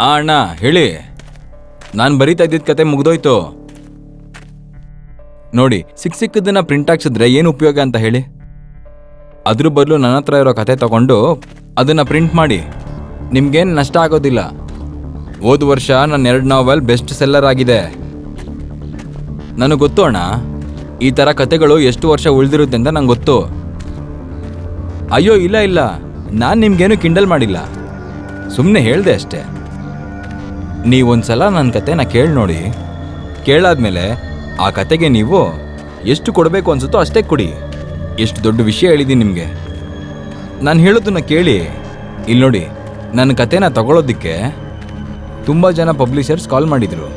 ಅಣ್ಣ ಹೇಳಿ. ನಾನು ಬರೀತಾ ಇದ್ದಿದ್ದ ಕತೆ ಮುಗ್ದೋಯ್ತು. ನೋಡಿ, ಸಿಕ್ಕದನ್ನ ಪ್ರಿಂಟ್ ಹಾಕ್ಸಿದ್ರೆ ಏನು ಉಪಯೋಗ ಅಂತ ಹೇಳಿ? ಅದ್ರ ಬದಲು ನನ್ನ ಹತ್ರ ಇರೋ ಕತೆ ತಗೊಂಡು ಅದನ್ನ ಪ್ರಿಂಟ್ ಮಾಡಿ, ನಿಮ್ಗೇನು ನಷ್ಟ ಆಗೋದಿಲ್ಲ. ಹೋದ ವರ್ಷ ನನ್ನ 2 ನಾವೆಲ್ ಬೆಸ್ಟ್ ಸೆಲ್ಲರ್ ಆಗಿದೆ. ನನಗೆ ಗೊತ್ತು ಅಣ್ಣ, ಈ ಥರ ಕತೆಗಳು ಎಷ್ಟು ವರ್ಷ ಉಳಿದಿರುತ್ತೆ ಅಂತ ನಂಗೆ ಗೊತ್ತು. ಅಯ್ಯೋ ಇಲ್ಲ, ನಾನು ನಿಮ್ಗೇನು ಕಿಂಡಲ್ ಮಾಡಿಲ್ಲ, ಸುಮ್ಮನೆ ಹೇಳಿದೆ ಅಷ್ಟೇ. ನೀವೊಂದ್ಸಲ ನನ್ನ ಕತೆನ ಕೇಳಿ ನೋಡಿ. ಕೇಳಾದ್ಮೇಲೆ ಆ ಕತೆಗೆ ನೀವು ಎಷ್ಟು ಕೊಡಬೇಕು ಅನ್ಸುತ್ತೋ ಅಷ್ಟೇ ಕೊಡಿ. ಎಷ್ಟು ದೊಡ್ಡ ವಿಷಯ ಹೇಳಿದ್ದೀನಿ ನಿಮಗೆ. ನಾನು ಹೇಳೋದನ್ನ ಕೇಳಿ. ಇಲ್ಲಿ ನೋಡಿ, ನನ್ನ ಕತೆನ ತಗೊಳ್ಳೋದಕ್ಕೆ ತುಂಬ ಜನ ಪಬ್ಲಿಷರ್ಸ್ ಕಾಲ್ ಮಾಡಿದರು,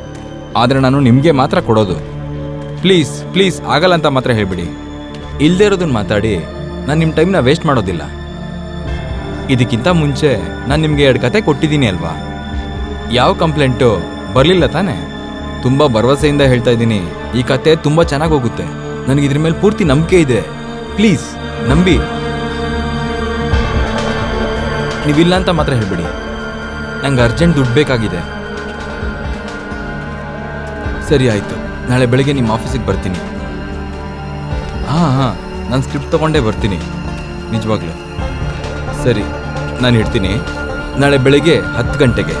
ಆದರೆ ನಾನು ನಿಮಗೆ ಮಾತ್ರ ಕೊಡೋದು. ಪ್ಲೀಸ್ ಆಗಲ್ಲ ಅಂತ ಮಾತ್ರ ಹೇಳ್ಬಿಡಿ. ಇಲ್ಲದೇ ಇರೋದನ್ನ ಮಾತಾಡಿ ನಾನು ನಿಮ್ಮ ಟೈಮ್ನ ವೇಸ್ಟ್ ಮಾಡೋದಿಲ್ಲ. ಇದಕ್ಕಿಂತ ಮುಂಚೆ ನಾನು ನಿಮಗೆ 2 ಕತೆ ಕೊಟ್ಟಿದ್ದೀನಿ ಅಲ್ವಾ? ಯಾವ ಕಂಪ್ಲೇಂಟು ಬರಲಿಲ್ಲ ತಾನೇ? ತುಂಬ ಭರವಸೆಯಿಂದ ಹೇಳ್ತಾ ಇದ್ದೀನಿ, ಈ ಕತೆ ತುಂಬ ಚೆನ್ನಾಗಿ ಹೋಗುತ್ತೆ. ನನಗೆ ಇದ್ರ ಮೇಲೆ ಪೂರ್ತಿ ನಂಬಿಕೆ ಇದೆ. ಪ್ಲೀಸ್ ನಂಬಿ. ನೀವಿಲ್ಲ ಅಂತ ಮಾತ್ರ ಹೇಳ್ಬಿಡಿ. ನಂಗೆ ಅರ್ಜೆಂಟ್ ದುಡ್ಡು ಬೇಕಾಗಿದೆ. ಸರಿ ಆಯಿತು, ನಾಳೆ ಬೆಳಗ್ಗೆ ನಿಮ್ಮ ಆಫೀಸಿಗೆ ಬರ್ತೀನಿ. ಹಾಂ ನಾನು ಸ್ಕ್ರಿಪ್ಟ್ ತೊಗೊಂಡೇ ಬರ್ತೀನಿ, ನಿಜವಾಗ್ಲೂ. ಸರಿ, ನಾನು ಇಡ್ತೀನಿ. ನಾಳೆ ಬೆಳಗ್ಗೆ 10 ಗಂಟೆಗೆ.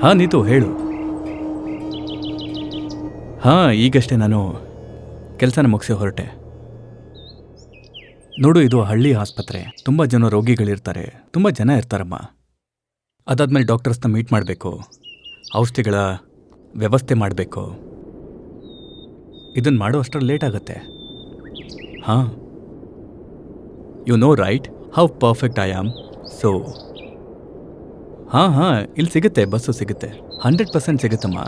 ಹಾಂ ನೀತು ಹೇಳು. ಹಾಂ ಈಗಷ್ಟೇ ನಾನು ಕೆಲಸನ ಮುಗಿಸಿ ಹೊರಟೆ. ನೋಡು, ಇದು ಹಳ್ಳಿ ಆಸ್ಪತ್ರೆ. ತುಂಬ ಜನ ರೋಗಿಗಳಿರ್ತಾರೆ, ತುಂಬ ಜನ ಇರ್ತಾರಮ್ಮ. ಅದಾದ್ಮೇಲೆ ಡಾಕ್ಟರ್ಸ್ನ ಮೀಟ್ ಮಾಡಬೇಕು, ಔಷಧಿಗಳ ವ್ಯವಸ್ಥೆ ಮಾಡಬೇಕು. ಇದನ್ನು ಮಾಡೋ ಅಷ್ಟರಲ್ಲಿ ಲೇಟ್ ಆಗುತ್ತೆ. ಹಾಂ, you know right how perfect I am. So ಹಾಂ ಇಲ್ಲಿ ಸಿಗುತ್ತೆ, ಬಸ್ಸು ಸಿಗುತ್ತೆ, 100% ಸಿಗುತ್ತಮ್ಮ.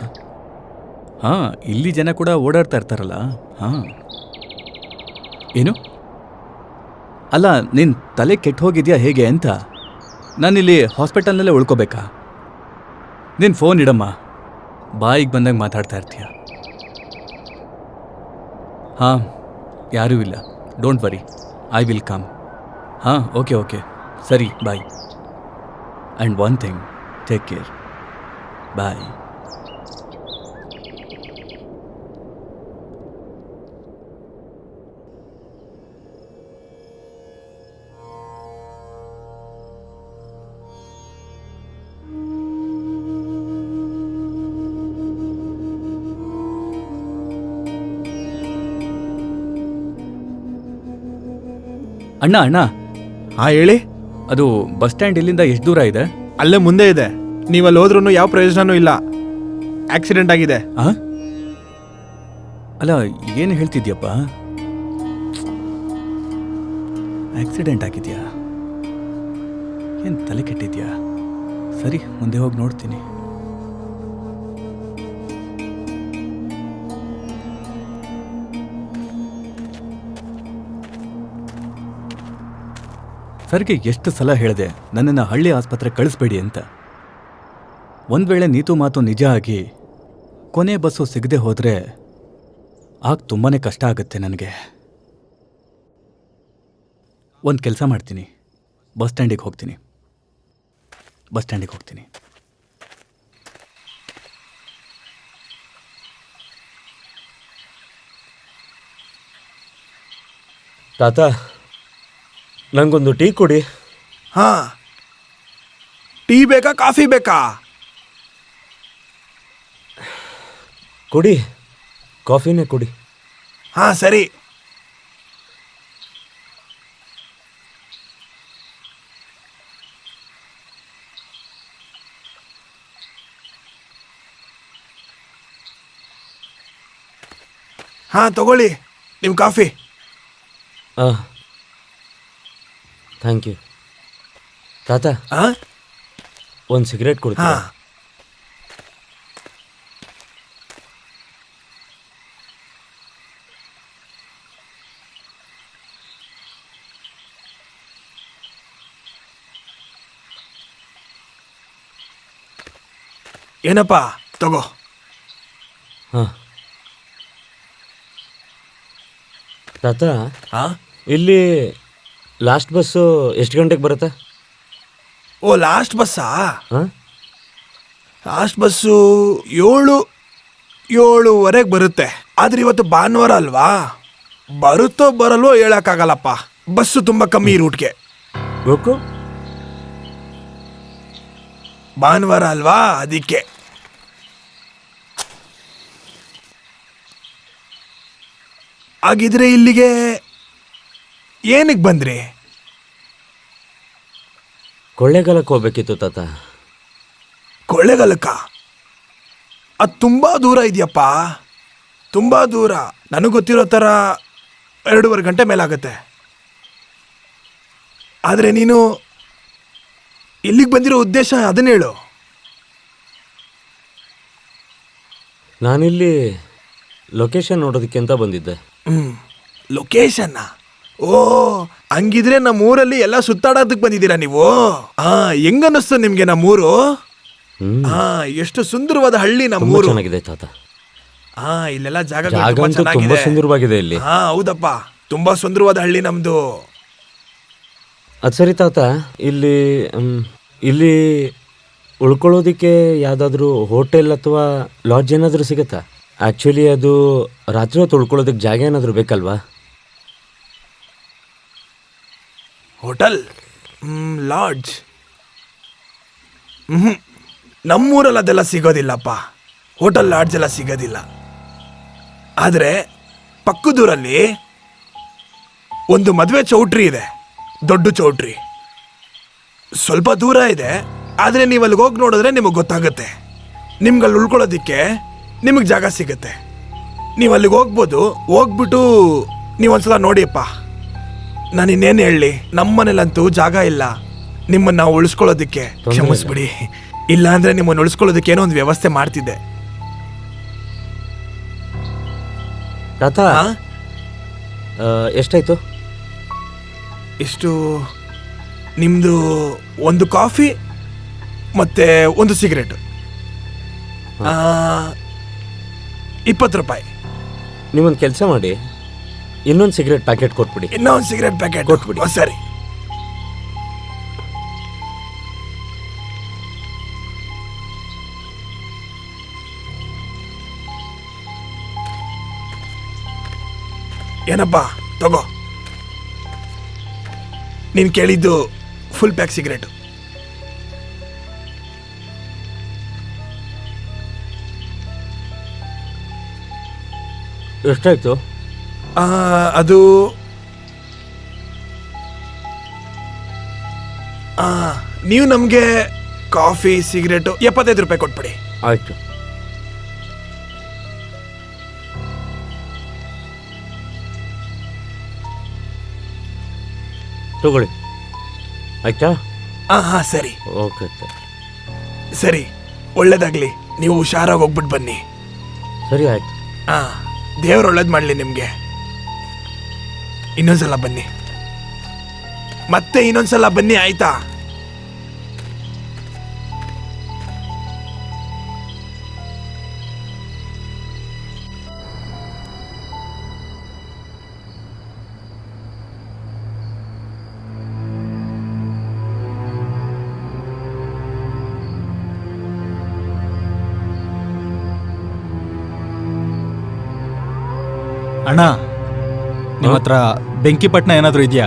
ಹಾಂ, ಇಲ್ಲಿ ಜನ ಕೂಡ ಓಡಾಡ್ತಾ ಇರ್ತಾರಲ್ಲ. ಹಾಂ, ಏನು? ಅಲ್ಲ, ನಿನ್ನ ತಲೆ ಕೆಟ್ಟು ಹೋಗಿದೆಯಾ ಹೇಗೆ ಅಂತ? ನಾನಿಲ್ಲಿ ಹಾಸ್ಪಿಟಲ್ನಲ್ಲೇ ಉಳ್ಕೋಬೇಕಾ? ನಿನ್ನ ಫೋನ್ ಇಡಮ್ಮ, ಬಾಯಿಗೆ ಬಂದಾಗ ಮಾತಾಡ್ತಾ ಇರ್ತೀಯ. ಹಾಂ, ಯಾರೂ ಇಲ್ಲ. Don't worry, I will come. ಹಾಂ, ಓಕೆ, ಸರಿ, bye. And one thing, take care. Bye. ಅಣ್ಣ, ಹಾಂ ಹೇಳಿ. ಅದು ಬಸ್ ಸ್ಟ್ಯಾಂಡ್ ಇಲ್ಲಿಂದ ಎಷ್ಟು ದೂರ ಇದೆ? ಅಲ್ಲೇ ಮುಂದೆ ಇದೆ. ನೀವು ಅಲ್ಲಿ ಹೋದ್ರೂ ಯಾವ ಪ್ರಯೋಜನನೂ ಇಲ್ಲ. ಆಕ್ಸಿಡೆಂಟ್ ಆಗಿದೆ. ಆ? ಅಲ್ಲ, ಏನು ಹೇಳ್ತಿದ್ಯಪ್ಪ? ಆಕ್ಸಿಡೆಂಟ್ ಆಗಿದೆಯಾ? ಏನು ತಲೆ ಕೆಟ್ಟಿದ್ಯಾ? ಸರಿ, ಮುಂದೆ ಹೋಗಿ ನೋಡ್ತೀನಿ. ಸರ್ಗೆ ಎಷ್ಟು ಸಲ ಹೇಳಿದೆ ನನ್ನನ್ನು ಹಳ್ಳಿ ಆಸ್ಪತ್ರೆ ಕಳಿಸ್ಬೇಡಿ ಅಂತ. ಒಂದು ವೇಳೆ ನೀತು ಮಾತು ನಿಜ ಆಗಿ ಕೊನೆ ಬಸ್ಸು ಸಿಗದೆ ಹೋದರೆ ಆಗ ತುಂಬಾ ಕಷ್ಟ ಆಗುತ್ತೆ ನನಗೆ. ಒಂದು ಕೆಲಸ ಮಾಡ್ತೀನಿ, ಬಸ್ ಸ್ಟ್ಯಾಂಡಿಗೆ ಹೋಗ್ತೀನಿ. ತಾತ, ನಂಗೊಂದು ಟೀ ಕೊಡಿ. ಹಾಂ, ಟೀ ಬೇಕಾ ಕಾಫಿ ಬೇಕಾ? ಕೊಡಿ, ಕಾಫಿನೇ ಕೊಡಿ. ಹಾಂ ಸರಿ. ಹಾಂ ತಗೊಳ್ಳಿ ನಿಮ್ಮ ಕಾಫಿ. ಹಾಂ, ಥ್ಯಾಂಕ್ ಯು. ತಾತ, ಹಾಂ ಒಂದು ಸಿಗರೇಟ್ ಕೊಡ್ತೀರಾ? ಹಾಂ ಏನಪ್ಪ ತಗೋ. ಹಾಂ. ತಾತ, ಹಾಂ ಇಲ್ಲಿ ಲಾಸ್ಟ್ ಬಸ್ಸು ಎಷ್ಟು ಗಂಟೆಗೆ ಬರುತ್ತೆ? ಓ, ಲಾಸ್ಟ್ ಬಸ್ಸಾ? ಹಾಂ, ಲಾಸ್ಟ್ ಬಸ್ಸು 7:07 ಬರುತ್ತೆ. ಆದ್ರೆ ಇವತ್ತು ಭಾನುವಾರ ಅಲ್ವಾ, ಬರುತ್ತೋ ಬರಲ್ವೋ ಹೇಳಕ್ಕಾಗಲ್ಲಪ್ಪ. ಬಸ್ಸು ತುಂಬ ಕಮ್ಮಿ ಈ ರೂಟ್ಗೆ. ಬೇಕು? ಭಾನುವಾರ ಅಲ್ವಾ, ಅದಕ್ಕೆ. ಹಾಗಿದ್ರೆ ಇಲ್ಲಿಗೆ ಏನಕ್ಕೆ ಬಂದ್ರಿ? ಕೊಳ್ಳೇಗಾಲಕ್ಕೆ ಹೋಗ್ಬೇಕಿತ್ತು ತಾತ. ಕೊಳ್ಳೇಗಾಲಕ್ಕ? ಅದು ತುಂಬ ದೂರ ಇದೆಯಪ್ಪ, ತುಂಬ ದೂರ. ನನಗೆ ಗೊತ್ತಿರೋ ಥರ 2.5 ಗಂಟೆ ಮೇಲಾಗತ್ತೆ. ಆದರೆ ನೀನು ಇಲ್ಲಿಗೆ ಬಂದಿರೋ ಉದ್ದೇಶ ಅದನ್ನ ಹೇಳು. ನಾನಿಲ್ಲಿ ಲೊಕೇಶನ್ ನೋಡೋದಕ್ಕೆ ಅಂತ ಬಂದಿದ್ದೆ. ಲೊಕೇಶನ್ನ? ಓ, ಹಂಗಿದ್ರೆ ನಮ್ಮ ಊರಲ್ಲಿ ಎಲ್ಲ ಸುತ್ತಾಡೋದಕ್ಕೆ ಬಂದಿದ್ದೀರಾ ನೀವು? ಹೆಂಗನ್ನಿಸ್ತು ನಿಮ್ಗೆ ನಮ್ಮೂರು? ಎಷ್ಟು ಸುಂದರವಾದ ಹಳ್ಳಿ ತುಂಬಾ ನಮ್ಮೂರು. ಚೆನ್ನಾಗಿದೆ ತಾತ. ಇಲ್ಲೆಲ್ಲ ಜಾಗ ಜಾಗ ಅಂತೂ ತುಂಬಾ ಸುಂದರವಾಗಿದೆ ಇಲ್ಲಿ. ಹೌದಪ್ಪ, ತುಂಬಾ ಸುಂದರವಾದ ಹಳ್ಳಿ ನಮ್ದು. ಅದು ಸರಿ ತಾತ, ಇಲ್ಲಿ ಉಳ್ಕೊಳ್ಳೋದಕ್ಕೆ ಯಾವುದಾದ್ರೂ ಹೋಟೆಲ್ ಅಥವಾ ಲಾಡ್ಜ್ ಏನಾದರೂ ಸಿಗುತ್ತಾ? ಆ್ಯಕ್ಚುಲಿ ಅದು ರಾತ್ರಿ ಹೊತ್ತು ಉಳ್ಕೊಳ್ಳೋದಕ್ಕೆ ಜಾಗ ಏನಾದರೂ ಬೇಕಲ್ವಾ? Hotel, lodge? ನಮ್ಮೂರಲ್ಲಿ ಅದೆಲ್ಲ ಸಿಗೋದಿಲ್ಲಪ್ಪ. ಹೋಟೆಲ್ ಲಾಡ್ಜ್ ಎಲ್ಲ ಸಿಗೋದಿಲ್ಲ. ಆದರೆ ಪಕ್ಕದೂರಲ್ಲಿ ಒಂದು ಮದುವೆ ಚೌಟ್ರಿ ಇದೆ, ದೊಡ್ಡ ಚೌಟ್ರಿ. ಸ್ವಲ್ಪ ದೂರ ಇದೆ, ಆದರೆ ನೀವು ಅಲ್ಲಿಗೆ ಹೋಗಿ ನೋಡಿದ್ರೆ ನಿಮಗೆ ಗೊತ್ತಾಗುತ್ತೆ. ನಿಮ್ಗೆ ಅಲ್ಲಿ ಉಳ್ಕೊಳ್ಳೋದಿಕ್ಕೆ ನಿಮಗೆ ಜಾಗ ಸಿಗುತ್ತೆ. ನೀವು ಅಲ್ಲಿಗೆ ಹೋಗ್ಬೋದು. ಹೋಗ್ಬಿಟ್ಟು ನೀವೊಂದ್ಸಲ ನೋಡಿಯಪ್ಪ. ನಾನು ಇನ್ನೇನು ಹೇಳಲಿ, ನಮ್ಮನೇಲಂತೂ ಜಾಗ ಇಲ್ಲ ನಿಮ್ಮನ್ನು ನಾವು ಉಳಿಸ್ಕೊಳ್ಳೋದಕ್ಕೆ. ಕ್ಷಮಿಸ್ಬಿಡಿ, ಇಲ್ಲ ಅಂದರೆ ನಿಮ್ಮನ್ನು ಉಳಿಸ್ಕೊಳ್ಳೋದಕ್ಕೆ ಏನೋ ಒಂದು ವ್ಯವಸ್ಥೆ ಮಾಡ್ತಿದ್ದೆ. ತಾತ, ಎಷ್ಟಾಯ್ತು? ಇಷ್ಟು ನಿಮ್ಮದು ಒಂದು ಕಾಫಿ ಮತ್ತೆ ಒಂದು ಸಿಗರೇಟ್ 20 ರೂಪಾಯಿ. ನೀವೊಂದು ಕೆಲಸ ಮಾಡಿ, ಇನ್ನೊಂದು ಸಿಗರೇಟ್ ಪ್ಯಾಕೆಟ್ ಕೊಟ್ಬಿಡಿ. ಇನ್ನೂ ಒಂದು ಸಿಗರೇಟ್ ಪ್ಯಾಕೆಟ್ ಕೊಟ್ಬಿಡಿ. ಸರಿ. ಏನಪ್ಪ ತಗೋ, ನೀನು ಕೇಳಿದ್ದು ಫುಲ್ ಪ್ಯಾಕ್ ಸಿಗರೇಟು. ಎಷ್ಟಾಯ್ತು? ಅದು ನೀವು ನಮಗೆ ಕಾಫಿ ಸಿಗರೇಟು 75 ರೂಪಾಯಿ ಕೊಟ್ಬಿಡಿ. ಆಯ್ತು. ತಗೊಳ್ಳಿ. ಆಯ್ತಾ? ಹಾಂ ಸರಿ. ಓಕೆ ಸರಿ, ಒಳ್ಳೇದಾಗ್ಲಿ. ನೀವು ಹುಷಾರಾಗಿ ಹೋಗ್ಬಿಟ್ಟು ಬನ್ನಿ. ಸರಿ ಆಯ್ತು. ದೇವ್ರು ಒಳ್ಳೇದು ಮಾಡಲಿ ನಿಮಗೆ. ಇನ್ನೊಂದ್ಸಲ ಬನ್ನಿ, ಮತ್ತೆ ಇನ್ನೊಂದ್ಸಲ ಬನ್ನಿ, ಆಯ್ತಾ? ಅಣ್ಣ, ನಿಮ್ಮ ಹತ್ರ ಬೆಂಕಿಪಟ್ಟಣ ಏನಾದರೂ ಇದೆಯಾ?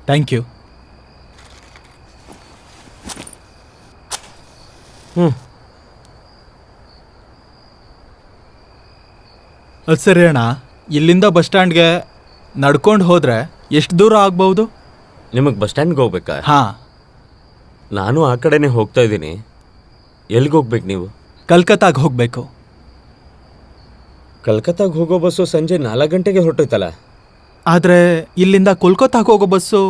Thank you. ಅದು ಸರಿ ಅಣ್ಣ, ಇಲ್ಲಿಂದ ಬಸ್ ಸ್ಟ್ಯಾಂಡ್ಗೆ ನಡ್ಕೊಂಡು ಹೋದ್ರೆ ಎಷ್ಟು ದೂರ ಆಗ್ಬಹುದು? ನಿಮಗೆ ಬಸ್ ಸ್ಟ್ಯಾಂಡ್ಗೆ ಹೋಗ್ಬೇಕಾ? ಹಾಂ, ನಾನು ಆ ಕಡೆನೇ ಹೋಗ್ತಾ ಇದ್ದೀನಿ. ಎಲ್ಲಿಗೆ ಹೋಗ್ಬೇಕು ನೀವು? ಕಲ್ಕತ್ತಾಗ ಹೋಗಬೇಕು. ಕಲ್ಕತ್ತಾಗ ಹೋಗೋ ಬಸ್ಸು ಸಂಜೆ 4 ಗಂಟೆಗೆ ಹೊರಟೋಯ್ತಲ್ಲ. ಆದರೆ ಇಲ್ಲಿಂದ ಕೋಲ್ಕತ್ತಾಗ ಹೋಗೋ ಬಸ್ಸು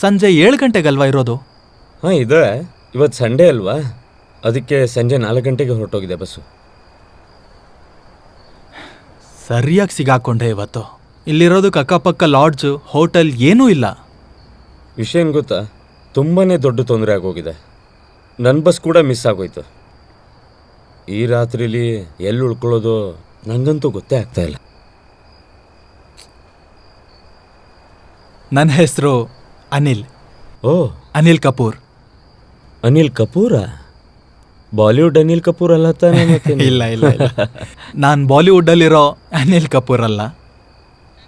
ಸಂಜೆ 7 ಗಂಟೆಗಲ್ವಾ ಇರೋದು? ಹಾಂ ಇದೆ. ಇವತ್ತು ಸಂಡೇ ಅಲ್ವಾ, ಅದಕ್ಕೆ ಸಂಜೆ 4 ಗಂಟೆಗೆ ಹೊರಟೋಗಿದೆ ಬಸ್ಸು. ಸರಿಯಾಗಿ ಸಿಗಾಕೊಂಡೆ ಇವತ್ತು. ಇಲ್ಲಿರೋದಕ್ಕೆ ಅಕ್ಕಪಕ್ಕ ಲಾಡ್ಜು, ಹೋಟೆಲ್ ಏನೂ ಇಲ್ಲ. ವಿಷಯ ಏನು ಗೊತ್ತಾ, ತುಂಬಾ ದೊಡ್ಡ ತೊಂದರೆ ಆಗೋಗಿದೆ. ನನ್ನ ಬಸ್ ಕೂಡ ಮಿಸ್ ಆಗೋಯ್ತು. ಈ ರಾತ್ರಿಲಿ ಎಲ್ಲಿ ಉಳ್ಕೊಳ್ಳೋದು ನನಗಂತೂ ಗೊತ್ತೇ ಆಗ್ತಾ ಇಲ್ಲ. ನನ್ನ ಹೆಸರು ಅನಿಲ್. ಓ, ಅನಿಲ್ ಕಪೂರ್. ಅನಿಲ್ ಕಪೂರಾ? ಬಾಲಿವುಡ್ ಅನಿಲ್ ಕಪೂರ್ ಅಲ್ಲ ತಾನೇ? ಮತ್ತೆ ಇಲ್ಲ ಇಲ್ಲ ಇಲ್ಲ, ನಾನು ಬಾಲಿವುಡ್ಡಲ್ಲಿರೋ ಅನಿಲ್ ಕಪೂರ್ ಅಲ್ಲ.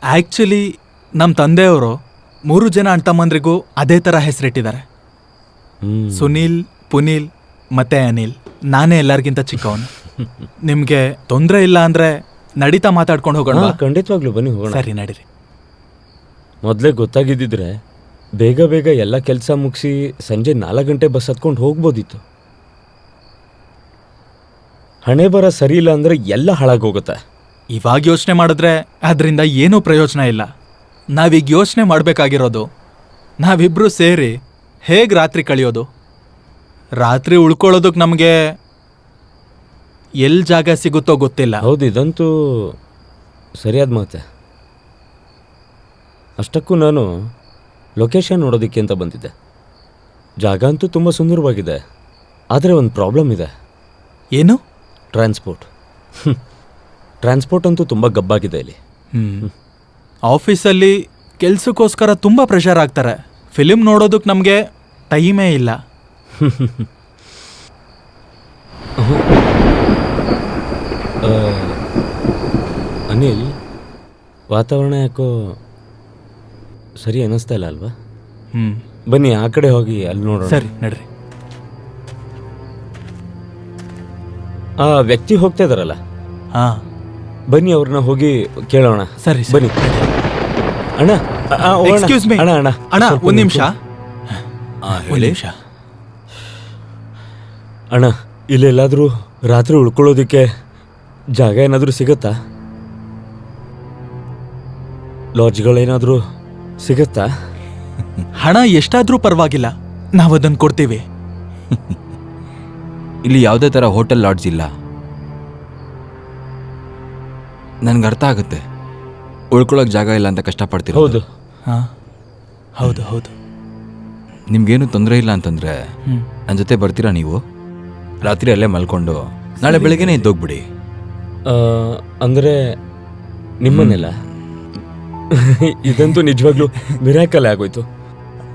ಆ್ಯಕ್ಚುಲಿ ನಮ್ಮ ತಂದೆಯವರು 3 ಜನ ಅಣ್ತಮ್ಮಂದ್ರಿಗೂ ಅದೇ ಥರ ಹೆಸರಿಟ್ಟಿದ್ದಾರೆ. ಸುನೀಲ್, ಪುನೀಲ್ ಮತ್ತೆ ಅನಿಲ್. ನಾನೇ ಎಲ್ಲರಿಗಿಂತ ಚಿಕ್ಕವನು. ನಿಮಗೆ ತೊಂದರೆ ಇಲ್ಲ ಅಂದರೆ ನಡೀತಾ ಮಾತಾಡ್ಕೊಂಡು ಹೋಗೋಣ. ಖಂಡಿತವಾಗ್ಲೂ ಬನ್ನಿ ಹೋಗೋಣ. ಸರಿ, ನಡೀರಿ. ಮೊದಲೇ ಗೊತ್ತಾಗಿದ್ದಿದ್ರೆ ಬೇಗ ಬೇಗ ಎಲ್ಲ ಕೆಲಸ ಮುಗಿಸಿ ಸಂಜೆ 4 ಗಂಟೆ ಬಸ್ ಹತ್ಕೊಂಡು ಹೋಗ್ಬೋದಿತ್ತು. ಹಣೆ ಬರ ಸರಿ ಇಲ್ಲ ಅಂದರೆ ಎಲ್ಲ ಹಾಳಾಗೋಗುತ್ತೆ. ಇವಾಗ ಯೋಚನೆ ಮಾಡಿದ್ರೆ ಅದರಿಂದ ಏನೂ ಪ್ರಯೋಜನ ಇಲ್ಲ. ನಾವೀಗ ಯೋಚನೆ ಮಾಡಬೇಕಾಗಿರೋದು, ನಾವಿಬ್ಬರು ಸೇರಿ ಹೇಗೆ ರಾತ್ರಿ ಕಳೆಯೋದು. ರಾತ್ರಿ ಉಳ್ಕೊಳ್ಳೋದಕ್ಕೆ ನಮಗೆ ಎಲ್ಲಿ ಜಾಗ ಸಿಗುತ್ತೋ ಗೊತ್ತಿಲ್ಲ. ಹೌದು, ಇದಂತೂ ಸರಿಯಾದ ಮಾತೆ. ಅಷ್ಟಕ್ಕೂ ನಾನು ಲೊಕೇಶನ್ ನೋಡೋದಕ್ಕೆ ಅಂತ ಬಂದಿದ್ದೆ. ಜಾಗ ಅಂತೂ ತುಂಬ ಸುಂದರವಾಗಿದೆ, ಆದರೆ ಒಂದು ಪ್ರಾಬ್ಲಮ್ ಇದೆ. ಏನು? ಟ್ರಾನ್ಸ್ಪೋರ್ಟ್ ಅಂತೂ ತುಂಬ ಗಬ್ಬಾಗಿದೆ ಇಲ್ಲಿ. ಆಫೀಸಲ್ಲಿ ಕೆಲ್ಸಕ್ಕೋಸ್ಕರ ತುಂಬ ಪ್ರೆಷರ್ ಆಗ್ತಾರೆ. ಫಿಲಿಮ್ ನೋಡೋದಕ್ಕೆ ನಮಗೆ ಟೈಮೇ ಇಲ್ಲ. ಅನಿಲ್, ವಾತಾವರಣ ಯಾಕೋ ಸರಿ ಅನ್ನಿಸ್ತಾ ಇಲ್ಲ ಅಲ್ವಾ? ಬನ್ನಿ ಆ ಕಡೆ ಹೋಗಿ ಅಲ್ಲಿ ನೋಡೋಣ. ಸರಿ, ನಡ್ರಿ. ಆ ವ್ಯಕ್ತಿ ಹೋಗ್ತಾ ಇದಾರಲ್ಲ, ಹಾಂ, ಬನ್ನಿ ಅವ್ರನ್ನ ಹೋಗಿ ಕೇಳೋಣ. ಸರಿ ಬನ್ನಿ. ಅಣ್ಣ, ಎಕ್ಸ್ಕ್ಯೂಸ್ ಮೀ. ಅಣ್ಣ ಅಣ್ಣ ಅಣ್ಣ, ಸ್ವಲ್ಪ ಒಂದು ನಿಮಿಷ. ಹೇಳಿ. ಅಣ್ಣ, ಇಲ್ಲೆಲ್ಲಾದರೂ ರಾತ್ರಿ ಉಳ್ಕೊಳ್ಳೋದಕ್ಕೆ ಜಾಗ ಏನಾದರೂ ಸಿಗತ್ತಾ? ಲಾಡ್ಜ್ಗಳೇನಾದರೂ ಸಿಗತ್ತಾ? ಹಣ ಎಷ್ಟಾದರೂ ಪರವಾಗಿಲ್ಲ, ನಾವು ಅದನ್ನು ಕೊಡ್ತೀವಿ. ಇಲ್ಲಿ ಯಾವುದೇ ಥರ ಹೋಟೆಲ್ ಲಾಡ್ಜ್ ಇಲ್ಲ. ನನ್ಗೆ ಅರ್ಥ ಆಗುತ್ತೆ, ಉಳ್ಕೊಳ್ಳೋಕೆ ಜಾಗ ಇಲ್ಲ ಅಂತ ಕಷ್ಟಪಡ್ತೀವಿ. ಹೌದು. ಹಾಂ, ಹೌದು ಹೌದು. ನಿಮ್ಗೇನು ತೊಂದರೆ ಇಲ್ಲ ಅಂತಂದರೆ ನನ್ನ ಜೊತೆ ಬರ್ತೀರಾ ನೀವು? ರಾತ್ರಿ ಅಲ್ಲೇ ಮಲ್ಕೊಂಡು ನಾಳೆ ಬೆಳಗ್ಗೆನೇ ಎದ್ದೋಗ್ಬಿಡಿ. ಆ, ಅಂದ್ರೆ ನಿಮ್ಮನ್ನೆಲ್ಲ ಇದಂತೂ ನಿಜವಾಗ್ಲೂ ಮಿರಾಕಲ್ ಆಗೋಯ್ತು.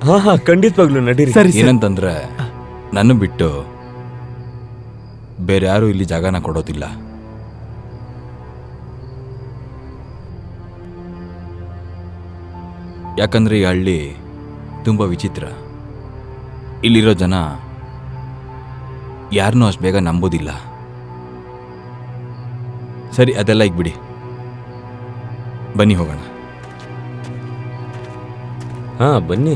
ಹಾ ಖಂಡಿತವಾಗ್ಲೂ ನಡೀರಿ. ಸರಿ ಸರಿ. ಏನಂತಂದ್ರೆ ನನ್ನ ಬಿಟ್ಟು ಬೇರೆ ಯಾರು ಇಲ್ಲಿ ಜಾಗನ ಕೊಡೋದಿಲ್ಲ. ಯಾಕಂದ್ರೆ ಈ ಹಳ್ಳಿ ತುಂಬ ವಿಚಿತ್ರ. ಇಲ್ಲಿರೋ ಜನ ಯಾರನ್ನೂ ಅಷ್ಟು ಬೇಗ ನಂಬೋದಿಲ್ಲ. ಸರಿ, ಅದೆಲ್ಲ ಈಗ ಬಿಡಿ, ಬನ್ನಿ ಹೋಗೋಣ. ಹಾ ಬನ್ನಿ.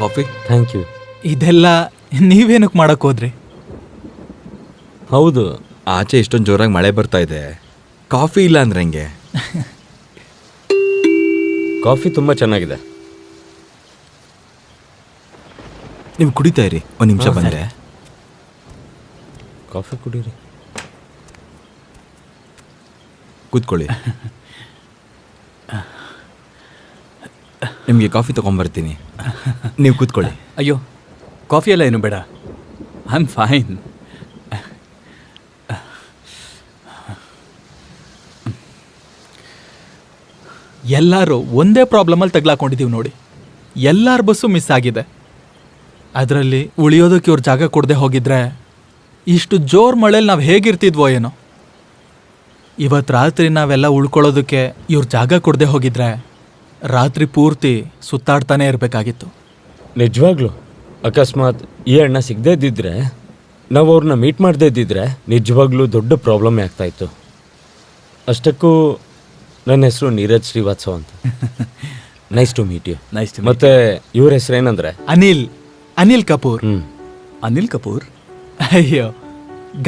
ಕಾಫಿ? Thank you. ಇದೆಲ್ಲ ನೀವೇನಕ್ಕೆ ಮಾಡಕ್ ಹೋದ್ರಿ? ಹೌದು, ಆಚೆ ಇಷ್ಟೊಂದು ಜೋರಾಗಿ ಮಳೆ ಬರ್ತಾ ಇದೆ, ಕಾಫಿ ಇಲ್ಲ ಅಂದ್ರೆ ಹೆಂಗೆ? ಕಾಫಿ ತುಂಬ ಚೆನ್ನಾಗಿದೆ. ನೀವು ಕುಡಿತಾ ಇರಿ, ಒಂದು ನಿಮಿಷ ಬಂದೆ. ಕಾಫಿ ಕುಡೀರಿ. ಕೂತ್ಕೊಳ್ಳಿ. ನಿಮಗೆ ಕಾಫಿ ತಗೊಂಬರ್ತೀನಿ, ನೀವು ಕೂತ್ಕೊಳ್ಳಿ. ಅಯ್ಯೋ, ಕಾಫಿ ಎಲ್ಲ ಏನು ಬೇಡ, ಐ ಆಮ್ ಫೈನ್. ಎಲ್ಲರೂ ಒಂದೇ ಪ್ರಾಬ್ಲಮಲ್ಲಿ ತಗ್ಲಾಕೊಂಡಿದ್ದೀವಿ ನೋಡಿ. ಎಲ್ಲರ ಬಸ್ಸು ಮಿಸ್ ಆಗಿದೆ. ಅದರಲ್ಲಿ ಉಳಿಯೋದಕ್ಕೆ ಇವ್ರು ಜಾಗ ಕೊಡದೆ ಹೋಗಿದ್ರೆ ಇಷ್ಟು ಜೋರ್ ಮಳೇಲಿ ನಾವು ಹೇಗಿರ್ತಿದ್ವೋ ಏನೋ. ಇವತ್ತು ರಾತ್ರಿ ನಾವೆಲ್ಲ ಉಳ್ಕೊಳ್ಳೋದಕ್ಕೆ ಇವ್ರು ಜಾಗ ಕೊಡದೆ ಹೋಗಿದ್ರೆ ರಾತ್ರಿ ಪೂರ್ತಿ ಸುತ್ತಾಡ್ತಾನೆ ಇರಬೇಕಾಗಿತ್ತು. ನಿಜವಾಗ್ಲು ಅಕಸ್ಮಾತ್ ಈ ಅಣ್ಣ ಸಿಗದೇ ಇದ್ದಿದ್ರೆ, ನಾವು ಅವ್ರನ್ನ ಮೀಟ್ ಮಾಡದೇ ಇದ್ದಿದ್ರೆ ನಿಜವಾಗ್ಲೂ ದೊಡ್ಡ ಪ್ರಾಬ್ಲಮ್ ಆಗ್ತಾಯಿತ್ತು. ಅಷ್ಟಕ್ಕೂ ನನ್ನ ಹೆಸರು ನೀರಜ್ ಶ್ರೀವಾತ್ಸವ್ ಅಂತ. Nice to meet you. Nice to ಮತ್ತೆ ಇವ್ರ ಹೆಸರು ಏನಂದ್ರೆ? ಅನಿಲ್ ಕಪೂರ್. ಅನಿಲ್ ಕಪೂರ್. ಅಯ್ಯೋ,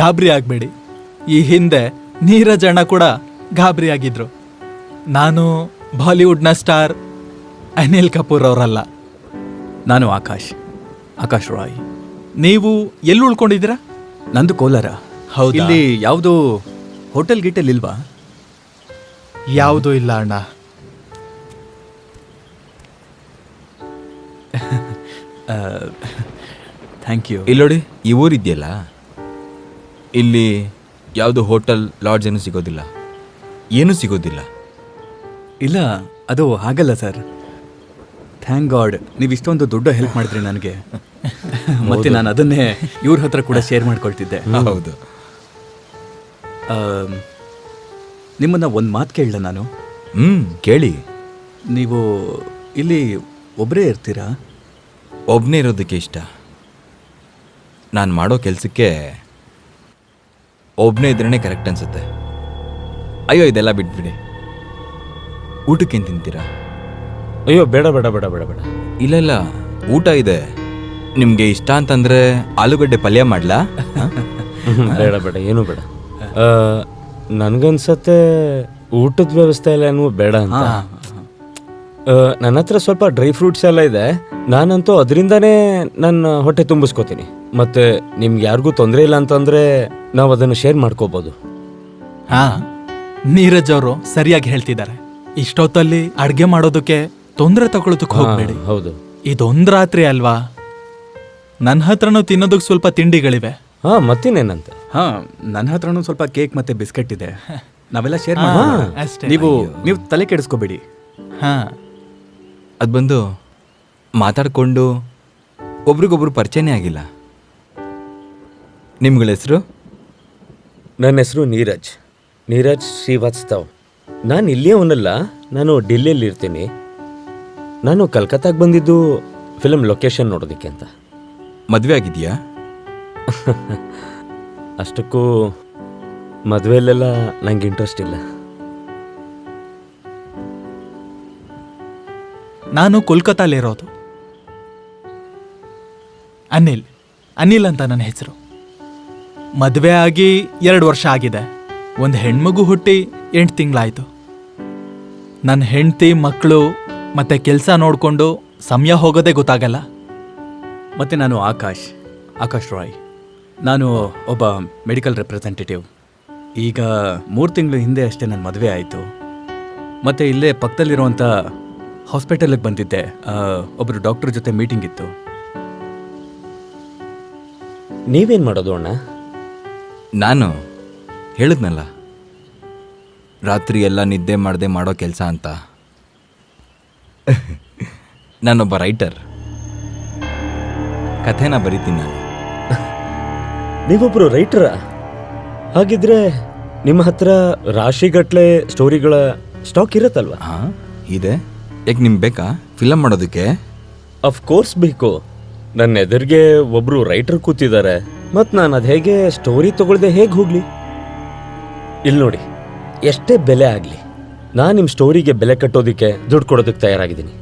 ಗಾಬರಿ ಆಗಬೇಡಿ. ಈ ಹಿಂದೆ ನೀರಜ್ ಅಣ್ಣ ಕೂಡ ಗಾಬರಿ ಆಗಿದ್ರು. ನಾನು ಬಾಲಿವುಡ್ನ ಸ್ಟಾರ್ ಅನಿಲ್ ಕಪೂರ್ ಅವರಲ್ಲ. ನಾನು ಆಕಾಶ್ ರಾಯ್. ನೀವು ಎಲ್ಲಿ ಉಳ್ಕೊಂಡಿದ್ದೀರಾ? ನಂದು ಕೋಲಾರ. ಹೌದಾ? ಇಲ್ಲಿ ಯಾವುದು ಹೋಟೆಲ್ ಗೀಟೆಲ್ ಇಲ್ವಾ? ಯಾವುದೂ ಇಲ್ಲ ಅಣ್ಣ. Thank you. ಇಲ್ಲಿ ನೋಡಿ, ಈ ಊರಿದೆಯಲ್ಲ, ಇಲ್ಲಿ ಯಾವುದು ಹೋಟೆಲ್ ಲಾಡ್ಜ್ ಏನೂ ಸಿಗೋದಿಲ್ಲ, ಏನೂ ಸಿಗೋದಿಲ್ಲ. ಇಲ್ಲ, ಅದು ಹಾಗಲ್ಲ ಸರ್. ಥ್ಯಾಂಕ್ ಗಾಡ್ ನೀವು ಇಷ್ಟೊಂದು ದೊಡ್ಡ ಹೆಲ್ಪ್ ಮಾಡಿದ್ರಿ ನನಗೆ. ಮತ್ತೆ ನಾನು ಅದನ್ನೇ ಇವ್ರ ಹತ್ರ ಕೂಡ ಶೇರ್ ಮಾಡ್ಕೊಳ್ತಿದ್ದೆ. ಹೌದು. ನಿಮ್ಮನ್ನ ಒಂದು ಮಾತು ಕೇಳಲ್ಲ ನಾನು? ಕೇಳಿ. ನೀವು ಇಲ್ಲಿ ಒಬ್ಬರೇ ಇರ್ತೀರಾ? ಒಬ್ಬನೇ ಇರೋದಕ್ಕೆ ಇಷ್ಟ. ನಾನು ಮಾಡೋ ಕೆಲಸಕ್ಕೆ ಒಬ್ಬನೇ ಇದ್ರೇ ಕರೆಕ್ಟ್ ಅನ್ಸುತ್ತೆ. ಅಯ್ಯೋ, ಇದೆಲ್ಲ ಬಿಟ್ಬಿಡಿ. ಊಟಕ್ಕೇನು ತಿಂತೀರಾ? ಅಯ್ಯೋ ಬೇಡ ಬೇಡ ಬೇಡ ಬೇಡ ಬೇಡ. ಇಲ್ಲ, ಊಟ ಇದೆ. ನಿಮಗೆ ಇಷ್ಟ ಅಂತಂದ್ರೆ ಆಲೂಗಡ್ಡೆ ಪಲ್ಯ ಮಾಡ್ಲಾ? ಬೇಡ ಬೇಡ, ಏನೂ ಬೇಡ. ನನಗನ್ಸತ್ತೆ ಊಟದ ವ್ಯವಸ್ಥೆ ಎಲ್ಲ ಏನೂ ಬೇಡ ಅಂತ. ನನ್ನ ಹತ್ರ ಸ್ವಲ್ಪ ಡ್ರೈ ಫ್ರೂಟ್ಸ್ ಎಲ್ಲ ಇದೆ. ನಾನಂತೂ ಅದರಿಂದಾನೇ ನನ್ನ ಹೊಟ್ಟೆ ತುಂಬಿಸ್ಕೋತೀನಿ. ಮತ್ತೆ ನಿಮ್ಗೆ ಯಾರಿಗೂ ತೊಂದರೆ ಇಲ್ಲ ಅಂತಂದ್ರೆ ನಾವು ಅದನ್ನು ಶೇರ್ ಮಾಡ್ಕೋಬಹುದು. ಹಾ, ನೀರಜ್ ಅವರು ಸರಿಯಾಗಿ ಹೇಳ್ತಿದ್ದಾರೆ. ಇಷ್ಟೊತ್ತಲ್ಲಿ ಅಡ್ಗೆ ಮಾಡೋದಕ್ಕೆ ತೊಂದರೆ ತಗೊಳ್ಳೋದಕ್ಕೆ ಹೋಗ್ಬೇಡಿ. ಹೌದು, ಇದೊಂದು ರಾತ್ರಿ ಅಲ್ವಾ? ನನ್ನ ಹತ್ರನೂ ತಿನ್ನೋದಕ್ಕೆ ಸ್ವಲ್ಪ ತಿಂಡಿಗಳಿವೆ. ಹಾ ಮತ್ತಿನ್ನೇನಂತೆ. ಹಾ, ನನ್ನ ಹತ್ರನೂ ಸ್ವಲ್ಪ ಕೇಕ್ ಮತ್ತೆ ಬಿಸ್ಕೆಟ್ ಇದೆ. ನಾವೆಲ್ಲ ಶೇರ್ ಹಾ, ಮಾಡೋಣ. ಅಷ್ಟೇ. ನೀವು ತಲೆ ಕೆಡಿಸ್ಕೋಬೇಡಿ. ಹಾ, ಅದು ಬಂದು ಮಾತಾಡಿಕೊಂಡು ಒಬ್ರಿಗೊಬ್ರು ಪರಿಚಯನೇ ಆಗಿಲ್ಲ. ನಿಮ್ಗಳ ಹೆಸರು? ನನ್ನ ಹೆಸರು ನೀರಜ್ ಶ್ರೀವಾತ್ಸವ್. ನಾನು ಇಲ್ಲಿಯೇ ಅವನಲ್ಲ, ನಾನು ಡೆಲ್ಲಿಯಲ್ಲಿ ಇರ್ತೀನಿ. ನಾನು ಕಲ್ಕತ್ತಾಗೆ ಬಂದಿದ್ದು ಫಿಲಮ್ ಲೊಕೇಶನ್ ನೋಡೋದಕ್ಕೆ ಅಂತ. ಮದುವೆ ಆಗಿದೆಯಾ? ಅಷ್ಟಕ್ಕೂ ಮದುವೆಯಲ್ಲೆಲ್ಲ ನಂಗೆ ಇಂಟ್ರೆಸ್ಟ್ ಇಲ್ಲ. ನಾನು ಕೋಲ್ಕತ್ತಾಲಿರೋದು. ಅನಿಲ್ ಅಂತ ನನ್ನ ಹೆಸರು. ಮದುವೆ ಆಗಿ 2 ವರ್ಷ ಆಗಿದೆ. ಒಂದು ಹೆಣ್ಮಗು ಹುಟ್ಟಿ 8 ತಿಂಗಳಾಯ್ತು. ನನ್ನ ಹೆಂಡತಿ, ಮಕ್ಕಳು ಮತ್ತೆ ಕೆಲಸ ನೋಡಿಕೊಂಡು ಸಮಯ ಹೋಗೋದೇ ಗೊತ್ತಾಗಲ್ಲ. ಮತ್ತೆ ನಾನು ಆಕಾಶ್ ರಾಯ್. ನಾನು ಒಬ್ಬ ಮೆಡಿಕಲ್ ರೆಪ್ರೆಸೆಂಟೇಟಿವ್. ಈಗ 3 ತಿಂಗಳ ಹಿಂದೆ ಅಷ್ಟೇ ನನ್ನ ಮದುವೆ ಆಯಿತು. ಮತ್ತೆ ಇಲ್ಲೇ ಪಕ್ಕದಲ್ಲಿರುವಂಥ ಹಾಸ್ಪಿಟಲಿಗೆ ಬಂದಿದ್ದೆ. ಒಬ್ಬರು ಡಾಕ್ಟರ್ ಜೊತೆ ಮೀಟಿಂಗ್ ಇತ್ತು. ನೀವೇನು ಮಾಡೋದು ಅಣ್ಣ? ನಾನು ಹೇಳಿದ್ನಲ್ಲ, ರಾತ್ರಿ ಎಲ್ಲ ನಿದ್ದೆ ಮಾಡದೆ ಮಾಡೋ ಕೆಲಸ ಅಂತ. ನಾನೊಬ್ಬ ರೈಟರ್, ಕಥೆನ ಬರಿತೀನಿ ನಾನು. ನೀವೊಬ್ರು ರೈಟರಾ? ಹಾಗಿದ್ರೆ ನಿಮ್ಮ ಹತ್ರ ರಾಶಿಗಟ್ಲೆ ಸ್ಟೋರಿಗಳ ಸ್ಟಾಕ್ ಇರತ್ತಲ್ವಾ? ಹಾಂ ಇದೆ. ಯಾಕೆ ನಿಮ್ಗೆ ಬೇಕಾ ಫಿಲಮ್ ಮಾಡೋದಕ್ಕೆ? ಅಫ್ಕೋರ್ಸ್ ಬೇಕು. ನನ್ನ ಎದುರಿಗೆ ಒಬ್ರು ರೈಟರ್ ಕೂತಿದ್ದಾರೆ, ಮತ್ತು ನಾನು ಅದು ಹೇಗೆ ಸ್ಟೋರಿ ತಗೊಳ್ದೆ ಹೇಗೆ ಹೋಗ್ಲಿ? ಇಲ್ಲಿ ನೋಡಿ, ಎಷ್ಟೇ ಬೆಲೆ ಆಗಲಿ ನಾನು ನಿಮ್ಮ ಸ್ಟೋರಿಗೆ ಬೆಲೆ ಕಟ್ಟೋದಕ್ಕೆ ದುಡ್ಡು ಕೊಡೋದಕ್ಕೆ ತಯಾರಾಗಿದ್ದೀನಿ.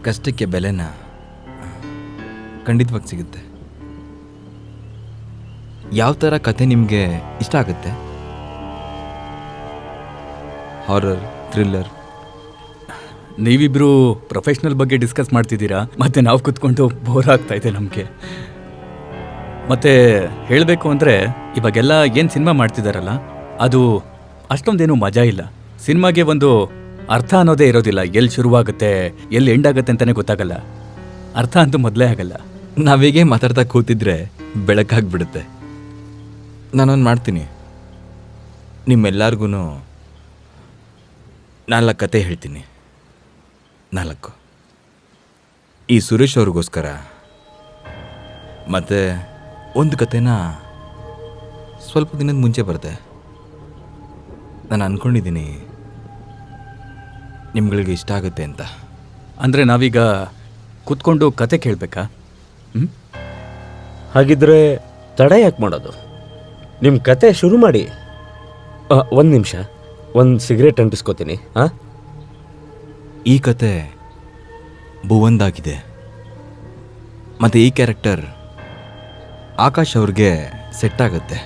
ಕಷ್ಟಕ್ಕೆ ಬೆಲೆನ ಖಂಡಿತವಾಗಿ ಸಿಗುತ್ತೆ. ಯಾವ ಥರ ಕತೆ ನಿಮಗೆ ಇಷ್ಟ ಆಗುತ್ತೆ? Horror, thriller? ನೀವಿಬ್ರು ಪ್ರೊಫೆಷ್ನಲ್ ಬಗ್ಗೆ ಡಿಸ್ಕಸ್ ಮಾಡ್ತಿದ್ದೀರಾ, ಮತ್ತೆ ನಾವು ಕುತ್ಕೊಂಡು ಬೋರ್ ಆಗ್ತಾ ಇದೆ ನಮಗೆ. ಮತ್ತೆ ಹೇಳಬೇಕು ಅಂದರೆ ಇವಾಗೆಲ್ಲ ಏನು ಸಿನಿಮಾ ಮಾಡ್ತಿದ್ದಾರಲ್ಲ, ಅದು ಅಷ್ಟೊಂದೇನು ಮಜಾ ಇಲ್ಲ. ಸಿನಿಮಾಗೆ ಒಂದು ಅರ್ಥ ಅನ್ನೋದೇ ಇರೋದಿಲ್ಲ. ಎಲ್ಲಿ ಶುರುವಾಗುತ್ತೆ ಎಲ್ಲಿ ಎಂಡ್ ಆಗುತ್ತೆ ಅಂತಲೇ ಗೊತ್ತಾಗಲ್ಲ. ಅರ್ಥ ಅಂತೂ ಮೊದಲೇ ಆಗಲ್ಲ. ನಾವೀಗೆ ಮಾತಾಡ್ತಾ ಕೂತಿದ್ರೆ ಬೆಳಕಾಗ್ಬಿಡುತ್ತೆ. ನಾನೊಂದು ಮಾಡ್ತೀನಿ, ನಿಮ್ಮೆಲ್ಲರಿಗೂ 4 ಕತೆ ಹೇಳ್ತೀನಿ. 4 ಈ ಸುರೇಶ್ ಅವ್ರಿಗೋಸ್ಕರ, ಮತ್ತು ಒಂದು ಕತೆನ ಸ್ವಲ್ಪ ದಿನದ ಮುಂಚೆ ಬರುತ್ತೆ. ನಾನು ಅಂದ್ಕೊಂಡಿದ್ದೀನಿ ನಿಮ್ಗಳಿಗೆ ಇಷ್ಟ ಆಗುತ್ತೆ ಅಂತ. ಅಂದರೆ ನಾವೀಗ ಕೂತ್ಕೊಂಡು ಕತೆ ಕೇಳಬೇಕಾ? ಹಾಗಿದ್ರೆ ತಡ ಯಾಕೆ ಮಾಡೋದು? ನಿಮ್ಮ ಕತೆ ಶುರು ಮಾಡಿ. 1 ನಿಮಿಷ, ಒಂದು ಸಿಗರೇಟ್ ಅಂಟಿಸ್ಕೋತೀನಿ. ಹಾಂ, ಈ ಕತೆ ಭುವಂದಾಗಿದೆ, ಮತ್ತು ಈ ಕ್ಯಾರೆಕ್ಟರ್ ಆಕಾಶ್ ಅವ್ರಿಗೆ ಸೆಟ್ ಆಗುತ್ತೆ.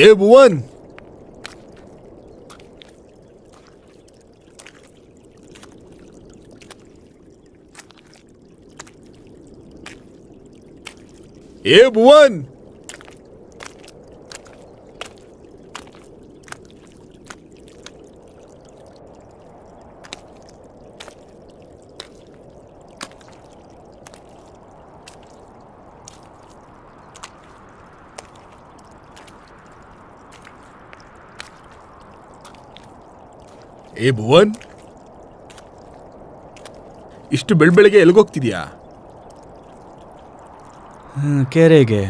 ಏ ಭುವನ್, ಏ ಭುವನ್, ಏ ಭುವನ್, ಇಷ್ಟು ಬೆಳಬೆಳಗ್ಗೆ ಎಲ್ಗೋಗ್ತಿದ್ಯಾ? ಕೆರೆಗೆ.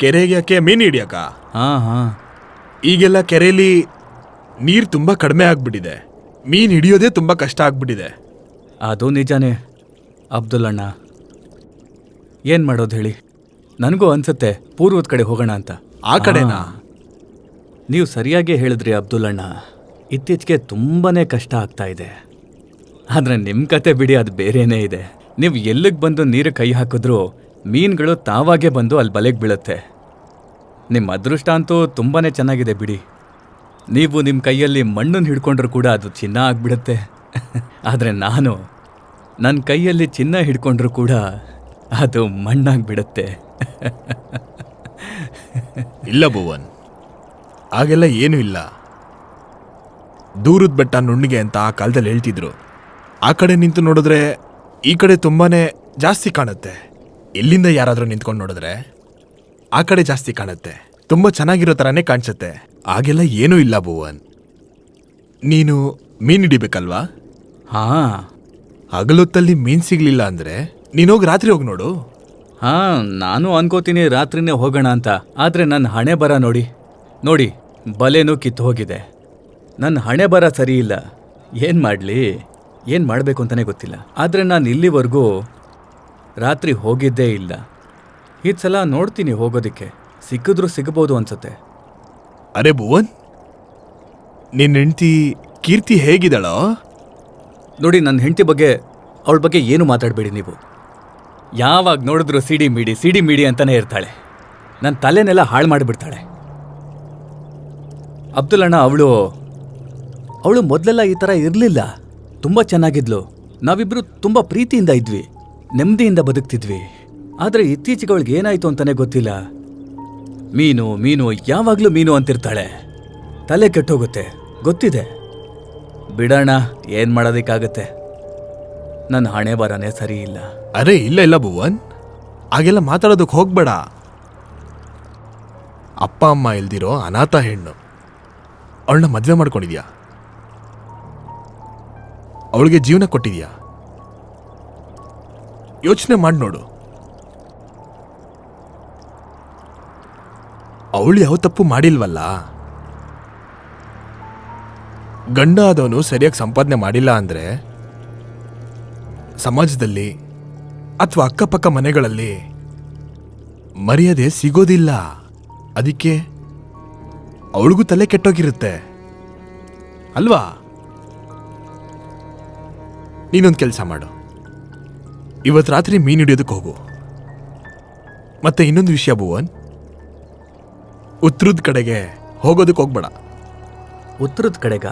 ಕೆರೆಗೆ ಯಾಕೆ? ಮೀನು ಹಿಡಿಯಕ? ಹಾಂ. ಈಗೆಲ್ಲ ಕೆರೆಯಲ್ಲಿ ನೀರು ತುಂಬ ಕಡಿಮೆ ಆಗ್ಬಿಟ್ಟಿದೆ. ಮೀನು ಹಿಡಿಯೋದೇ ತುಂಬ ಕಷ್ಟ ಆಗ್ಬಿಟ್ಟಿದೆ. ಅದು ನಿಜಾನೇ ಅಬ್ದುಲ್ ಅಣ್ಣ. ಏನು ಮಾಡೋದು ಹೇಳಿ, ನನಗೂ ಅನ್ಸುತ್ತೆ ಪೂರ್ವದ ಕಡೆ ಹೋಗೋಣ ಅಂತ. ಆ ಕಡೆನಾ? ನೀವು ಸರಿಯಾಗಿ ಹೇಳಿದ್ರಿ ಅಬ್ದುಲ್ಲಣ್ಣ. ಇತ್ತೀಚೆಗೆ ತುಂಬಾನೇ ಕಷ್ಟ ಆಗ್ತಾ ಇದೆ. ಆದರೆ ನಿಮ್ಮ ಕತೆ ಬಿಡಿ, ಅದು ಬೇರೆನೇ ಇದೆ. ನೀವು ಎಲ್ಲಿಗೆ ಬಂದು ನೀರು ಕೈ ಹಾಕಿದ್ರೂ ಮೀನುಗಳು ತಾವಾಗೇ ಬಂದು ಅಲ್ಲಿ ಬಲೆಗೆ ಬೀಳುತ್ತೆ. ನಿಮ್ಮ ಅದೃಷ್ಟ ಅಂತೂ ತುಂಬಾನೇ ಚೆನ್ನಾಗಿದೆ ಬಿಡಿ. ನೀವು ನಿಮ್ಮ ಕೈಯಲ್ಲಿ ಮಣ್ಣನ್ನು ಹಿಡ್ಕೊಂಡ್ರೂ ಕೂಡ ಅದು ಚಿನ್ನ ಆಗಿಬಿಡುತ್ತೆ. ಆದರೆ ನನ್ನ ಕೈಯಲ್ಲಿ ಚಿನ್ನ ಹಿಡ್ಕೊಂಡ್ರೂ ಕೂಡ ಅದು ಮಣ್ಣಾಗ್ಬಿಡುತ್ತೆ. ಇಲ್ಲ ಭುವನ್, ಹಾಗೆಲ್ಲ ಏನೂ ಇಲ್ಲ. ದೂರದ ಬೆಟ್ಟ ನುಣ್ಣಿಗೆ ಅಂತ ಆ ಕಾಲದಲ್ಲಿ ಹೇಳ್ತಿದ್ರು. ಆ ಕಡೆ ನಿಂತು ನೋಡಿದ್ರೆ ಈ ಕಡೆ ತುಂಬಾನೇ ಜಾಸ್ತಿ ಕಾಣುತ್ತೆ. ಇಲ್ಲಿಂದ ಯಾರಾದರೂ ನಿಂತ್ಕೊಂಡು ನೋಡಿದ್ರೆ ಆ ಕಡೆ ಜಾಸ್ತಿ ಕಾಣುತ್ತೆ. ತುಂಬ ಚೆನ್ನಾಗಿರೋ ಥರನೇ ಕಾಣಿಸುತ್ತೆ. ಹಾಗೆಲ್ಲ ಏನೂ ಇಲ್ಲ ಭುವನ್. ನೀನು ಮೀನು ಹಿಡಿಬೇಕಲ್ವಾ? ಹಾಂ ಹಗಲೊತ್ತಲ್ಲಿ ಮೀನು ಸಿಗ್ಲಿಲ್ಲ ಅಂದರೆ ನೀನೋಗಿ ರಾತ್ರಿ ಹೋಗಿ ನೋಡು. ಹಾಂ, ನಾನು ಅನ್ಕೋತೀನಿ ರಾತ್ರಿನೇ ಹೋಗೋಣ ಅಂತ. ಆದರೆ ನನ್ನ ಹಣೆ ಬರ ನೋಡಿ ಬಲೆನೂ ಕಿತ್ತು ಹೋಗಿದೆ. ನನ್ನ ಹಣೆ ಬರ ಸರಿ ಇಲ್ಲ. ಏನು ಮಾಡಲಿ, ಏನು ಮಾಡಬೇಕು ಅಂತಲೇ ಗೊತ್ತಿಲ್ಲ. ಆದರೆ ನಾನು ಇಲ್ಲಿವರೆಗೂ ರಾತ್ರಿ ಹೋಗಿದ್ದೇ ಇಲ್ಲ. ಈ ಸಲ ನೋಡ್ತೀನಿ ಹೋಗೋದಕ್ಕೆ. ಸಿಕ್ಕಿದ್ರೂ ಸಿಗ್ಬೋದು ಅನ್ಸುತ್ತೆ. ಅರೆ ಭುವನ್, ನಿನ್ನ ಹೆಂಡ್ತಿ ಕೀರ್ತಿ ಹೇಗಿದ್ದಾಳೋ? ನೋಡಿ, ನನ್ನ ಹೆಂಡತಿ ಬಗ್ಗೆ, ಅವಳ ಬಗ್ಗೆ ಏನು ಮಾತಾಡಬೇಡಿ ನೀವು. ಯಾವಾಗ ನೋಡಿದ್ರು ಸಿಡಿ ಮೀಡಿ ಅಂತಲೇ ಇರ್ತಾಳೆ. ನನ್ನ ತಲೆನೆಲ್ಲ ಹಾಳು ಮಾಡಿಬಿಡ್ತಾಳೆ. ಅಬ್ದುಲ್ಲಣ್ಣ, ಅವಳು ಮೊದಲೆಲ್ಲ ಈ ಥರ ಇರಲಿಲ್ಲ. ತುಂಬ ಚೆನ್ನಾಗಿದ್ಲು. ನಾವಿಬ್ಬರು ತುಂಬ ಪ್ರೀತಿಯಿಂದ ಇದ್ವಿ, ನೆಮ್ಮದಿಯಿಂದ ಬದುಕ್ತಿದ್ವಿ. ಆದರೆ ಇತ್ತೀಚೆಗೆ ಅವಳಿಗೆ ಏನಾಯಿತು ಅಂತಲೇ ಗೊತ್ತಿಲ್ಲ. ಮೀನು ಯಾವಾಗಲೂ ಮೀನು ಅಂತಿರ್ತಾಳೆ. ತಲೆ ಕೆಟ್ಟೋಗುತ್ತೆ, ಗೊತ್ತಿದೆ. ಬಿಡೋಣ, ಏನು ಮಾಡೋದಕ್ಕಾಗತ್ತೆ. ನನ್ನ ಹಣೆ ಬರನೇ ಸರಿ ಇಲ್ಲ. ಅರೆ ಇಲ್ಲ ಭುವನ್, ಹಾಗೆಲ್ಲ ಮಾತಾಡೋದಕ್ಕೆ ಹೋಗ್ಬೇಡ. ಅಪ್ಪ ಅಮ್ಮ ಇಲ್ದಿರೋ ಅನಾಥ ಹೆಣ್ಣು. ಅವಳನ್ನ ಮದುವೆ ಮಾಡ್ಕೊಂಡಿದ್ಯಾ? ಅವಳಿಗೆ ಜೀವನ ಕೊಟ್ಟಿದ್ಯಾ? ಯೋಚನೆ ಮಾಡಿ ನೋಡು. ಅವಳು ಯಾವ ತಪ್ಪು ಮಾಡಿಲ್ವಲ್ಲ. ಗಂಡ ಆದವನು ಸರಿಯಾಗಿ ಸಂಪಾದನೆ ಮಾಡಿಲ್ಲ ಅಂದ್ರೆ ಸಮಾಜದಲ್ಲಿ ಅಥವಾ ಅಕ್ಕಪಕ್ಕ ಮನೆಗಳಲ್ಲಿ ಮರ್ಯಾದೆ ಸಿಗೋದಿಲ್ಲ. ಅದಕ್ಕೆ ಅವಳಿಗೂ ತಲೆ ಕೆಟ್ಟೋಗಿರುತ್ತೆ ಅಲ್ವಾ? ನೀನೊಂದು ಕೆಲಸ ಮಾಡು, ಇವತ್ತು ರಾತ್ರಿ ಮೀನು ಹಿಡಿಯೋದಕ್ಕೆ ಹೋಗು. ಮತ್ತೆ ಇನ್ನೊಂದು ವಿಷಯ ಭುವನ್, ಉತ್ತರದ ಕಡೆಗೆ ಹೋಗೋದಕ್ಕೆ ಹೋಗ್ಬೇಡ. ಉತ್ತರದ ಕಡೆಗ?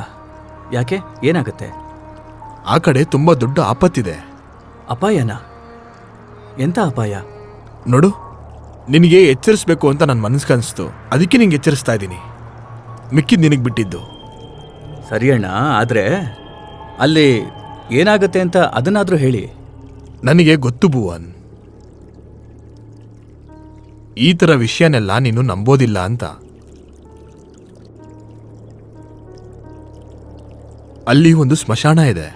ಯಾಕೆ, ಏನಾಗುತ್ತೆ? ಆ ಕಡೆ ತುಂಬಾ ದೊಡ್ಡ ಆಪತ್ತಿದೆ. ಅಪಾಯನಾ? ಎಂಥ ಅಪಾಯ? ನೋಡು, ನಿನಗೆ ಎಚ್ಚರಿಸ್ಬೇಕು ಅಂತ ನನ್ನ ಮನಸ್ಸನ್ನಿಸ್ತು, ಅದಕ್ಕೆ ನಿಂಗೆ ಎಚ್ಚರಿಸ್ತಾ ಇದ್ದೀನಿ. ಮಿಕ್ಕಿದ್ದು ನಿನಗೆ ಬಿಟ್ಟಿದ್ದು. ಸರಿ ಅಣ್ಣ, ಆದರೆ ಅಲ್ಲಿ ಏನಾಗುತ್ತೆ ಅಂತ ಅದನ್ನಾದರೂ ಹೇಳಿ. ನನಗೆ ಗೊತ್ತು ಭುವನ್, ಈ ಥರ ವಿಷಯನೆಲ್ಲ ನೀನು ನಂಬೋದಿಲ್ಲ ಅಂತ. ಅಲ್ಲಿ ಒಂದು ಸ್ಮಶಾನ ಇದೆ.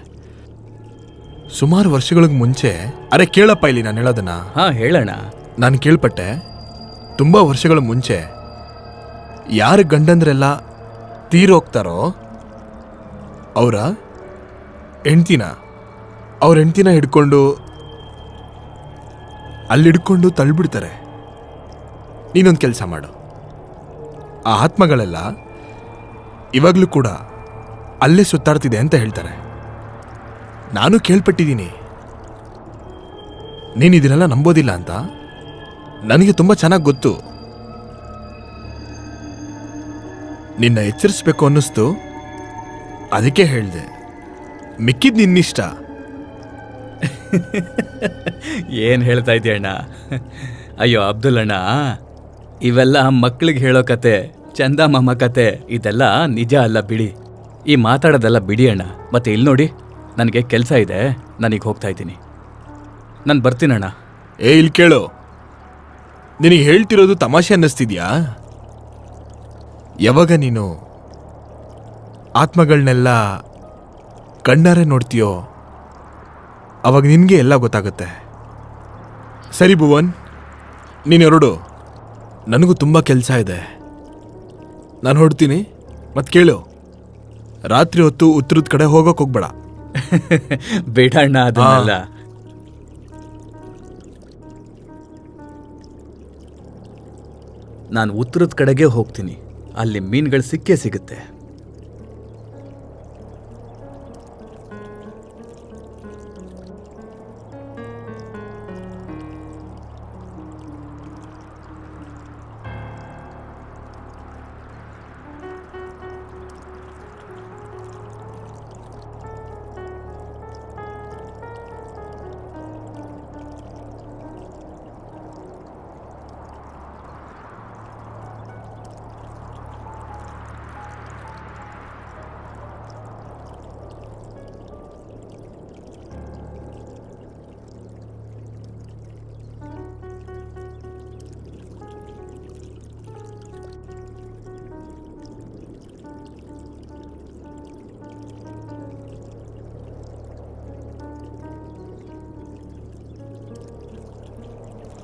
ಸುಮಾರು ವರ್ಷಗಳಿಗೆ ಮುಂಚೆ, ಅರೆ ಕೇಳಪ್ಪ ಇಲ್ಲಿ ನಾನು ಹೇಳೋದನ್ನ. ಹಾಂ, ಹೇಳೋಣ. ನಾನು ಕೇಳ್ಪಟ್ಟೆ, ತುಂಬ ವರ್ಷಗಳ ಮುಂಚೆ ಯಾರ ಗಂಡಂದ್ರೆಲ್ಲ ತೀರೋಗ್ತಾರೋ ಅವರ ಹೆಂಡ್ತಿನ ಹಿಡ್ಕೊಂಡು ಅಲ್ಲಿಡ್ಕೊಂಡು ತಳ್ಳಿಬಿಡ್ತಾರೆ. ನೀನೊಂದು ಕೆಲಸ ಮಾಡು, ಆ ಆತ್ಮಗಳೆಲ್ಲ ಇವಾಗಲೂ ಕೂಡ ಅಲ್ಲೇ ಸುತ್ತಾಡ್ತಿದೆ ಅಂತ ಹೇಳ್ತಾರೆ. ನಾನು ಕೇಳ್ಪಟ್ಟಿದ್ದೀನಿ. ನೀನು ಇದನ್ನೆಲ್ಲ ನಂಬೋದಿಲ್ಲ ಅಂತ ನನಗೆ ತುಂಬ ಚೆನ್ನಾಗಿ ಗೊತ್ತು. ನಿನ್ನ ಎಚ್ಚರಿಸ್ಬೇಕು ಅನ್ನಿಸ್ತು, ಅದಕ್ಕೆ ಹೇಳಿದೆ. ಮಿಕ್ಕಿದ್ ನಿನ್ನಿಷ್ಟ. ಏನು ಹೇಳ್ತಾ ಇದೆಯಣ್ಣ? ಅಯ್ಯೋ ಅಬ್ದುಲ್ಲಣ್ಣ, ಇವೆಲ್ಲ ಮಕ್ಕಳಿಗೆ ಹೇಳೋ ಕತೆ, ಚಂದಮಾಮ ಕತೆ. ಇದೆಲ್ಲ ನಿಜ ಅಲ್ಲ ಬಿಡಿ. ಈ ಮಾತಾಡೋದೆಲ್ಲ ಬಿಡಿ ಅಣ್ಣ. ಮತ್ತೆ ಇಲ್ಲಿ ನೋಡಿ, ನನಗೆ ಕೆಲಸ ಇದೆ, ನಾನೀಗ ಹೋಗ್ತಾ ಇದ್ದೀನಿ. ನಾನು ಬರ್ತೀನಣ್ಣ. ಇಲ್ಲಿ ಕೇಳು, ನಿನಗೆ ಹೇಳ್ತಿರೋದು ತಮಾಷೆ ಅನ್ನಿಸ್ತಿದ್ಯಾ? ಯಾವಾಗ ನೀನು ಆತ್ಮಗಳನ್ನೆಲ್ಲ ಕಣ್ಣಾರೆ ನೋಡ್ತೀಯೋ ಅವಾಗ ನಿನಗೆ ಎಲ್ಲ ಗೊತ್ತಾಗುತ್ತೆ. ಸರಿ ಭುವನ್, ನೀನು ಹೊರಡು. ನನಗೂ ತುಂಬ ಕೆಲಸ ಇದೆ, ನಾನು ಹೊರಡ್ತೀನಿ. ಮತ್ತೆ ಕೇಳು, ರಾತ್ರಿ ಹೊತ್ತು ಉತ್ತರದ ಕಡೆ ಹೋಗೋಕೆ ಹೋಗ್ಬೇಡ. ಬೇಡ ಅಣ್ಣ, ಅದನ್ನೆಲ್ಲ. ನಾನು ಉತ್ತರದ ಕಡೆಗೆ ಹೋಗ್ತೀನಿ. ಅಲ್ಲಿ ಮೀನುಗಳು ಸಿಕ್ಕೇ ಸಿಗುತ್ತೆ.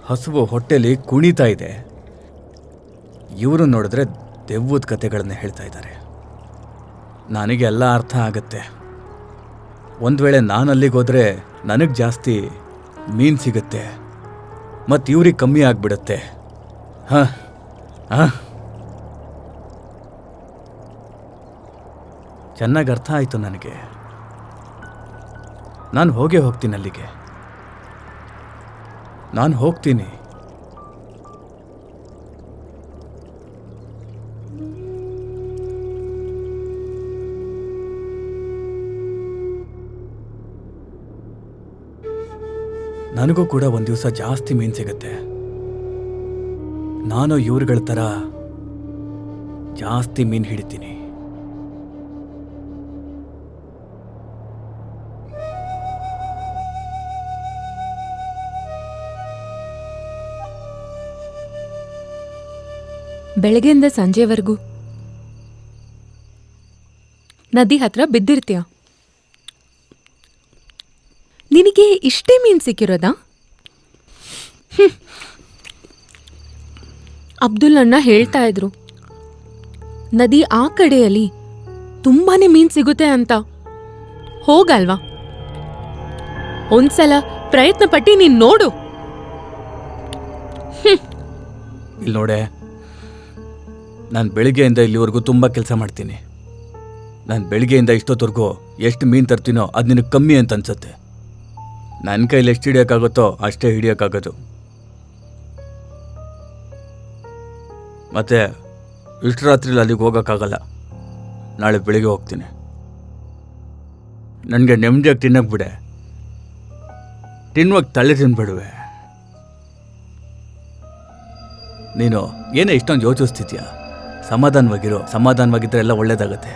ಹಸುವು ಹೊಟ್ಟೆಲಿ ಕುಣಿತಾ ಇದೆ. ಇವರು ನೋಡಿದ್ರೆ ದೆವ್ವದ ಕಥೆಗಳನ್ನ ಹೇಳ್ತಾ ಇದ್ದಾರೆ. ನನಗೆ ಎಲ್ಲ ಅರ್ಥ ಆಗತ್ತೆ. ಒಂದು ವೇಳೆ ನಾನು ಅಲ್ಲಿಗೆ ಹೋದರೆ ನನಗೆ ಜಾಸ್ತಿ ಮೀನು ಸಿಗುತ್ತೆ ಮತ್ತು ಇವ್ರಿಗೆ ಕಮ್ಮಿ ಆಗಿಬಿಡುತ್ತೆ. ಹಾಂ ಹಾಂ, ಚೆನ್ನಾಗಿ ಅರ್ಥ ಆಯಿತು ನನಗೆ. ನಾನು ಹೋಗ್ತೀನಿ ಅಲ್ಲಿಗೆ. ನಾನು ಹೋಗ್ತೀನಿ. ನನಗೂ ಕೂಡ ಒಂದು ದಿವಸ ಜಾಸ್ತಿ ಮೀನು ಸಿಗುತ್ತೆ. ನಾನು ಇವ್ರುಗಳ ಥರ ಜಾಸ್ತಿ ಮೀನು ಹಿಡಿತೀನಿ. ಬೆಳಗ್ಗೆಯಿಂದ ಸಂಜೆವರೆಗೂ ನದಿ ಹತ್ರ ಬಿದ್ದಿರ್ತೀಯ. ನಿನಗೆ ಇಷ್ಟೇ ಮೀನು ಸಿಕ್ಕಿರೋದಾ? ಅಬ್ದುಲ್ ಅಣ್ಣ ಹೇಳ್ತಾ ಇದ್ರು, ನದಿ ಆ ಕಡೆಯಲ್ಲಿ ತುಂಬಾನೇ ಮೀನು ಸಿಗುತ್ತೆ ಅಂತ. ಹೋಗಲ್ವಾ? ಒಂದ್ಸಲ ಪ್ರಯತ್ನ ಪಟ್ಟಿ ನೀನ್ ನೋಡು. ಇಲ್ಲಿ ನೋಡೆ, ನಾನು ಬೆಳಿಗ್ಗೆಯಿಂದ ಇಲ್ಲಿವರೆಗೂ ತುಂಬ ಕೆಲಸ ಮಾಡ್ತೀನಿ. ನಾನು ಬೆಳಿಗ್ಗೆಯಿಂದ ಇಷ್ಟೊತ್ತವರೆಗೂ ಎಷ್ಟು ಮೀನು ತರ್ತೀನೋ ಅದು ನಿನಗೆ ಕಮ್ಮಿ ಅಂತ ಅನ್ಸುತ್ತೆ. ನನ್ನ ಕೈಲಿ ಎಷ್ಟು ಹಿಡಿಯೋಕ್ಕಾಗುತ್ತೋ ಅಷ್ಟೇ ಹಿಡಿಯೋಕ್ಕಾಗೋದು. ಮತ್ತೆ ಇಷ್ಟು ರಾತ್ರಿಲಿ ಅಲ್ಲಿಗೆ ಹೋಗೋಕ್ಕಾಗಲ್ಲ. ನಾಳೆ ಬೆಳಿಗ್ಗೆ ಹೋಗ್ತೀನಿ. ನನಗೆ ನೆಮ್ಮದಿಯಾಗಿ ತಿನ್ನಕ್ಕೆ ಬಿಡೆ. ತಿನ್ನುವಾಗ ತಲೆ ತಿನ್ಬಿಡುವೆ. ನೀನು ಏನೇ ಇಷ್ಟೊಂದು ಯೋಚಿಸ್ತಿದ್ಯಾ? ಸಮಾಧಾನವಾಗಿರೋ. ಸಮಾಧಾನವಾಗಿದ್ದರೆ ಎಲ್ಲ ಒಳ್ಳೇದಾಗತ್ತೆ.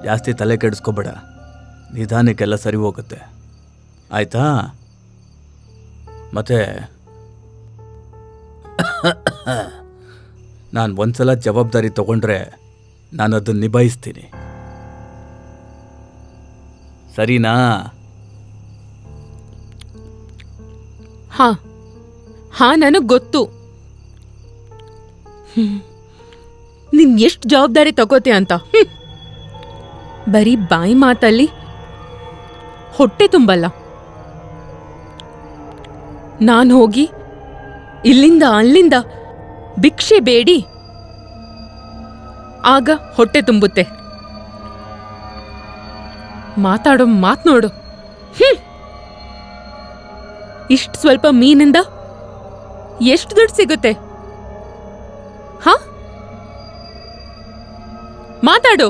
ಜಾಸ್ತಿ ತಲೆ ಕೆಡಿಸ್ಕೋಬೇಡ. ನಿಧಾನಕ್ಕೆಲ್ಲ ಸರಿ ಹೋಗುತ್ತೆ, ಆಯ್ತಾ? ಮತ್ತೆ ನಾನು ಒಂದ್ಸಲ ಜವಾಬ್ದಾರಿ ತಗೊಂಡ್ರೆ ನಾನು ಅದನ್ನು ನಿಭಾಯಿಸ್ತೀನಿ, ಸರಿನಾ? ಹಾ, ನನಗ್ ಗೊತ್ತು ನೀನ್ ಎಷ್ಟು ಜವಾಬ್ದಾರಿ ತಗೋತೀಯ ಅಂತ. ಬರೀ ಬಾಯಿ ಮಾತಲ್ಲಿ ಹೊಟ್ಟೆ ತುಂಬಲ್ಲ. ನಾನು ಹೋಗಿ ಇಲ್ಲಿಂದ ಅಲ್ಲಿಂದ ಭಿಕ್ಷೆ ಬೇಡಿ ಆಗ ಹೊಟ್ಟೆ ತುಂಬುತ್ತೆ. ಮಾತಾಡೋ ಮಾತ್ ನೋಡು. ಇಷ್ಟು ಸ್ವಲ್ಪ ಮೀನಿಂದ ಎಷ್ಟು ದುಡ್ಡು ಸಿಗುತ್ತೆ? ಹಾ, ಮಾತಾಡು.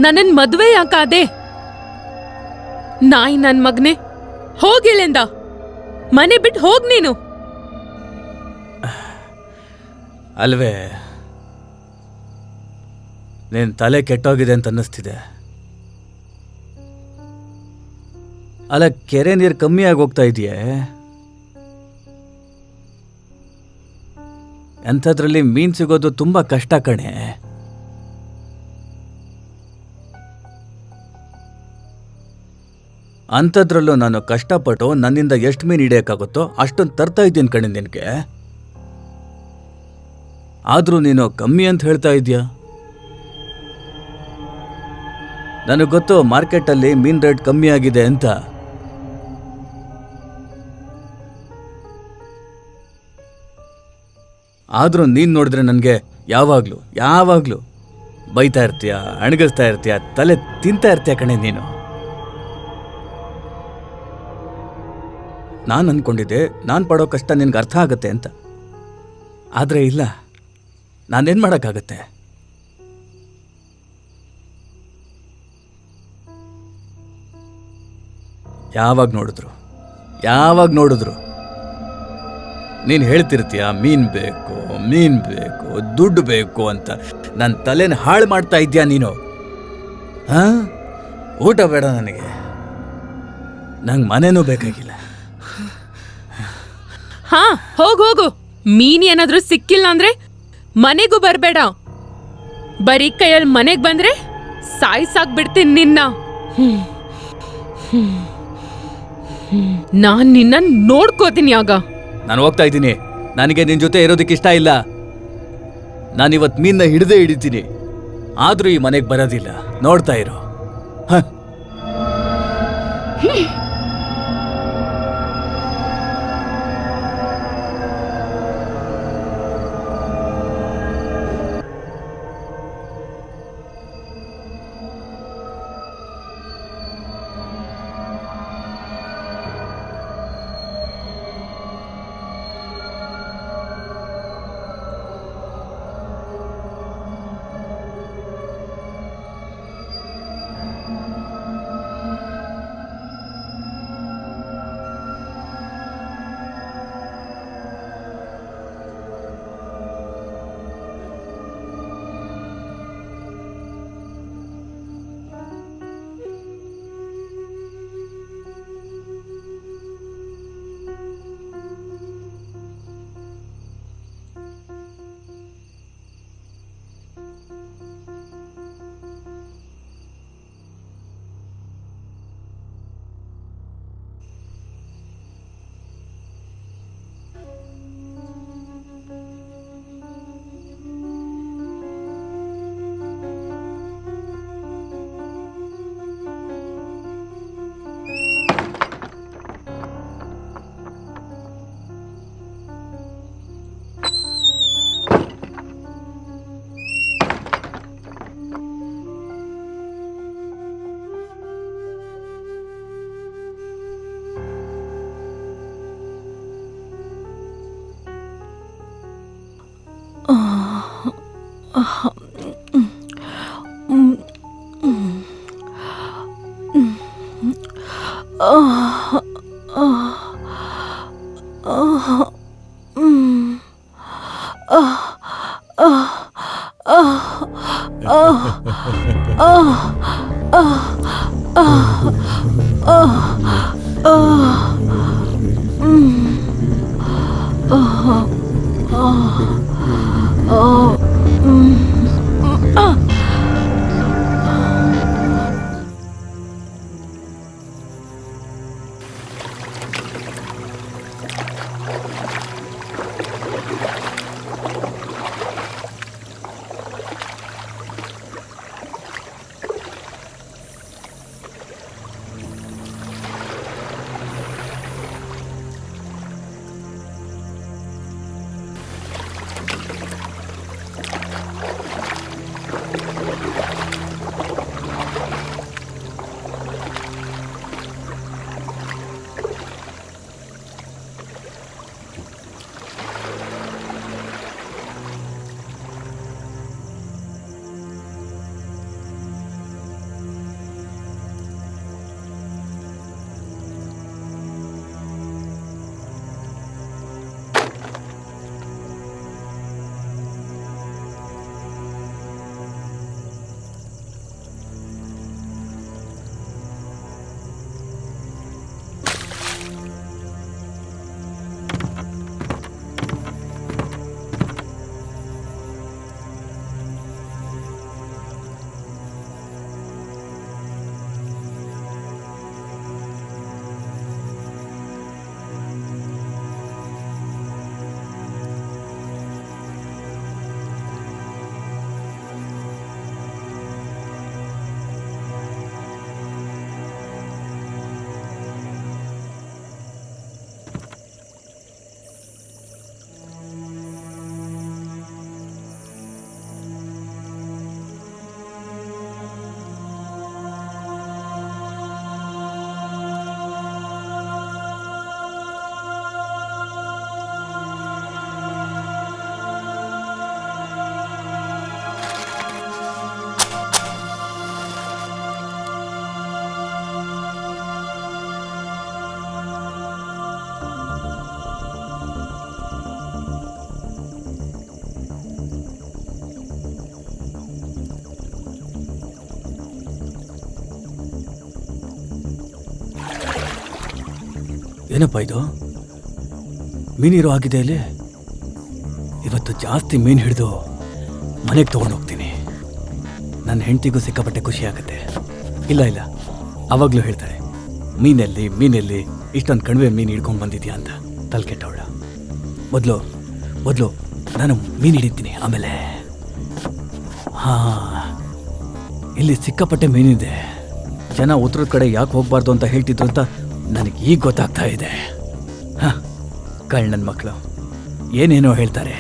ನನ್ನನ್ ಮದ್ವೆ ಯಾಕಾದೆ? ನಾಯಿ ನನ್ ಮಗ್ನೆ, ಹೋಗಿಲ್ಲಿಂದ. ಮನೆ ಬಿಟ್ಟು ಹೋಗ್ ನೀನು. ಅಲ್ವೇ, ನೀನ್ ತಲೆ ಕೆಟ್ಟೋಗಿದೆ ಅಂತ ಅನ್ನಿಸ್ತಿದೆ. ಅಲ್ಲ, ಕೆರೆ ನೀರು ಕಮ್ಮಿ ಆಗಿ ಹೋಗ್ತಾ ಇದೆಯೇ? ಅಂಥದ್ರಲ್ಲಿ ಮೀನು ಸಿಗೋದು ತುಂಬಾ ಕಷ್ಟ ಕಣೆ. ಅಂಥದ್ರಲ್ಲೂ ನಾನು ಕಷ್ಟಪಟ್ಟು ನನ್ನಿಂದ ಎಷ್ಟು ಮೀನು ಹಿಡಿಯೋಕ್ಕಾಗುತ್ತೋ ಅಷ್ಟೊಂದು ತರ್ತಾ ಇದ್ದೀನಿ ಕಣೆ ನಿನಗೆ. ಆದರೂ ನೀನು ಕಮ್ಮಿ ಅಂತ ಹೇಳ್ತಾ ಇದೀಯ. ನನಗೆ ಗೊತ್ತು ಮಾರ್ಕೆಟಲ್ಲಿ ಮೀನು ರೇಟ್ ಕಮ್ಮಿ ಆಗಿದೆ ಅಂತ. ಆದರೂ ನೀನು ನೋಡಿದ್ರೆ ನನಗೆ ಯಾವಾಗಲೂ ಬೈತಾ ಇರ್ತೀಯ, ಅಣಗಿಸ್ತಾ ಇರ್ತೀಯ, ತಲೆ ತಿಂತಾ ಇರ್ತೀಯ ಕಣೆ ನೀನು. ನಾನು ಅಂದ್ಕೊಂಡಿದ್ದೆ ನಾನು ಪಡೋ ಕಷ್ಟ ನಿನ್ಗೆ ಅರ್ಥ ಆಗುತ್ತೆ ಅಂತ. ಆದರೆ ಇಲ್ಲ, ನಾನೇನು ಮಾಡೋಕ್ಕಾಗತ್ತೆ? ಯಾವಾಗ ನೋಡಿದ್ರು ನೀನು ಹೇಳ್ತಿರ್ತೀಯ ಮೀನು ಬೇಕು, ದುಡ್ಡು ಬೇಕು ಅಂತ. ನನ್ನ ತಲೆನ ಹಾಳು ಮಾಡ್ತಾ ಇದ್ಯಾ ನೀನು. ಊಟ ಬೇಡ ನನಗೆ, ನಂಗೆ ಮನೇನೂ ಬೇಕಾಗಿಲ್ಲ. ಹಾ, ಹೋಗು. ಮೀನ್ ಏನಾದ್ರೂ ಸಿಕ್ಕಿಲ್ಲ ಅಂದ್ರೆ ಮನೆಗೂ ಬರ್ಬೇಡ. ಬರೀ ಕೈಯಲ್ಲಿ ಮನೆಗ್ ಬಂದ್ರೆ ಸಾಯ್ಸಾಕ್ಬಿಡ್ತೀನಿ ನಿನ್ನ. ನಾನ್ ನಿನ್ನ ನೋಡ್ಕೋತೀನಿ ಆಗ. ನಾನು ಹೋಗ್ತಾ ಇದ್ದೀನಿ. ನನಗೆ ನಿನ್ನ ಜೊತೆ ಇರೋದಕ್ಕೆ ಇಷ್ಟ ಇಲ್ಲ. ನಾನಿವತ್ತು ಮೀನ್ನ ಹಿಡಿತೀನಿ, ಆದರೂ ಈ ಮನೆಗೆ ಬರೋದಿಲ್ಲ. ನೋಡ್ತಾ ಇರೋ. ಏನಪ್ಪ ಇದು? ಮೀನಿರೋ ಆಗಿದೆ ಇಲ್ಲಿ. ಇವತ್ತು ಜಾಸ್ತಿ ಮೀನು ಹಿಡಿದು ಮನೆಗೆ ತೊಗೊಂಡು ಹೋಗ್ತೀನಿ. ನನ್ನ ಹೆಂಡತಿಗೂ ಸಿಕ್ಕಾಪಟ್ಟೆ ಖುಷಿ ಆಗುತ್ತೆ. ಇಲ್ಲ ಇಲ್ಲ, ಅವಾಗಲೂ ಹೇಳ್ತಾಳೆ, ಮೀನೆಲ್ಲಿ ಇಷ್ಟೊಂದು ಕಣಿವೆ ಮೀನು ಹಿಡ್ಕೊಂಡು ಬಂದಿದ್ಯಾ ಅಂತ. ತಲೆ ಕೆಟ್ಟವಳ. ಮೊದಲು ನಾನು ಮೀನು ಹಿಡಿತೀನಿ, ಆಮೇಲೆ ಇಲ್ಲಿ ಸಿಕ್ಕಾಪಟ್ಟೆ ಮೀನಿದೆ. ಜನ ಉತ್ತರದ ಕಡೆ ಯಾಕೆ ಹೋಗ್ಬಾರ್ದು ಅಂತ ಹೇಳ್ತಿದ್ರು ಅಂತ ನನಗೆ ಈಗ ಗೊತ್ತಾಗ್ತಾ ಇದೆ. ನನ್ನ ಮಕ್ಕಳು ಏನೇನೋ ಹೇಳ್ತಾರೆ.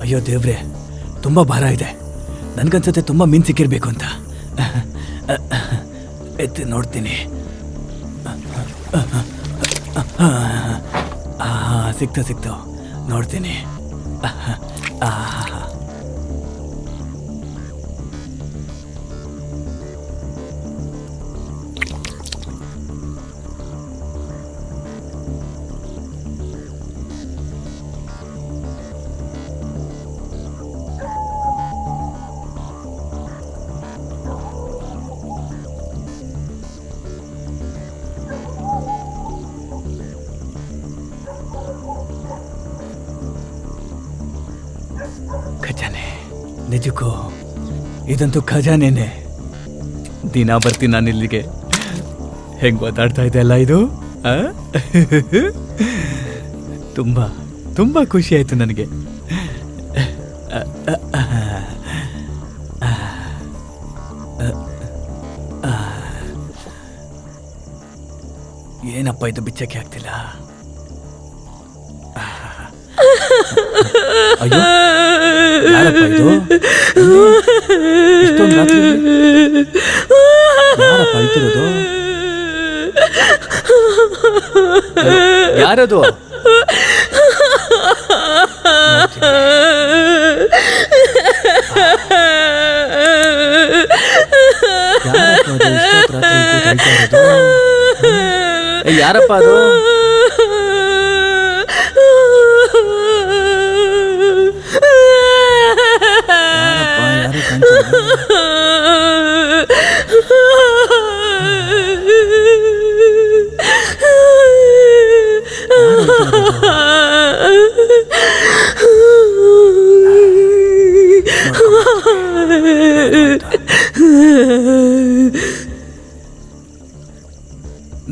ಅಯ್ಯೋ ದೇವ್ರೆ, ತುಂಬ ಭಾರ ಇದೆ. ನನ್ಗನ್ಸುತ್ತೆ ತುಂಬ ಮೀನು ಸಿಕ್ಕಿರ್ಬೇಕು ಅಂತ. ಎತ್ತಿ ನೋಡ್ತೀನಿ. ಸಿಕ್ತು ನೋಡ್ತೀನಿ. ಖಜಾನೆ, ನಿಜಕ್ಕೂ ಇದಂತೂ ಖಜಾನೆನೆ. ದಿನ ಬರ್ತೀನಿ ನಾನು ಇಲ್ಲಿಗೆ. ಹೆಂಗ್ ಮಾತಾಡ್ತಾ ಇದೆ ಅಲ್ಲ ಇದು. ತುಂಬ ಖುಷಿ ಆಯ್ತು ನನಗೆ. ಏನಪ್ಪ ಇದು ಬಿಚ್ಚಕ್ಕೆ ಆಗ್ತಿಲ್ಲ. ಅಯ್ಯೋ, ಯಾರಪ್ಪ ಇದು? ಇಷ್ಟೊಂದು ರಾತ್ರಿ ಯಾರಪ್ಪ ಅಳ್ತಿರೋದು? ಯಾರದು? ಯಾರಪ್ಪ ಅದು?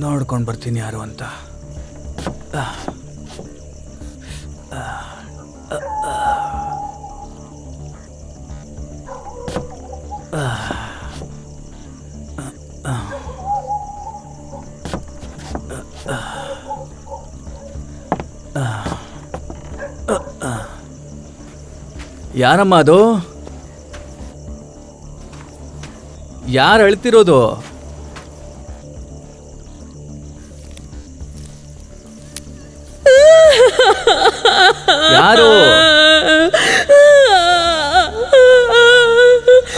ನೋಡ್ಕೊಂಡು ಬರ್ತೀನಿ ಯಾರು ಅಂತ. ಯಾರಮ್ಮ ಅದು? ಯಾರು ಅಳ್ತಿರೋದು? ಯಾರು?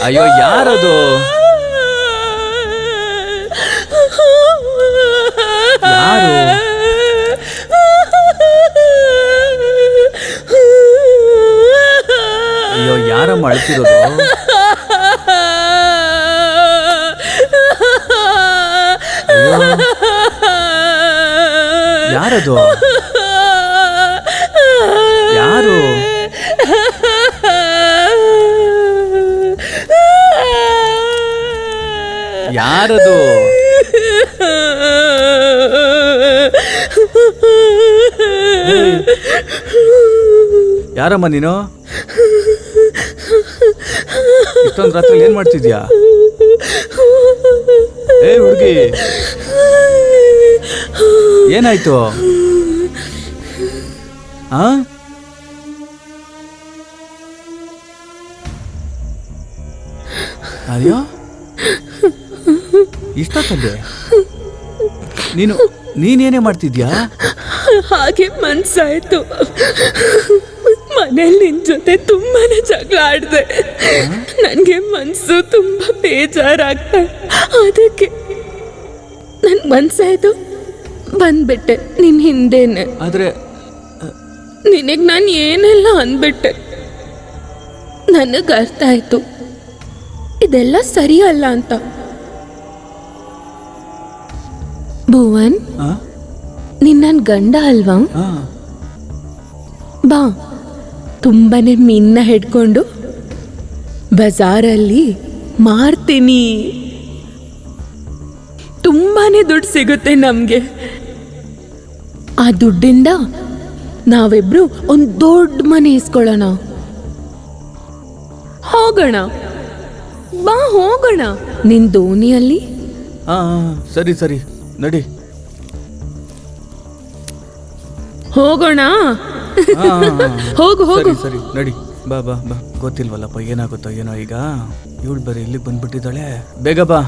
ಅಯ್ಯೋ, ಯಾರದು? ಯಾರು? ಅಯ್ಯೋ, ಯಾರಮ್ಮ ಅಳ್ತಿರೋದು? ಯಾರದು? ಯಾರು? ಯಾರದು? ಯಾರಮ್ಮ ನೀನು? ಇಷ್ಟೊಂದು ರಾತ್ರಿ ಏನ್ ಮಾಡ್ತಿದ್ಯಾ? ಏ ಹುಡುಗಿ, ಏನಾಯ್ತು? ಆ ಅಯ್ಯೋ, ಇಷ್ಟೊತ್ತಲ್ಲಿ ನೀನೇನೇ ಮಾಡ್ತಿದ್ಯಾ? ಹಾಗೆ ಮನ್ಸಾಯ್ತು. ಮನೇಲಿ ನಿನ್ ಜೊತೆ ತುಂಬಾನೇ ಜಗಳ ಆಡ್ದೆ. ನನ್ಗೆ ಮನ್ಸು ತುಂಬಾ ಬೇಜಾರಾಗ್ತಾ, ಅದಕ್ಕೆ ನನ್ ಮನ್ಸಾಯ್ತು ಬಂದ್ಬಿಟ್ಟೆ ನಿನ್ ಹಿಂದೆನೆ. ಆದ್ರೆ ನಿನಗ್ ನಾನು ಏನೆಲ್ಲ ಅಂದ್ಬಿಟ್ಟೆ. ನನಗ್ ಅರ್ಥ ಆಯ್ತು ಇದೆಲ್ಲ ಸರಿಯಲ್ಲ ಅಂತ. ಭುವನ್, ಆ? ನೀನ್ ನನ್ ಗಂಡ ಅಲ್ವಾ? ಆ, ಬಾ, ತುಂಬಾನೇ ಮೀನ್ನ ಹಿಡ್ಕೊಂಡು ಬಜಾರಲ್ಲಿ ಮಾರ್ತೀನಿ. ತುಂಬಾನೇ ದುಡ್ಡು ಸಿಗುತ್ತೆ ನಮ್ಗೆ. ಆ ದುಡ್ಡಿಂದ ನಾವಿಬ್ರು ಒಂದ್ ದೊಡ್ಡ ಮನೆ ಇಸ್ಕೊಳ್ಳೋಣ. ಹೋಗೋಣ, ಬಾ ಹೋಗೋಣ. ನಿನ್ ದೋಣಿಯಲ್ಲಿ. ಆ, ಸರಿ ಸರಿ ನಡಿ. ಹೋಗೋಣ. ಆ, ಹೋಗು ಹೋಗು. ಸರಿ ಸರಿ ನಡಿ. ಬಾ ಬಾ ಬಾ. ಗೊತ್ತಿಲ್ವಲ್ಲಪ್ಪ ಏನಾಗುತ್ತೋ ಏನೋ ಈಗ. ಇವಳು ಬರೀ ಇಲ್ಲಿಗೆ ಬಂದ್ಬಿಟ್ಟಿದ್ದಾಳೆ. ಬೇಗ ಬಾ.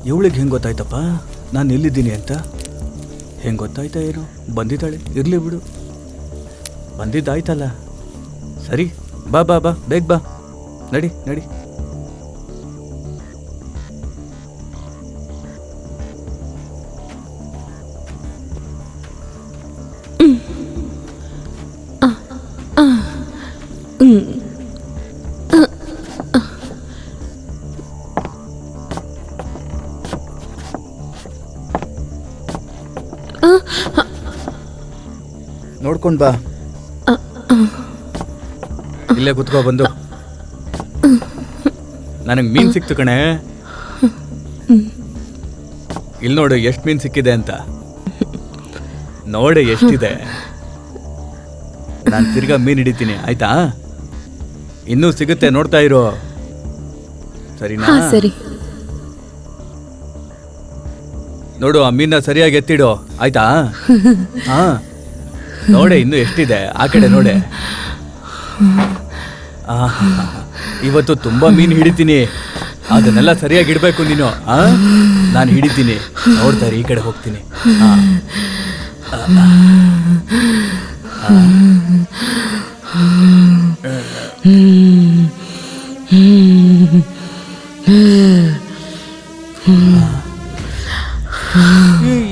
ಇವಳಿಗೆ ಹೆಂಗೆ ಗೊತ್ತಾಯ್ತಪ್ಪ ನಾನು ಎಲ್ಲಿದ್ದೀನಿ ಅಂತ? ಹೆಂಗೆ ಗೊತ್ತಾಯ್ತಾ ಏನು? ಬಂದಿದ್ದಾಳೆ, ಇರಲಿ ಬಿಡು. ಬಂದಿದ್ದಾಯ್ತಲ್ಲ, ಸರಿ. ಬಾ ಬಾ ಬಾ, ಬೇಗ ಬಾ. ನಡಿ ನಡಿ. ನೋಡ್ಕೊಂಡ್ ಬಾ. ಇಲ್ಲೇ ಕುತ್ಕೋ ಬಂದು. ನನಗೆ ಮೀನ್ ಸಿಕ್ತು ಕಣೆ. ಇಲ್ಲಿ ನೋಡು ಎಷ್ಟು ಮೀನ್ ಸಿಕ್ಕಿದೆ ಅಂತ. ನೋಡಿ ಎಷ್ಟಿದೆ. ನಾನು ತಿರ್ಗಾ ಮೀನ್ ಹಿಡಿತೀನಿ, ಆಯ್ತಾ? ಇನ್ನೂ ಸಿಗುತ್ತೆ, ನೋಡ್ತಾ ಇರೋ. ಸರಿನಾ? ಹಾ ಸರಿ. ನೋಡು ಆ ಮೀನ್ನ ಸರಿಯಾಗಿ ಎತ್ತಿಡು, ಆಯ್ತಾ? ಹಾ, ನೋಡೆ ಇನ್ನೂ ಎಷ್ಟಿದೆ. ಆ ಕಡೆ ನೋಡೆ. ಇವತ್ತು ತುಂಬಾ ಮೀನು ಹಿಡಿತೀನಿ. ಅದನ್ನೆಲ್ಲ ಸರಿಯಾಗಿ ಇಡಬೇಕು ನೀನು. ನಾನು ಹಿಡಿತೀನಿ, ನೋಡ್ತಾರೆ. ಈ ಕಡೆ ಹೋಗ್ತೀನಿ.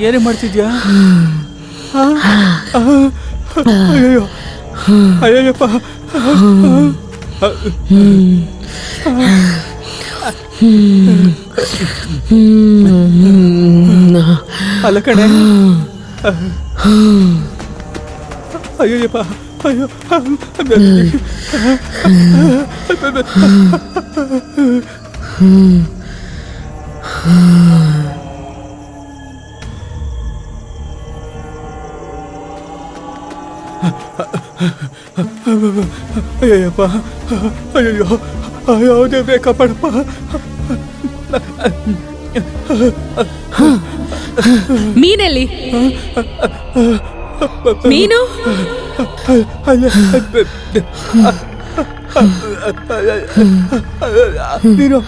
ಏನೇ ಮಾಡ್ತಿದ್ಯಾ? ಅಯ್ಯೋ ಅಯ್ಯಪ್ಪ. ಅಲ್ಲ ಕಣೆ. ಅಯ್ಯಪ್ಪ, ಅಯ್ಯೋ. ಅಯ್ಯಪ್ಪ, ಅಯ್ಯೋ, ಯಾವುದೇ ಬೇಕಪ್ಪಡಪ್ಪ. ಮೀನಲ್ಲಿ ಮೀನು. ನೀನು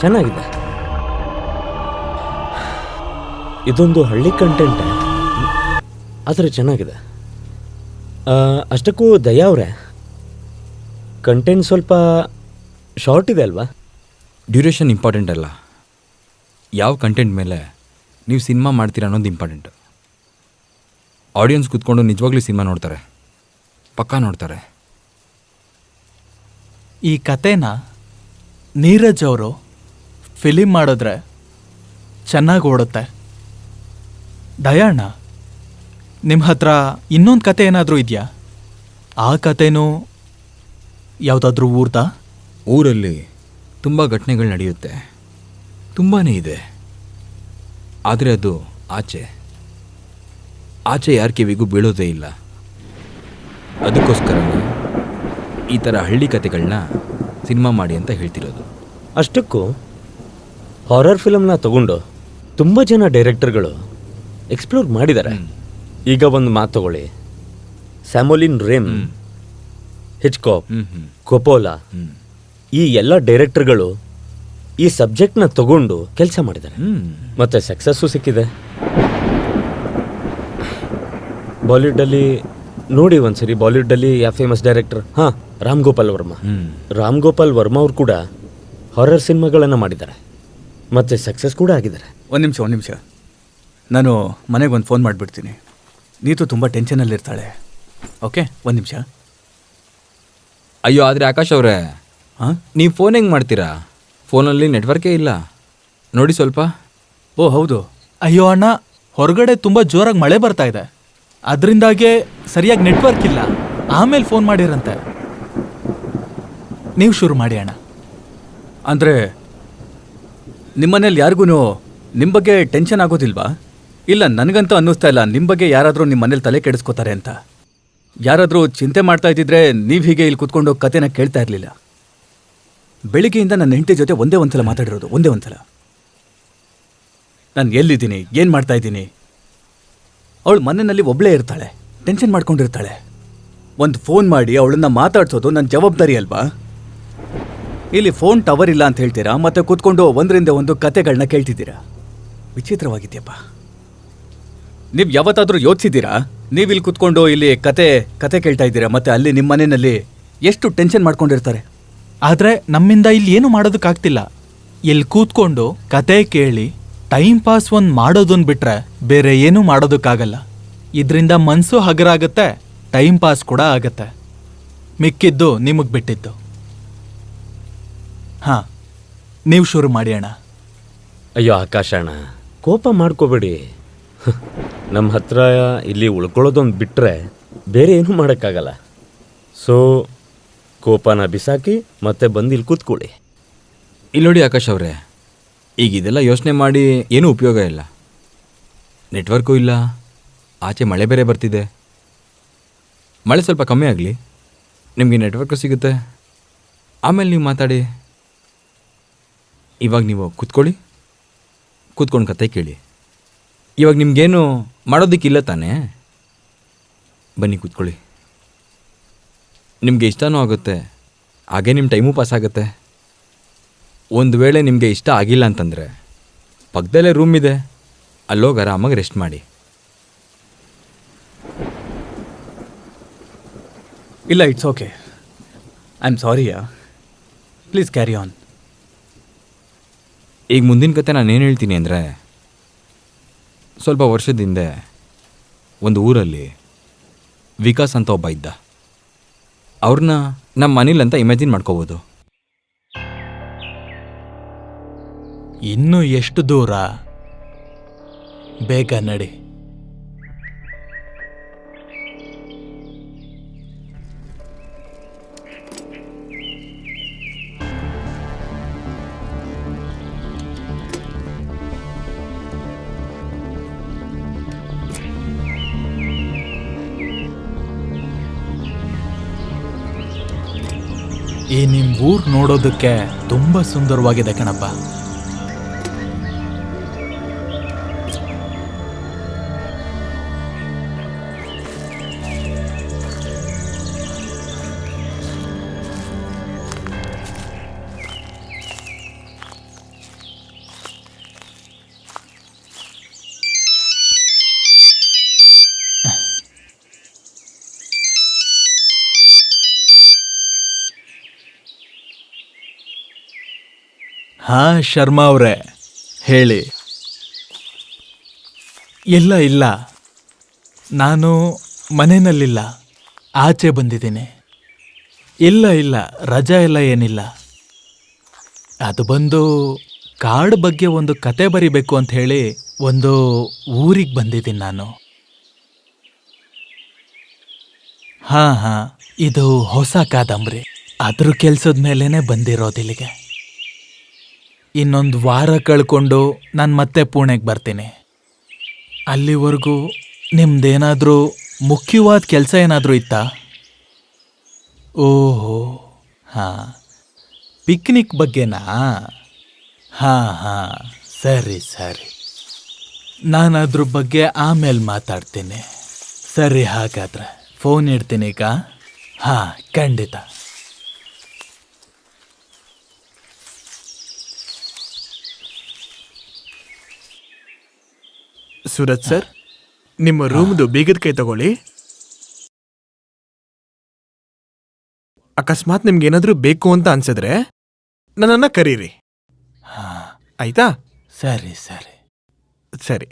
ಚೆನ್ನಾಗಿದೆ. ಇದೊಂದು ಹಳ್ಳಿ ಕಂಟೆಂಟ್ ಆದರೆ ಚೆನ್ನಾಗಿದೆ. ಅಷ್ಟಕ್ಕೂ ದಯಾ ಅವರೇ, ಕಂಟೆಂಟ್ ಸ್ವಲ್ಪ ಶಾರ್ಟ್ ಇದೆ ಅಲ್ವಾ? ಡ್ಯೂರೇಷನ್ ಇಂಪಾರ್ಟೆಂಟ್ ಅಲ್ಲ, ಯಾವ ಕಂಟೆಂಟ್ ಮೇಲೆ ನೀವು ಸಿನಿಮಾ ಮಾಡ್ತೀರಾ ಅನ್ನೋದು ಇಂಪಾರ್ಟೆಂಟು. ಆಡಿಯನ್ಸ್ ಕೂತ್ಕೊಂಡು ನಿಜವಾಗ್ಲೂ ಸಿನಿಮಾ ನೋಡ್ತಾರೆ, ಪಕ್ಕಾ ನೋಡ್ತಾರೆ. ಈ ಕತೆನ ನೀರಜ್ ಅವರು ಫಿಲಿಮ್ ಮಾಡಿದ್ರೆ ಚೆನ್ನಾಗಿ ಓಡುತ್ತೆ. ದಯಾಣ್ಣ, ನಿಮ್ಮ ಹತ್ರ ಇನ್ನೊಂದು ಕತೆ ಏನಾದರೂ ಇದೆಯಾ? ಆ ಕತೆನೂ ಯಾವುದಾದ್ರೂ ಊರ್ದಾ? ಊರಲ್ಲಿ ತುಂಬ ಘಟನೆಗಳು ನಡೆಯುತ್ತೆ, ತುಂಬಾ ಇದೆ. ಆದರೆ ಅದು ಆಚೆ ಯಾರ ಕಿವಿಗೂ ಬೀಳೋದೇ ಇಲ್ಲ. ಅದಕ್ಕೋಸ್ಕರನೇ ಈ ಥರ ಹಳ್ಳಿ ಕತೆಗಳನ್ನ ಸಿನಿಮಾ ಮಾಡಿ ಅಂತ ಹೇಳ್ತಿರೋದು. ಅಷ್ಟಕ್ಕೂ ಹಾರರ್ ಫಿಲಮ್ನ ತಗೊಂಡು ತುಂಬ ಜನ ಡೈರೆಕ್ಟರ್ಗಳು ಎಕ್ಸ್ಪ್ಲೋರ್ ಮಾಡಿದ್ದಾರೆ. ಈಗ ಒಂದು ಮಾತು ತಗೊಳ್ಳಿ, ಸ್ಯಾಮೋಲಿನ್ ರೇಮ್, ಹಿಚ್ಕಾಕ್, ಕೊಪೋಲಾ, ಈ ಎಲ್ಲ ಡೈರೆಕ್ಟರ್ಗಳು ಈ ಸಬ್ಜೆಕ್ಟ್ನ ತಗೊಂಡು ಕೆಲಸ ಮಾಡಿದ್ದಾರೆ ಮತ್ತೆ ಸಕ್ಸಸ್ಸು ಸಿಕ್ಕಿದೆ. ಬಾಲಿವುಡ್ಡಲ್ಲಿ ನೋಡಿ ಒಂದ್ಸರಿ, ಬಾಲಿವುಡ್ಡಲ್ಲಿ ಯಾವ ಫೇಮಸ್ ಡೈರೆಕ್ಟರ್? ಹಾಂ, ರಾಮ್ ಗೋಪಾಲ್ ವರ್ಮಾ. ರಾಮ್ ಗೋಪಾಲ್ ವರ್ಮಾ ಅವ್ರು ಕೂಡ ಹಾರರ್ ಸಿನಿಮಾಗಳನ್ನು ಮಾಡಿದ್ದಾರೆ ಮತ್ತೆ ಸಕ್ಸಸ್ ಕೂಡ ಆಗಿದ್ದಾರೆ. ಒಂದು ನಿಮಿಷ, ನಾನು ಮನೆಗೆ ಒಂದು ಫೋನ್ ಮಾಡಿಬಿಡ್ತೀನಿ. ನೀತು ತುಂಬ ಟೆನ್ಷನಲ್ಲಿರ್ತಾಳೆ. ಓಕೆ, ಒಂದು ನಿಮಿಷ. ಅಯ್ಯೋ, ಆದರೆ ಆಕಾಶ್ ಅವರೇ, ಹಾಂ, ನೀವು ಫೋನ್ ಹೆಂಗೆ ಮಾಡ್ತೀರಾ? ಫೋನಲ್ಲಿ ನೆಟ್ವರ್ಕೇ ಇಲ್ಲ ನೋಡಿ ಸ್ವಲ್ಪ. ಓ ಹೌದು. ಅಯ್ಯೋ ಅಣ್ಣ, ಹೊರಗಡೆ ತುಂಬ ಜೋರಾಗಿ ಮಳೆ ಬರ್ತಾ ಇದೆ, ಅದರಿಂದಾಗೆ ಸರಿಯಾಗಿ ನೆಟ್ವರ್ಕ್ ಇಲ್ಲ. ಆಮೇಲೆ ಫೋನ್ ಮಾಡಿರಂತೆ. ನೀವು ಶುರು ಮಾಡಿ ಅಣ್ಣ. ಅಂದರೆ ನಿಮ್ಮನೇಲಿ ಯಾರಿಗೂ ನಿಮ್ಮ ಬಗ್ಗೆ ಟೆನ್ಷನ್ ಆಗೋದಿಲ್ವಾ? ಇಲ್ಲ, ನನಗಂತೂ ಅನ್ನಿಸ್ತಾ ಇಲ್ಲ ನಿಮ್ಮ ಬಗ್ಗೆ ಯಾರಾದರೂ ನಿಮ್ಮ ಮನೇಲಿ ತಲೆ ಕೆಡಿಸ್ಕೋತಾರೆ ಅಂತ. ಯಾರಾದರೂ ಚಿಂತೆ ಮಾಡ್ತಾ ಇದ್ದಿದ್ರೆ ನೀವು ಹೀಗೆ ಇಲ್ಲಿ ಕೂತ್ಕೊಂಡು ಕತೆನ ಕೇಳ್ತಾ ಇರಲಿಲ್ಲ. ಬೆಳಿಗ್ಗೆಯಿಂದ ನನ್ನ ಹೆಂಡತಿ ಜೊತೆ ಒಂದೇ ಒಂದ್ಸಲ ಮಾತಾಡಿರೋದು, ಒಂದೇ ಒಂದ್ಸಲ. ನಾನು ಎಲ್ಲಿದ್ದೀನಿ, ಏನು ಮಾಡ್ತಾ ಇದ್ದೀನಿ. ಅವಳು ಮನೆಯಲ್ಲಿ ಒಬ್ಬಳೇ ಇರ್ತಾಳೆ, ಟೆನ್ಷನ್ ಮಾಡ್ಕೊಂಡಿರ್ತಾಳೆ. ಒಂದು ಫೋನ್ ಮಾಡಿ ಅವಳನ್ನ ಮಾತಾಡ್ಸೋದು ನನ್ನ ಜವಾಬ್ದಾರಿ ಅಲ್ವಾ? ಇಲ್ಲಿ ಫೋನ್ ಟವರ್ ಇಲ್ಲ ಅಂತ ಹೇಳ್ತೀರಾ, ಮತ್ತೆ ಕೂತ್ಕೊಂಡು ಒಂದರಿಂದ ಒಂದು ಕತೆಗಳನ್ನ ಕೇಳ್ತಿದ್ದೀರಾ. ವಿಚಿತ್ರವಾಗಿದೆಯಪ್ಪ. ನೀವು ಯಾವತ್ತಾದರೂ ಯೋಚಿಸಿದ್ದೀರಾ? ನೀವು ಇಲ್ಲಿ ಕೂತ್ಕೊಂಡು ಇಲ್ಲಿ ಕತೆ ಕೇಳ್ತಾ ಇದ್ದೀರಾ, ಮತ್ತೆ ಅಲ್ಲಿ ನಿಮ್ಮ ಮನೆಯಲ್ಲಿ ಎಷ್ಟು ಟೆನ್ಷನ್ ಮಾಡ್ಕೊಂಡಿರ್ತಾರೆ. ಆದರೆ ನಮ್ಮಿಂದ ಇಲ್ಲಿ ಏನು ಮಾಡೋದಕ್ಕಾಗ್ತಿಲ್ಲ. ಇಲ್ಲಿ ಕೂತ್ಕೊಂಡು ಕತೆ ಕೇಳಿ ಟೈಮ್ ಪಾಸ್ ಒಂದು ಮಾಡೋದನ್ನ ಬಿಟ್ರೆ ಬೇರೆ ಏನೂ ಮಾಡೋದಕ್ಕಾಗಲ್ಲ. ಇದರಿಂದ ಮನಸ್ಸು ಹಗರಾಗತ್ತೆ, ಟೈಮ್ ಪಾಸ್ ಕೂಡ ಆಗತ್ತೆ. ಮಿಕ್ಕಿದ್ದು ನಿಮಗೆ ಬಿಟ್ಟಿದ್ದು. ಹಾಂ, ನೀವು ಶುರು ಮಾಡಿ ಅಣ್ಣ. ಅಯ್ಯೋ ಆಕಾಶ ಅಣ್ಣ, ಕೋಪ ಮಾಡ್ಕೋಬೇಡಿ. ನಮ್ಮ ಹತ್ರ ಇಲ್ಲಿ ಉಳ್ಕೊಳ್ಳೋದೊಂದು ಬಿಟ್ಟರೆ ಬೇರೆ ಏನೂ ಮಾಡೋಕ್ಕಾಗಲ್ಲ. ಸೊ ಕೋಪನ ಬಿಸಾಕಿ ಮತ್ತೆ ಬಂದು ಇಲ್ಲಿ ಕೂತ್ಕೊಳ್ಳಿ. ಇಲ್ಲಿ ನೋಡಿ ಆಕಾಶ್ ಅವರೇ, ಈಗ ಇದೆಲ್ಲ ಯೋಚನೆ ಮಾಡಿ ಏನೂ ಉಪಯೋಗ ಇಲ್ಲ. ನೆಟ್ವರ್ಕು ಇಲ್ಲ, ಆಚೆ ಮಳೆ ಬೇರೆ ಬರ್ತಿದೆ. ಮಳೆ ಸ್ವಲ್ಪ ಕಮ್ಮಿ ಆಗಲಿ, ನಿಮಗೆ ನೆಟ್ವರ್ಕು ಸಿಗುತ್ತೆ, ಆಮೇಲೆ ನೀವು ಮಾತಾಡಿ. ಇವಾಗ ನೀವು ಕೂತ್ಕೊಂಡು ಕತೆ ಕೇಳಿ. ಇವಾಗ ನಿಮಗೇನು ಮಾಡೋದಕ್ಕಿಲ್ಲ ತಾನೇ? ಬನ್ನಿ ಕೂತ್ಕೊಳ್ಳಿ. ನಿಮಗೆ ಇಷ್ಟನೂ ಆಗುತ್ತೆ, ಹಾಗೆ ನಿಮ್ಮ ಟೈಮೂ ಪಾಸ್ ಆಗುತ್ತೆ. ಒಂದು ವೇಳೆ ನಿಮಗೆ ಇಷ್ಟ ಆಗಿಲ್ಲ ಅಂತಂದರೆ ಪಕ್ಕದಲ್ಲೇ ರೂಮ್ ಇದೆ, ಅಲ್ಲೋಗಿ ಆರಾಮಾಗಿ ರೆಸ್ಟ್ ಮಾಡಿ. ಇಲ್ಲ, ಇಟ್ಸ್ ಓಕೆ. ಐ ಆಮ್ ಸಾರಿಯಾ, ಪ್ಲೀಸ್ ಕ್ಯಾರಿ ಆನ್. ಈಗ ಮುಂದಿನ ಕತೆ ನಾನೇನು ಹೇಳ್ತೀನಿ ಅಂದರೆ, ಸ್ವಲ್ಪ ವರ್ಷದ ಹಿಂದೆ ಒಂದು ಊರಲ್ಲಿ ವಿಕಾಸ್ ಅಂತ ಒಬ್ಬ ಇದ್ದ. ಅವ್ರನ್ನ ನಮ್ಮ ಮನೇಲಿ ಅಂತ ಇಮ್ಯಾಜಿನ್ ಮಾಡ್ಕೋಬೋದು. ಇನ್ನು ಎಷ್ಟು ದೂರ? ಬೇಗ ನಡಿ. ಈ ನಿಮ್ ಊರ್ ನೋಡೋದಕ್ಕೆ ತುಂಬಾ ಸುಂದರವಾಗಿದೆ ಕಣಪ್ಪ. ಹಾ ಶರ್ಮಾ ಅವರೇ, ಹೇಳಿ. ಇಲ್ಲ, ನಾನು ಮನೆಯಲ್ಲಿಲ್ಲ, ಆಚೆ ಬಂದಿದ್ದೀನಿ. ಇಲ್ಲ, ರಜಾ ಎಲ್ಲ ಏನಿಲ್ಲ. ಅದು ಬಂದು ಕಾಡ್ ಬಗ್ಗೆ ಒಂದು ಕತೆ ಬರಿಬೇಕು ಅಂತ ಹೇಳಿ ಒಂದು ಊರಿಗೆ ಬಂದಿದ್ದೀನಿ ನಾನು. ಹಾ, ಇದು ಹೊಸ ಕಾದಂಬರಿ. ಅದ್ರ ಕೆಲ್ಸದ ಮೇಲೇನೆ ಬಂದಿರೋದಿಲ್ಲಿಗೆ. ಇನ್ನೊಂದು ವಾರ ಕಳ್ಕೊಂಡು ನಾನು ಮತ್ತೆ ಪುಣೆಗೆ ಬರ್ತೀನಿ. ಅಲ್ಲಿವರೆಗೂ ನಿಮ್ದೇನಾದ್ರೂ ಮುಖ್ಯವಾದ ಕೆಲಸ ಏನಾದರೂ ಇತ್ತಾ? ಓಹೋ, ಹಾ, ಪಿಕ್ನಿಕ್ ಬಗ್ಗೆನಾ? ಹಾ, ಸರಿ. ನಾನು ಅದ್ರ ಬಗ್ಗೆ ಆಮೇಲೆ ಮಾತಾಡ್ತೀನಿ. ಸರಿ, ಹಾಗಾದ್ರೆ ಫೋನ್ ಇಡ್ತೀನಿ ಈಗ. ಹಾ, ಖಂಡಿತ. ಸೂರಜ್ ಸರ್, ನಿಮ್ಮ ರೂಮ್ದು ಬೀಗದ ಕೈ ತಗೊಳ್ಳಿ. ಅಕಸ್ಮಾತ್ ನಿಮ್ಗೆ ಏನಾದ್ರೂ ಬೇಕು ಅಂತ ಅನ್ಸಿದ್ರೆ ನನ್ನನ್ನ ಕರೀರಿ, ಆಯ್ತಾ? ಸರಿ. ಸರಿ.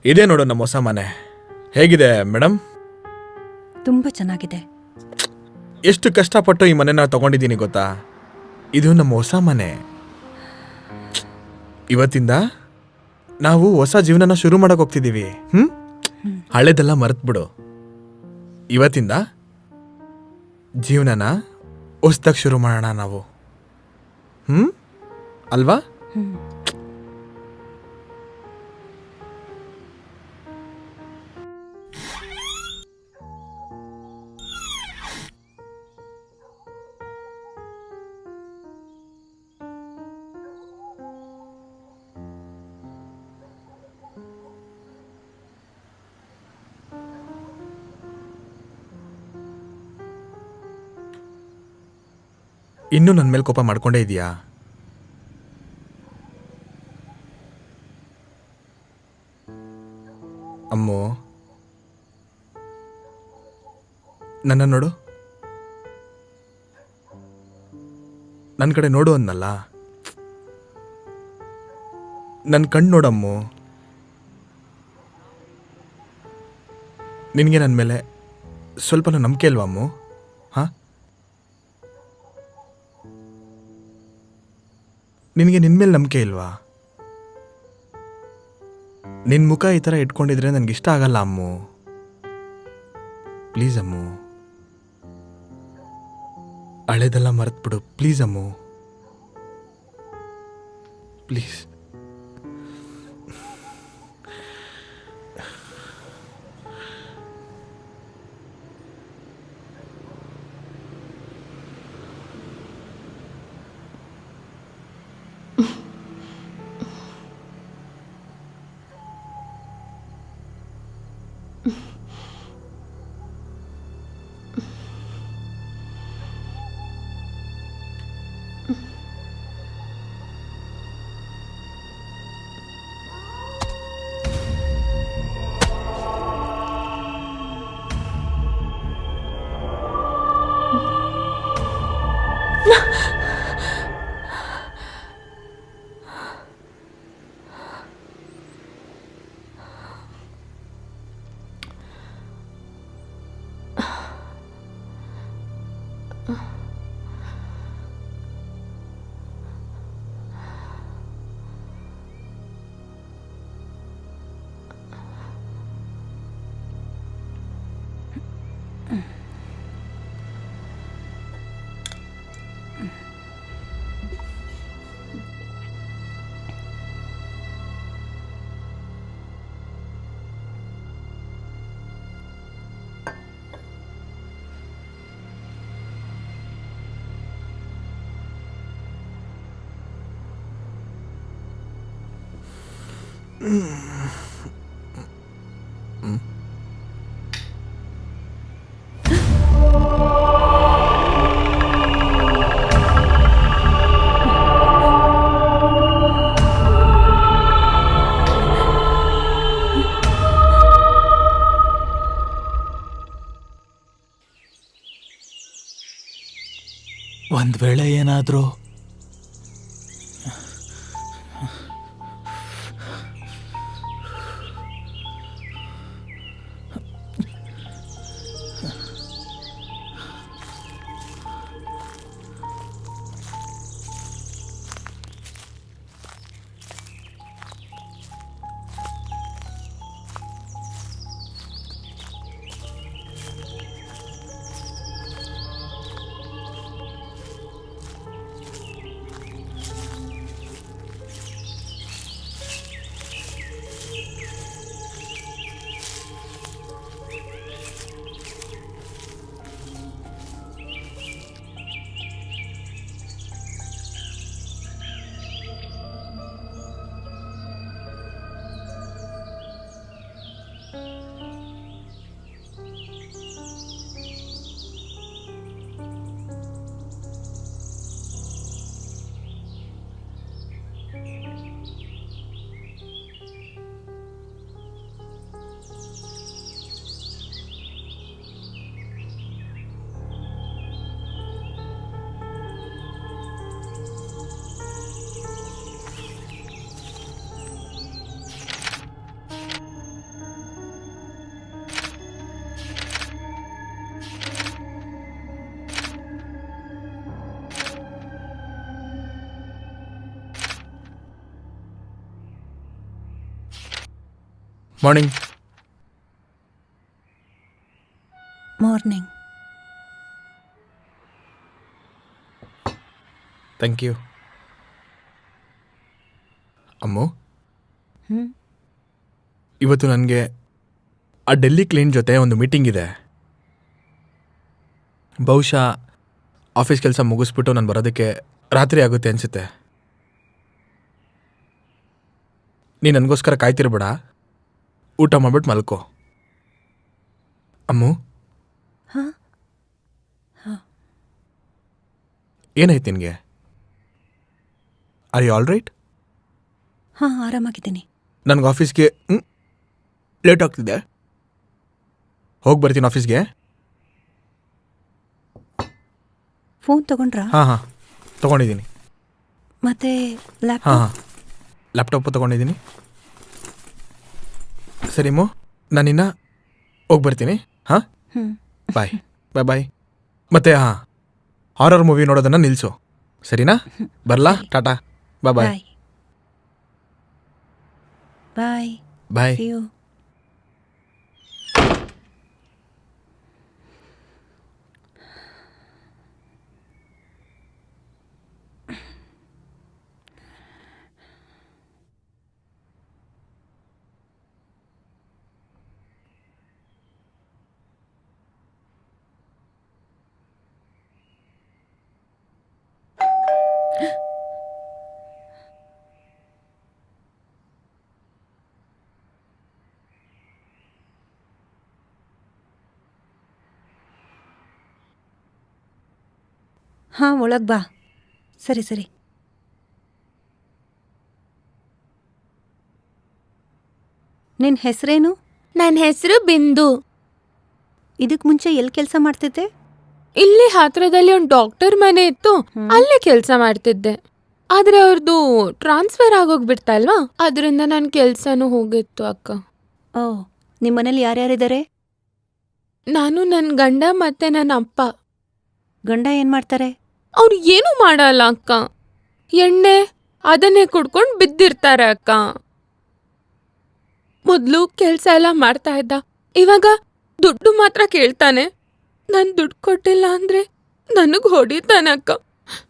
ಇದೇ ನೋಡು ನಮ್ಮ ಹೊಸ ಮನೆ. ಹೇಗಿದೆ ಮೇಡಮ್? ತುಂಬಾ ಚೆನ್ನಾಗಿದೆ. ಎಷ್ಟು ಕಷ್ಟಪಟ್ಟು ಈ ಮನೆನ ತಗೊಂಡಿದ್ದೀನಿ ಗೊತ್ತಾ? ಇದು ನಮ್ಮ ಹೊಸ ಮನೆ. ಇವತ್ತಿಂದ ನಾವು ಹೊಸ ಜೀವನನ ಶುರು ಮಾಡಕ್ ಹೋಗ್ತಿದ್ದೀವಿ. ಹಳೆದೆಲ್ಲ ಮರೆತ್ಬಿಡು. ಇವತ್ತಿಂದ ಜೀವನನ ಹೊಸ್ದಾಗಿ ಶುರು ಮಾಡೋಣ ನಾವು. ಅಲ್ವಾ? ಇನ್ನೂ ನನ್ನ ಮೇಲೆ ಕೋಪ ಮಾಡ್ಕೊಂಡೇ ಇದೆಯಾ? ಅಮ್ಮೋ, ನನ್ನ ನೋಡು, ನನ್ನ ಕಡೆ ನೋಡು ಅನ್ನಲ್ಲ. ನನ್ನ ಕಣ್ಣು ನೋಡಮ್ಮು. ನಿನಗೆ ನನ್ನ ಮೇಲೆ ಸ್ವಲ್ಪನೂ ನಂಬಿಕೆ ಇಲ್ವಾ ಅಮ್ಮು? ಹಾಂ, ನಿನಗೆ ನಿನ್ನ ಮೇಲೆ ನಂಬಿಕೆ ಇಲ್ವಾ? ನಿನ್ನ ಮುಖ ಈ ಥರ ಇಟ್ಕೊಂಡಿದ್ರೆ ನನಗಿಷ್ಟ ಆಗಲ್ಲ ಅಮ್ಮು. ಪ್ಲೀಸ್ ಅಮ್ಮು, ಹಳೇದೆಲ್ಲ ಮರೆತ್ಬಿಡು ಪ್ಲೀಸ್ ಅಮ್ಮು, ಪ್ಲೀಸ್. ಒಂದ್ ವೇಳೆ ಏನಾದರೂ morning. Morning. Thank you. Ammu, ಇವತ್ತು ನನಗೆ ಆ ಡೆಲ್ಲಿ ಕ್ಲೈಂಟ್ ಜೊತೆ ಒಂದು ಮೀಟಿಂಗ್ ಇದೆ. ಬಹುಶಃ ಆಫೀಸ್ ಕೆಲಸ ಮುಗಿಸ್ಬಿಟ್ಟು ನಾನು ಬರೋದಕ್ಕೆ ರಾತ್ರಿ ಆಗುತ್ತೆ ಅನಿಸುತ್ತೆ. ನೀನು ನನಗೋಸ್ಕರ ಕಾಯ್ತಿರ್ಬೇಡ, ಊಟ ಮಾಡ್ಬಿಟ್ಟು ಮಲ್ಕೋ. ಅಮ್ಮು, ಏನಾಯ್ತು ನಿನಗೆ? Are you all right? ಹಾಂ ಆರಾಮಾಗಿದ್ದೀನಿ. ನನಗೆ ಆಫೀಸ್ಗೆ ಲೇಟ್ ಆಗ್ತಿದೆ, ಹೋಗಿ ಬರ್ತೀನಿ ಆಫೀಸ್ಗೆ. ಫೋನ್ ತಗೊಂಡ್ರಾ? ಹಾಂ ತೊಗೊಂಡಿದ್ದೀನಿ. ಮತ್ತೆ ಹಾಂ ಲ್ಯಾಪ್ಟಾಪ್? ಲ್ಯಾಪ್ಟಾಪು ತೊಗೊಂಡಿದ್ದೀನಿ. ಸರಿ ಮೋ, ನಾನಿನ್ನ ಹೋಗಿ ಬರ್ತೀನಿ. ಹಾಂ, ಹ್ಞೂ ಬಾಯ್ ಬಾಯ್ ಬಾಯ್. ಮತ್ತೆ ಹಾರರ್ ಮೂವಿ ನೋಡೋದನ್ನು ನಿಲ್ಲಿಸು, ಸರಿನಾ? ಬರಲಾ? ಟಾಟಾ, ಬಾಯ್ ಬಾಯ್ ಬಾಯ್ ಬಾಯ್. ಬಾಯ್. See you. ಹಾಂ ಒಳಗೆ ಬಾ. ಸರಿ ಸರಿ. ನಿನ್ನ ಹೆಸರೇನು? ನನ್ನ ಹೆಸರು ಬಿಂದು. ಇದಕ್ಕೆ ಮುಂಚೆ ಎಲ್ಲಿ ಕೆಲಸ ಮಾಡ್ತಿದ್ದೆ? ಇಲ್ಲಿ ಹತ್ರದಲ್ಲಿ ಒಂದು ಡಾಕ್ಟರ್ ಮನೆ ಇತ್ತು, ಅಲ್ಲೇ ಕೆಲಸ ಮಾಡ್ತಿದ್ದೆ. ಆದ್ರೆ ಅವ್ರದ್ದು ಟ್ರಾನ್ಸ್ಫರ್ ಆಗೋಗ್ಬಿಡ್ತಲ್ವಾ, ಅದರಿಂದ ನನ್ನ ಕೆಲ್ಸನೂ ಹೋಗಿತ್ತು ಅಕ್ಕ. ಓ, ನಿಮ್ಮ ಮನೇಲಿ ಯಾರ್ಯಾರಿದ್ದಾರೆ? ನಾನು, ನನ್ನ ಗಂಡ ಮತ್ತೆ ನನ್ನ ಅಪ್ಪ. ಗಂಡ ಏನು ಮಾಡ್ತಾರೆ? ಅವ್ರು ಏನೂ ಮಾಡಲ್ಲ ಅಕ್ಕ, ಎಣ್ಣೆ ಅದನ್ನೇ ಕುಡ್ಕೊಂಡು ಬಿದ್ದಿರ್ತಾರೆ ಅಕ್ಕ. ಮೊದಲು ಕೆಲಸ ಎಲ್ಲ ಮಾಡ್ತಾ ಇದ್ದ, ಇವಾಗ ದುಡ್ಡು ಮಾತ್ರ ಕೇಳ್ತಾನೆ. ನಾನು ದುಡ್ಡು ಕೊಟ್ಟಿಲ್ಲ ಅಂದ್ರೆ ನನಗೆ ಹೊಡಿತಾನೆ ಅಕ್ಕ.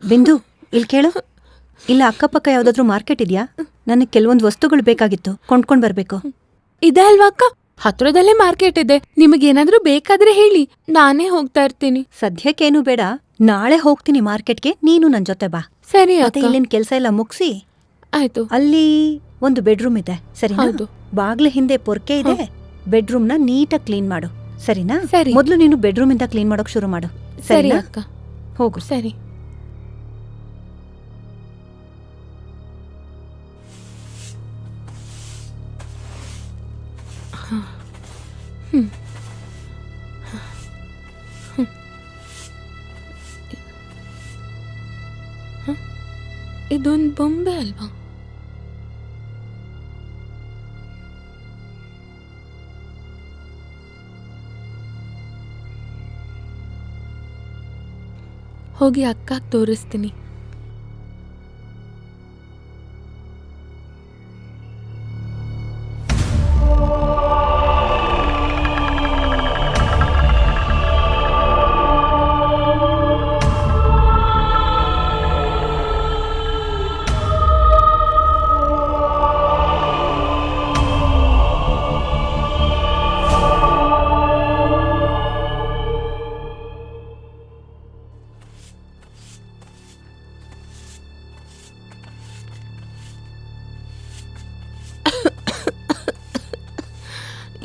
ಬಿಂದು, ಇಲ್ಲಿ ಕೇಳು. ಇಲ್ಲ ಅಕ್ಕಪಕ್ಕ ಯಾವುದಾದ್ರೂ ಮಾರ್ಕೆಟ್ ಇದೆಯಾ? ನನಗೆ ಕೆಲವೊಂದು ವಸ್ತುಗಳು ಬೇಕಾಗಿತ್ತು, ಕೊಂಡ್ಕೊಂಡು ಬರಬೇಕು. ಇದೆ ಅಲ್ವಾ ಅಕ್ಕ, ಹತ್ರದಲ್ಲೇ ಮಾರ್ಕೆಟ್ ಇದೆ. ನಿಮಗೇನಾದ್ರೂ ಬೇಕಾದ್ರೆ ಹೇಳಿ, ನಾನೇ ಹೋಗ್ತಾ ಇರ್ತೀನಿ. ಸದ್ಯಕ್ಕೇನು ಬೇಡ, ನಾಳೆ ಹೋಗ್ತೀನಿ ಮಾರ್ಕೆಟ್ಗೆ, ನೀನು ನನ್ನ ಜೊತೆ ಬಾ. ಸರಿ ಮತ್ತೆ ಅಕ್ಕ, ಇಲ್ಲಿನ ಕೆಲಸ ಎಲ್ಲ ಮುಗಿಸಿ ಆಯ್ತು. ಅಲ್ಲಿ ಒಂದು ಬೆಡ್ರೂಮ್ ಇದೆ, ಸರಿನಾ? ಹೌದು. ಬಾಗ್ಲ ಹಿಂದೆ ಪೊರ್ಕೆ ಇದೆ, ಬೆಡ್ರೂಮ್ನ ನೀಟಾಗಿ ಕ್ಲೀನ್ ಮಾಡು, ಸರಿನಾ? ಸರಿ. ಮೊದಲು ನೀನು ಬೆಡ್ರೂಮಿಂದ ಕ್ಲೀನ್ ಮಾಡೋಕ್ ಶುರು ಮಾಡು, ಸರಿ ಸರಿನಾ? ಅಕ್ಕ, ಹೋಗು. ಸರಿ. ಇದೊಂದು ಬೊಂಬೆ ಅಲ್ವಾ? ಹೋಗಿ ಅಕ್ಕ ತೋರಿಸ್ತೀನಿ.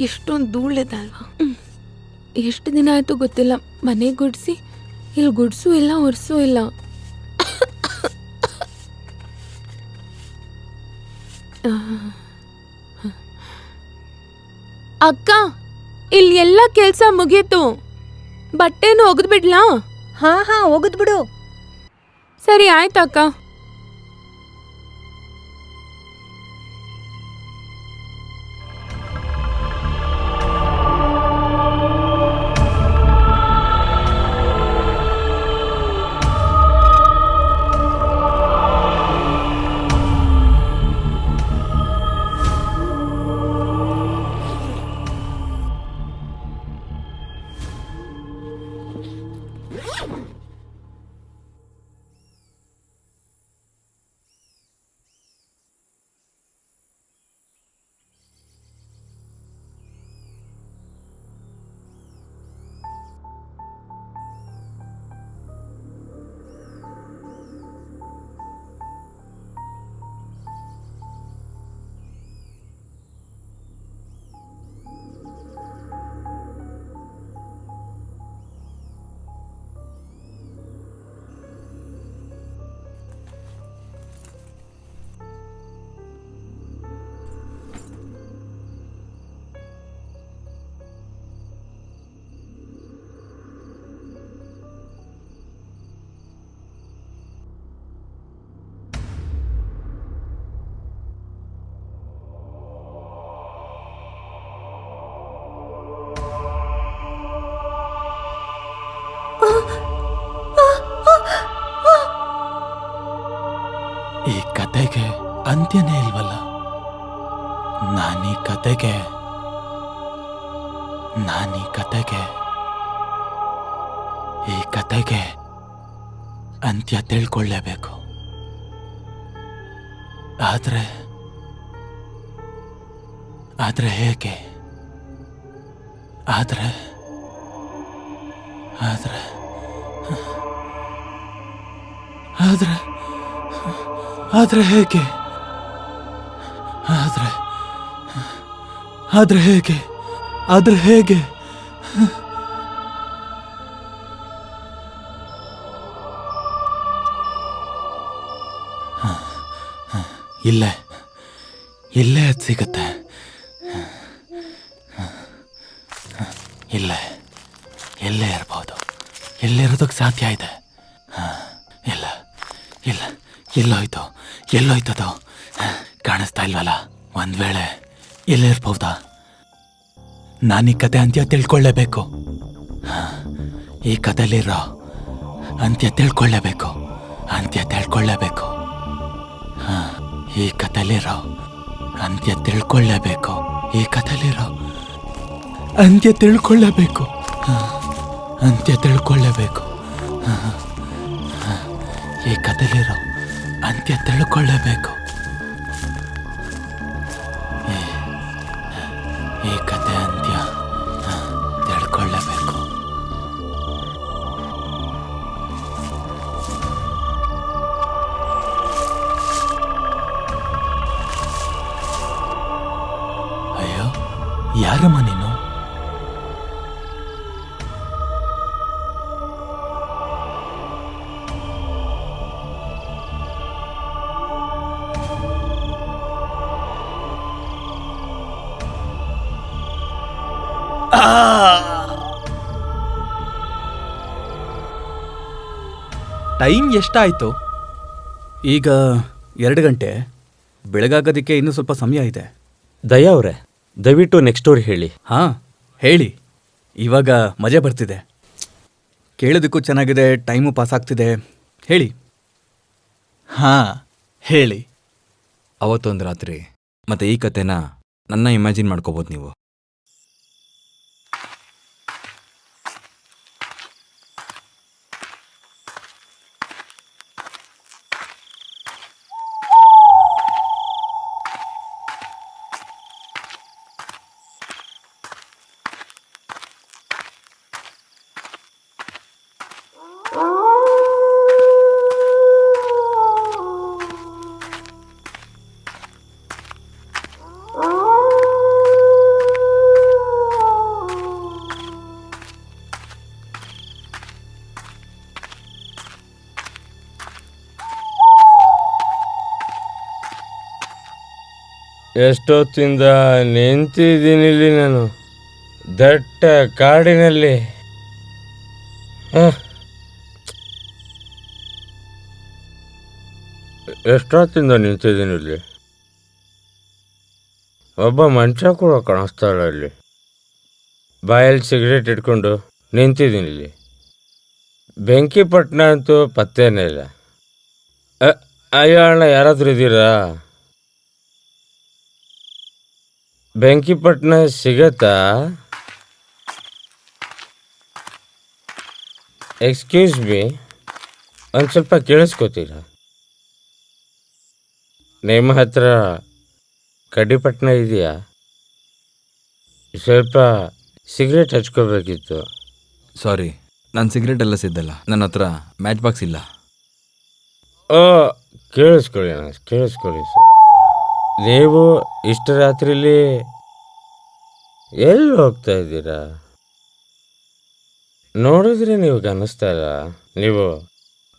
ಎಷ್ಟೊಂದು ಧೂಳಿದೆ ಅಲ್ವಾ? ಎಷ್ಟು ದಿನ ಆಯಿತು ಗೊತ್ತಿಲ್ಲ, ಮನೆ ಗುಡಿಸಿ ಇಲ್ಲಿ ಗುಡ್ಸೂ ಇಲ್ಲ, ಒರೆಸೂ ಇಲ್ಲ. ಅಕ್ಕ, ಇಲ್ಲಿ ಎಲ್ಲ ಕೆಲಸ ಮುಗೀತು, ಬಟ್ಟೆನೂ ಒಗೆದ್ಬಿಡ್ಲಾ? ಹಾ ಹಾ, ಒಗದ್ಬಿಡು. ಸರಿ ಆಯ್ತಕ್ಕ. ಕತೆಗೆ ಅಂತ್ಯನೇ ಇಲ್ವಲ್ಲ. ನಾನೀ ಕತೆಗೆ ಈ ಕತೆಗೆ ಅಂತ್ಯ ತಿಳ್ಕೊಳ್ಳೇಬೇಕು. ಆದ್ರೆ ಹೇಗೆ? ಆದ್ರೆ ಹೇಗೆ? ಆದ್ರೆ ಹೇಗೆ? ಇಲ್ಲೇ ಅದು ಸಿಗುತ್ತೆ. ಎಲ್ಲೇ ಇರ್ಬೋದು. ಎಲ್ಲಿರೋದಕ್ಕೆ ಸಾಧ್ಯ ಇದೆ. ಇಲ್ಲ ಎಲ್ಲೋಯ್ತದು? ಕಾಣಿಸ್ತಾ ಇಲ್ವಲ್ಲ. ಒಂದ್ ವೇಳೆ ಎಲ್ಲಿರ್ಬಹುದಾ? ನಾನೀ ಕತೆ ಅಂತ್ಯ ತಿಳ್ಕೊಳ್ಳೇಬೇಕು. ಈ ಕತೆಲಿರೋ ಅಂತ್ಯ ತಿಳ್ಕೊಳ್ಳೇಬೇಕು. ಈ ಕತೆಲಿರೋ ಅಂತ್ಯ ತಿಳ್ಕೊಳ್ಳೇಬೇಕು. ಈ ಕತೆಲಿರೋ ಅಂತ್ಯ ತಿಳ್ಕೊಳ್ಳೇಬೇಕು. ಈ ಕತೆಲಿರೋ ಅಂತ್ಯ ತಿಳ್ಕೊಳ್ಳೇಬೇಕು. ಈ ಕತೆ ಅಂತ್ಯ ತಿಳ್ಕೊಳ್ಳೇಬೇಕು. ಅಯ್ಯೋ, ಯಾರಮ್ಮ ನೀನು? ಟೈಮ್ ಎಷ್ಟಾಯ್ತು? ಈಗ 2 ಗಂಟೆ. ಬೆಳಗಾಗೋದಕ್ಕೆ ಇನ್ನೂ ಸ್ವಲ್ಪ ಸಮಯ ಇದೆ. ದಯಾ ಅವರೇ, ದಯವಿಟ್ಟು ನೆಕ್ಸ್ಟ್ ಸ್ಟೋರಿ ಹೇಳಿ. ಹಾಂ, ಹೇಳಿ. ಇವಾಗ ಮಜಾ ಬರ್ತಿದೆ. ಕೇಳೋದಕ್ಕೂ ಚೆನ್ನಾಗಿದೆ, ಟೈಮು ಪಾಸ್ ಆಗ್ತಿದೆ. ಹೇಳಿ. ಹಾ, ಹೇಳಿ. ಅವತ್ತೊಂದು ರಾತ್ರಿ ಮತ್ತೆ ಈ ಕತೆನ ನನ್ನ ಇಮ್ಯಾಜಿನ್ ಮಾಡ್ಕೋಬೋದು ನೀವು. ಎಷ್ಟೊತ್ತಿಂದ ನಿಂತಿದ್ದೀನಿಲ್ಲಿ ನಾನು ದಟ್ಟ ಕಾಡಿನಲ್ಲಿ. ಎಷ್ಟೊತ್ತಿಂದ ನಿಂತಿದ್ದೀನಿ ಇಲ್ಲಿ. ಒಬ್ಬ ಮನುಷ್ಯ ಕೂಡ ಕಾಣಿಸ್ತಾಳ ಇಲ್ಲಿ. ಬಾಯಲ್ಲಿ ಸಿಗರೇಟ್ ಇಟ್ಕೊಂಡು ನಿಂತಿದ್ದೀನಿ ಇಲ್ಲಿ. ಬೆಂಕಿಪಟ್ಟಣ ಅಂತೂ ಪತ್ತೇನೇ ಇಲ್ಲ. ಅಯ್ಯೋ ಅಣ್ಣ, ಯಾರಾದ್ರೂ ಇದ್ದೀರಾ? ಬೆಂಕಿಪಟ್ಟಣ ಸಿಗತ್ತಾ? ಎಕ್ಸ್ಕ್ಯೂಸ್ ಮೀ, ಒಂದು ಸ್ವಲ್ಪ ಕೇಳಿಸ್ಕೋತೀರಾ? ನಿಮ್ಮ ಹತ್ರ ಕಡ್ಡಿಪಟ್ಟಣ ಇದೆಯಾ? ಸ್ವಲ್ಪ ಸಿಗರೇಟ್ ಹಚ್ಕೋಬೇಕಿತ್ತು. ಸಾರಿ, ನಾನು ಸಿಗರೇಟ್ ಎಲ್ಲ ಸಿದ್ದಲ್ಲ. ನನ್ನ ಹತ್ರ ಮ್ಯಾಚ್ ಬಾಕ್ಸ್ ಇಲ್ಲ. ಓ, ಕೇಳಿಸ್ಕೊಳ್ಳಿ ಸರ್. ನೀವು ಇಷ್ಟು ರಾತ್ರಿಲಿ ಎಲ್ಲಿ ಹೋಗ್ತಾ ಇದ್ದೀರಾ? ನೋಡಿದ್ರೆ ನೀವು ಕಾಣಿಸ್ತಾ ಇಲ್ಲ. ನೀವು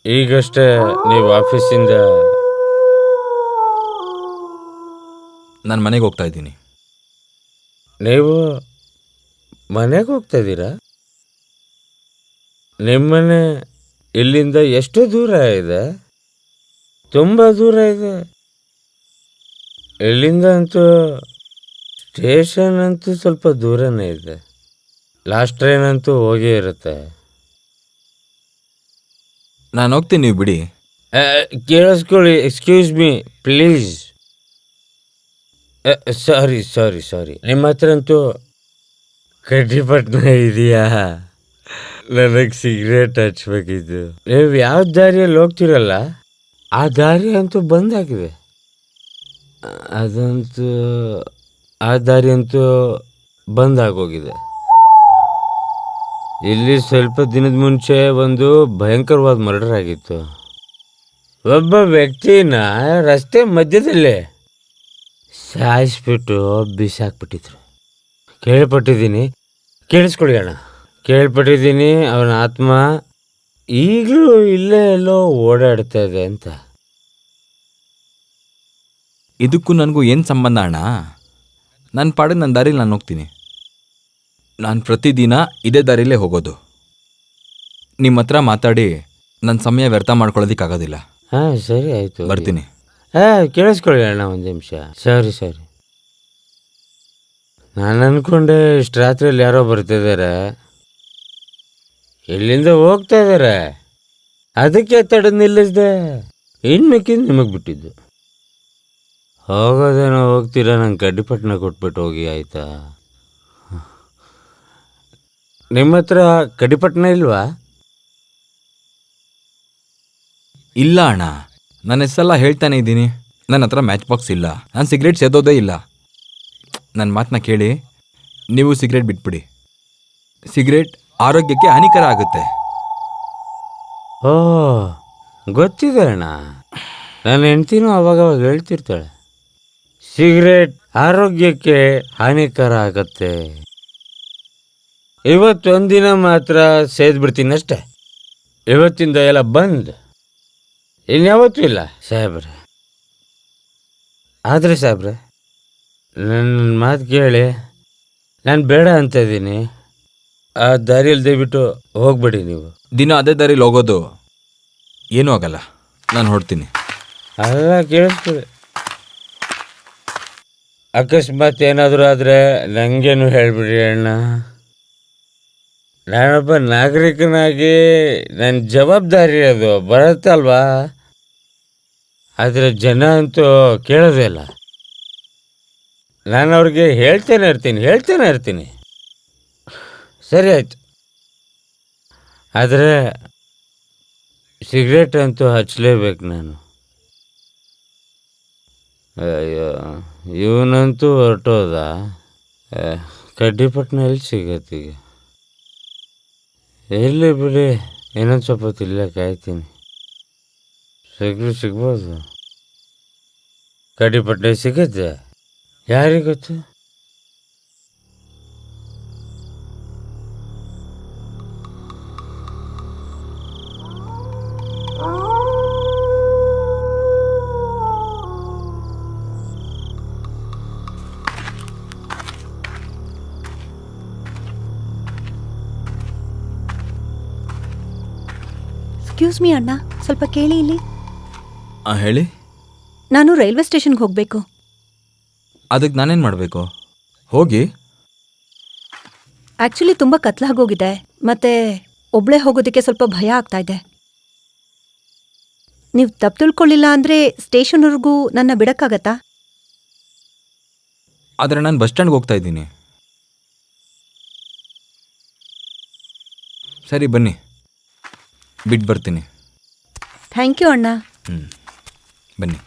ಈಗಷ್ಟೇ ನೀವು ಆಫೀಸಿಂದ ನಾನು ಮನೆಗೆ ಹೋಗ್ತಾ ಇದ್ದೀನಿ. ನೀವು ಮನೆಗೆ ಹೋಗ್ತಾ ಇದ್ದೀರಾ? ನಿಮ್ಮನೆ ಇಲ್ಲಿಂದ ಎಷ್ಟು ದೂರ ಇದೆ? ತುಂಬ ದೂರ ಇದೆ. ಇಲ್ಲಿಂದ ಅಂತೂ ಸ್ಟೇಷನ್ ಅಂತೂ ಸ್ವಲ್ಪ ದೂರನೇ ಇದೆ. ಲಾಸ್ಟ್ ಟ್ರೈನ್ ಅಂತೂ ಹೋಗೇ ಇರುತ್ತೆ. ನಾನು ಹೋಗ್ತೀನಿ, ನೀವು ಬಿಡಿ. ಕೇಳಿಸ್ಕೊಳ್ಳಿ, ಎಕ್ಸ್ಕ್ಯೂಸ್ ಮೀ ಪ್ಲೀಸ್. ಸಾರಿ ಸಾರಿ ಸಾರಿ, ನಿಮ್ಮ ಹತ್ರ ಅಂತೂ ಕಡ್ಡಿಪಟ್ನ ಇದೆಯಾ? ನನಗೆ ಸಿಗರೇಟ್ ಹಚ್ಬೇಕಿತ್ತು. ನೀವು ಯಾವ ದಾರಿಯಲ್ಲಿ ಹೋಗ್ತಿರಲ್ಲ ಆ ದಾರಿ ಅಂತೂ ಬಂದಾಗಿದೆ. ಅದಂತೂ ಆ ದಾರಿ ಅಂತೂ ಬಂದಾಗೋಗಿದೆ. ಇಲ್ಲಿ ಸ್ವಲ್ಪ ದಿನದ ಮುಂಚೆ ಒಂದು ಭಯಂಕರವಾದ ಮರ್ಡರ್ ಆಗಿತ್ತು. ಒಬ್ಬ ವ್ಯಕ್ತಿನ ರಸ್ತೆ ಮಧ್ಯದಲ್ಲೇ ಸಾಯಿಸ್ಬಿಟ್ಟು ಬಿಸಾಕ್ಬಿಟ್ಟಿದ್ರು. ಕೇಳ್ಪಟ್ಟಿದ್ದೀನಿ, ಕೇಳಿಸ್ಕೊಳ್ಳಿ ಅಣ್ಣ, ಕೇಳ್ಪಟ್ಟಿದ್ದೀನಿ ಅವನ ಆತ್ಮ ಈಗಲೂ ಇಲ್ಲೇ ಎಲ್ಲೋ ಓಡಾಡ್ತಾ ಇದೆ ಅಂತ. ಇದಕ್ಕೂ ನನಗೂ ಏನು ಸಂಬಂಧ ಅಣ್ಣ? ನನ್ನ ಪಾಡಿಗೆ ನನ್ನ ದಾರಿಲಿ ನಾನು ಹೋಗ್ತೀನಿ. ನಾನು ಪ್ರತಿದಿನ ಇದೇ ದಾರಿಲೇ ಹೋಗೋದು. ನಿಮ್ಮ ಹತ್ರ ಮಾತಾಡಿ ನನ್ನ ಸಮಯ ವ್ಯರ್ಥ ಮಾಡ್ಕೊಳ್ಳೋದಕ್ಕಾಗೋದಿಲ್ಲ. ಹಾಂ ಸರಿ ಆಯಿತು, ಬರ್ತೀನಿ. ಕೇಳಿಸ್ಕೊಳ್ಳಿ ಅಣ್ಣ ಒಂದು ನಿಮಿಷ. ಸರಿ ಸರಿ, ನಾನು ಅಂದ್ಕೊಂಡೆ ಇಷ್ಟು ರಾತ್ರಿಯಲ್ಲಿ ಯಾರೋ ಬರ್ತಿದ್ದಾರೆ, ಇಲ್ಲಿಂದ ಹೋಗ್ತಾ ಇದ್ದಾರೆ, ಅದಕ್ಕೆ ತಡೆದು ನಿಲ್ಲಿಸ್ದೆ. ಇನ್ನು ಮಿಕ್ಕಿದ್ದು ನಿಮಗೆ ಬಿಟ್ಟಿದ್ದು. ಹೋಗೋದೇನೋ ಹೋಗ್ತೀರಾ, ನಂಗೆ ಕಡ್ಡಿಪಟ್ಟಣ ಕೊಟ್ಬಿಟ್ಟು ಹೋಗಿ ಆಯಿತಾ? ನಿಮ್ಮ ಹತ್ರ ಕಡ್ಡಿಪಟ್ಟಣ ಇಲ್ವಾ? ಇಲ್ಲ ಅಣ್ಣ, ನನ್ನ ಹೆಸರೆಲ್ಲ ಹೇಳ್ತಾನೆ ಇದ್ದೀನಿ. ನನ್ನ ಹತ್ರ ಮ್ಯಾಚ್ ಬಾಕ್ಸ್ ಇಲ್ಲ, ನಾನು ಸಿಗರೇಟ್ ಸೇದೋದೇ ಇಲ್ಲ. ನನ್ನ ಮಾತನ್ನ ಕೇಳಿ, ನೀವು ಸಿಗರೇಟ್ ಬಿಟ್ಬಿಡಿ. ಸಿಗರೇಟ್ ಆರೋಗ್ಯಕ್ಕೆ ಹಾನಿಕರ ಆಗುತ್ತೆ. ಓ ಗೊತ್ತಿದೆ ಅಣ್ಣ, ನನ್ನ ಹೆಂಡ್ತಿನೂ ಅವಾಗವಾಗ ಹೇಳ್ತಿರ್ತಾಳೆ, ಸಿಗರೇಟ್ ಆರೋಗ್ಯಕ್ಕೆ ಹಾನಿಕರ ಆಗತ್ತೆ. ಇವತ್ತೊಂದಿನ ಮಾತ್ರ ಸೇದ್ಬಿಡ್ತೀನಿ ಅಷ್ಟೆ, ಇವತ್ತಿಂದ ಎಲ್ಲ ಬಂದ್, ಇನ್ಯಾವತ್ತೂ ಇಲ್ಲ ಸಾಹೇಬ್ರೆ. ಆದರೆ ಸಾಹೇಬ್ರೆ, ನನ್ನ ಮಾತು ಕೇಳಿ, ನಾನು ಬೇಡ ಅಂತ ಇದ್ದೀನಿ. ಆ ದಾರಿಯಲ್ಲಿ ದಯವಿಟ್ಟು ಹೋಗ್ಬೇಡಿ ನೀವು. ದಿನ ಅದೇ ದಾರಿಲಿ ಹೋಗೋದು ಏನೂ ಆಗಲ್ಲ, ನಾನು ಹೊಡ್ತೀನಿ. ಅಲ್ಲ ಕೇಳಿಸ್ಕೊಳ್ಳಿ, ಅಕಸ್ಮಾತ್ ಏನಾದರೂ ಆದರೆ ನನಗೇನು ಹೇಳಿಬಿಡಿ ಅಣ್ಣ. ನಾನೊಬ್ಬ ನಾಗರಿಕನಾಗಿ ನನ್ನ ಜವಾಬ್ದಾರಿ ಅದು ಬರುತ್ತಲ್ವಾ. ಆದರೆ ಜನ ಅಂತೂ ಕೇಳೋದೇ ಇಲ್ಲ. ನಾನು ಅವ್ರಿಗೆ ಹೇಳ್ತೇನೆ ಇರ್ತೀನಿ. ಸರಿ ಆಯಿತು, ಆದರೆ ಸಿಗರೇಟ್ ಅಂತೂ ಹಚ್ಚಲೇಬೇಕು ನಾನು. ಅಯ್ಯೋ, ಇವನಂತೂ ಹೊರಟೋದ. ಕಡ್ಡಿಪಟ್ಟಣ ಎಲ್ಲಿ ಸಿಗತ್ತೀಗ? ಎಲ್ಲಿ ಬಿಡಿ, ಇನ್ನೊಂದು ಸ್ವಲ್ಪ ಹೊತ್ತು ಇಲ್ಲೇ ಕಾಯ್ತೀನಿ, ಸಿಗ್ಬೋದು. ಕಡ್ಡಿಪಟ್ಟಣ ಸಿಗುತ್ತೆ, ಯಾರಿಗೆ ಗೊತ್ತು? ಎಕ್ಸ್ಕ್ಯೂಸ್ ಮೀ ಅಣ್ಣ, ಸ್ವಲ್ಪ ಕೇಳಿ ಇಲ್ಲಿ. ಹೇಳಿ. ನಾನು ರೈಲ್ವೆ ಸ್ಟೇಷನ್ಗೆ ಹೋಗಬೇಕು. ಅದಕ್ಕೆ ನಾನೇನು ಮಾಡಬೇಕು? ಹೋಗಿ. ಆ್ಯಕ್ಚುಲಿ ತುಂಬ ಕತ್ಲಾಗೋಗಿದೆ, ಮತ್ತೆ ಒಬ್ಬಳೇ ಹೋಗೋದಕ್ಕೆ ಸ್ವಲ್ಪ ಭಯ ಆಗ್ತಾ ಇದೆ. ನೀವು ತಪ್ಪು ತಿಳ್ಕೊಳ್ಳಿಲ್ಲ ಅಂದರೆ ಸ್ಟೇಷನ್ವರೆಗೂ ನನ್ನ ಬಿಡಕ್ಕಾಗತ್ತಾ? ಆದರೆ ನಾನು ಬಸ್ ಸ್ಟ್ಯಾಂಡ್ಗೆ ಹೋಗ್ತಾ ಇದ್ದೀನಿ. ಸರಿ ಬನ್ನಿ, ಬಿಟ್ಟು ಬರ್ತೀನಿ. ಥ್ಯಾಂಕ್ ಯು ಅಣ್ಣ. ಬನ್ನಿ.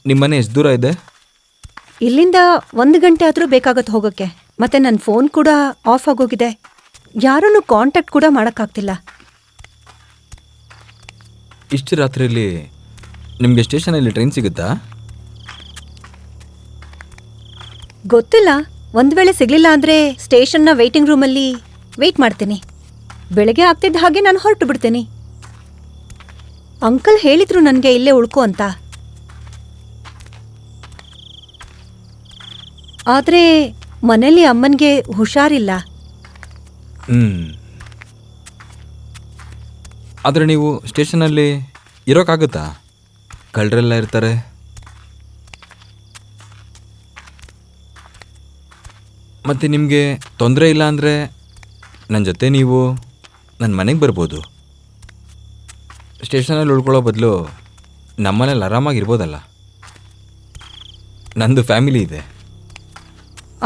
ನಿಮ್ಮ ಮನೆ ಎಷ್ಟು ದೂರ ಇದೆ? ಇಲ್ಲಿಂದ 1 ಗಂಟೆ ಆದರೂ ಬೇಕಾಗತ್ತೆ ಹೋಗೋಕ್ಕೆ. ಮತ್ತೆ ನನ್ನ ಫೋನ್ ಕೂಡ ಆಫ್ ಆಗೋಗಿದೆ, ಯಾರನ್ನು ಕಾಂಟ್ಯಾಕ್ಟ್ ಕೂಡ ಮಾಡೋಕ್ಕಾಗ್ತಿಲ್ಲ. ಇಷ್ಟು ರಾತ್ರಿಯಲ್ಲಿ ನಿಮಗೆ ಸ್ಟೇಷನಲ್ಲಿ ಟ್ರೈನ್ ಸಿಗುತ್ತಾ? ಗೊತ್ತಿಲ್ಲ, ಒಂದು ವೇಳೆ ಸಿಗಲಿಲ್ಲ ಅಂದರೆ ಸ್ಟೇಷನ್ನ ವೇಟಿಂಗ್ ರೂಮಲ್ಲಿ ವೆಯ್ಟ್ ಮಾಡ್ತೀನಿ. ಬೆಳಗ್ಗೆ ಆಗ್ತಿದ್ದ ಹಾಗೆ ನಾನು ಹೊರಟು ಬಿಡ್ತೀನಿ. ಅಂಕಲ್ ಹೇಳಿದ್ರು ನನಗೆ ಇಲ್ಲೇ ಉಳ್ಕೊ ಅಂತ. ಆದರೆ ಮನೇಲಿ ಅಮ್ಮನಿಗೆ ಹುಷಾರಿಲ್ಲ. ಆದರೆ ನೀವು ಸ್ಟೇಷನಲ್ಲಿ ಇರೋಕ್ಕಾಗುತ್ತಾ? ಕಳ್ಳರೆಲ್ಲ ಇರ್ತಾರೆ. ಮತ್ತು ನಿಮಗೆ ತೊಂದರೆ ಇಲ್ಲ ಅಂದರೆ ನನ್ನ ಜೊತೆ ನೀವು ನನ್ನ ಮನೆಗೆ ಬರ್ಬೋದು. ಸ್ಟೇಷನಲ್ಲಿ ಉಳ್ಕೊಳ್ಳೋ ಬದಲು ನಮ್ಮನೇಲಿ ಆರಾಮಾಗಿರ್ಬೋದಲ್ಲ. ನಂದು ಫ್ಯಾಮಿಲಿ ಇದೆ.